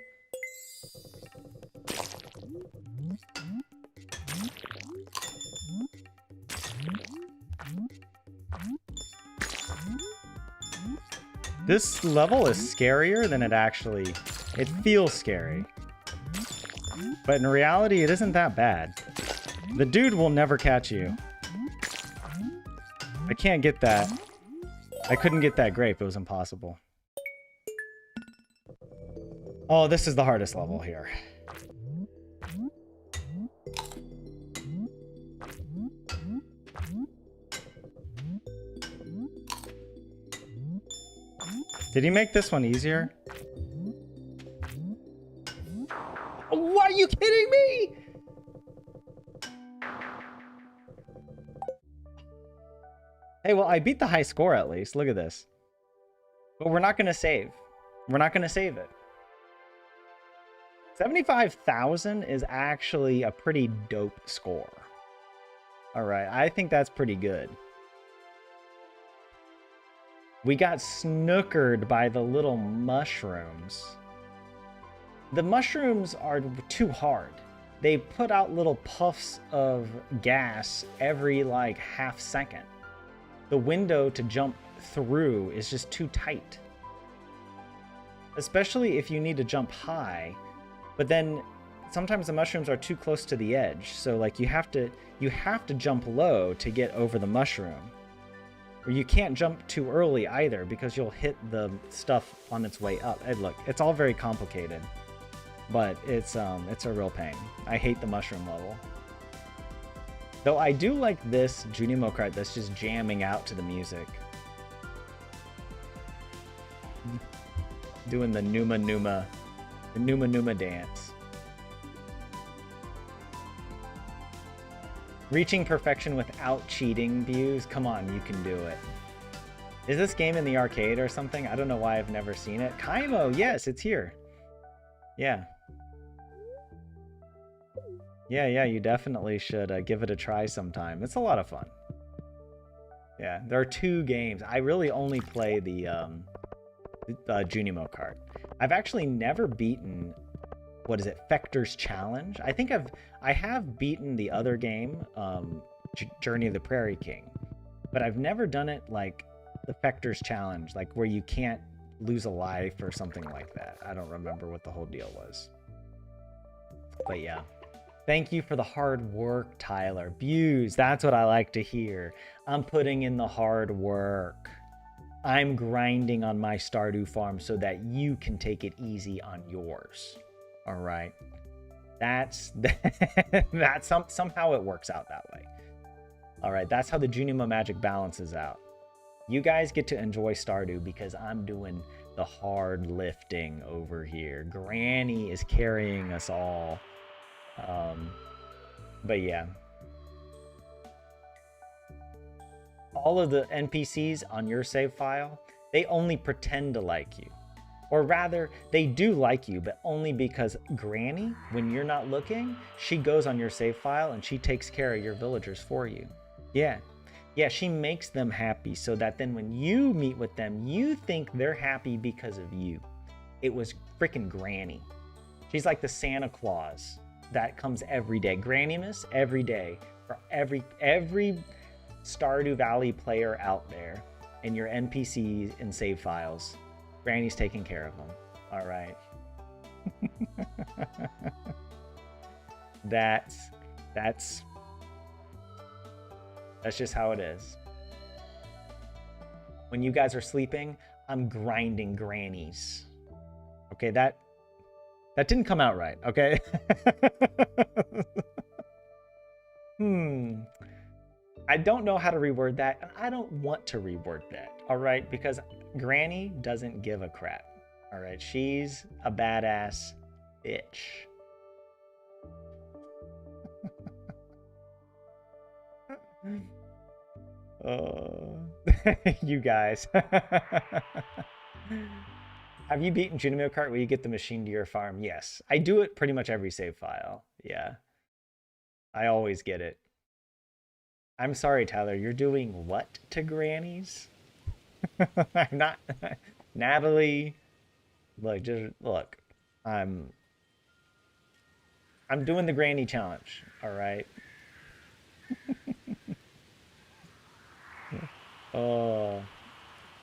This level is scarier than it actually... It feels scary. But in reality, it isn't that bad. The dude will never catch you. I can't get that. I couldn't get that grape. It was impossible. Oh, this is the hardest level here. Did he make this one easier? What, are you kidding me? Hey, well, I beat the high score at least. Look at this. But we're not going to save. We're not going to save it. 75,000 is actually a pretty dope score. All right, I think that's pretty good. We got snookered by the little mushrooms. The mushrooms are too hard. They put out little puffs of gas every like half second. The window to jump through is just too tight. Especially if you need to jump high, but then sometimes the mushrooms are too close to the edge. So like you have to jump low to get over the mushroom. Or you can't jump too early either because you'll hit the stuff on its way up. And look, it's all very complicated, but it's a real pain. I hate the mushroom level. Though I do like this Junimo cart that's just jamming out to the music. Doing the Numa Numa dance. Reaching perfection without cheating views? Come on, you can do it. Is this game in the arcade or something? I don't know why I've never seen it. Kaimo, yes, it's here. Yeah. Yeah, you definitely should give it a try sometime. It's a lot of fun. Yeah, there are 2 games. I really only play the Junimo Kart. I've actually never beaten, what is it, Fechter's Challenge? I have beaten the other game, Journey of the Prairie King, but I've never done it like the Fechter's Challenge, like where you can't lose a life or something like that. I don't remember what the whole deal was. But yeah. Thank you for the hard work, Tyler. Views, that's what I like to hear. I'm putting in the hard work. I'm grinding on my Stardew farm so that you can take it easy on yours. All right. That's somehow it works out that way. All right, that's how the Junimo magic balances out. You guys get to enjoy Stardew because I'm doing the hard lifting over here. Granny is carrying us all. But yeah. All of the NPCs on your save file, they only pretend to like you. Or rather, they do like you, but only because Granny, when you're not looking, she goes on your save file and she takes care of your villagers for you. Yeah. Yeah, she makes them happy so that then when you meet with them, you think they're happy because of you. It was freaking Granny. She's like the Santa Claus that comes every day. Granny-mas every day for every Stardew Valley player out there and your NPCs and save files. Granny's taking care of them. All right. That's just how it is. When you guys are sleeping, I'm grinding grannies. Okay, that didn't come out right, okay? I don't know how to reword that, and I don't want to reword that, all right? Because Granny doesn't give a crap, all right? She's a badass bitch. You guys. Have you beaten Junimo Kart where you get the machine to your farm? Yes. I do it pretty much every save file. Yeah. I always get it. I'm sorry, Tyler. You're doing what to grannies? I'm not... Natalie, look, just look. I'm doing the granny challenge, all right?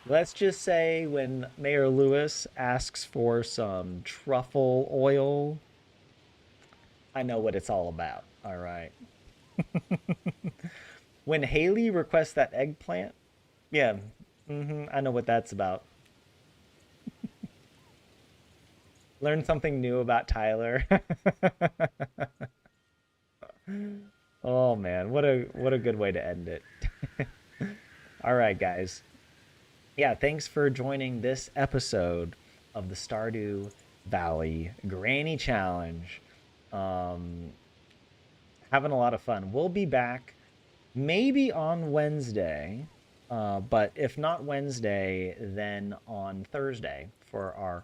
Let's just say when Mayor Lewis asks for some truffle oil, I know what it's all about, all right? When Haley requests that eggplant, yeah, I know what that's about. Learn something new about Tyler. Oh man, what a good way to end it. All right, guys. Yeah, thanks for joining this episode of the Stardew Valley Granny Challenge. Having a lot of fun. We'll be back maybe on Wednesday, but if not Wednesday, then on Thursday for our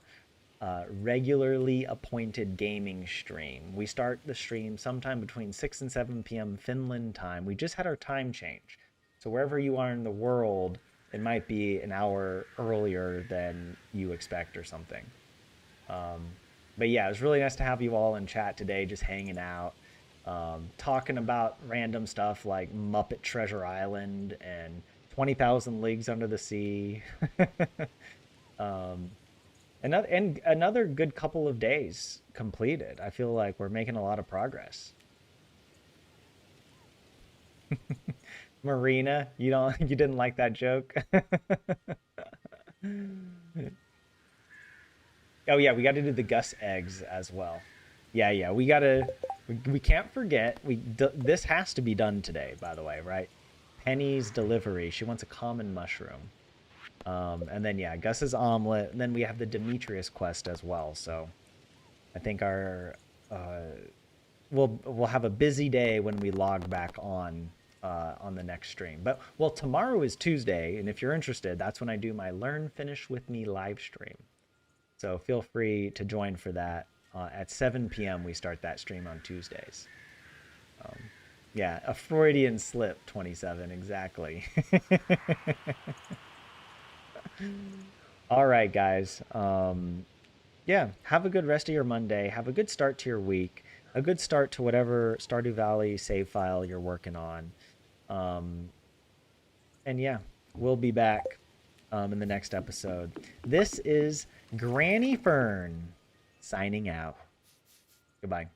regularly appointed gaming stream. We start the stream sometime between 6 and 7 p.m. Finland time. We just had our time change. So wherever you are in the world, it might be an hour earlier than you expect or something. But yeah, it was really nice to have you all in chat today, just hanging out, talking about random stuff like Muppet Treasure Island and 20,000 Leagues Under the Sea. Another good couple of days completed. I feel like we're making a lot of progress. Marina, you didn't like that joke? Oh yeah, we got to do the Gus eggs as well. Yeah, we can't forget. This has to be done today, by the way, right? Penny's delivery. She wants a common mushroom. And then yeah, Gus's omelet. And then we have the Demetrius quest as well. So I think our we'll have a busy day when we log back on on the next stream. But well, tomorrow is Tuesday, and if you're interested, that's when I do my Learn Finish with Me live stream. So feel free to join for that. At 7 p.m. we start that stream on Tuesdays. Um, yeah, a Freudian slip, 27, exactly. All right, guys. Yeah, have a good rest of your Monday. Have a good start to your week. A good start to whatever Stardew Valley save file you're working on. Um, and yeah, we'll be back in the next episode. This is Granny Fern signing out. Goodbye.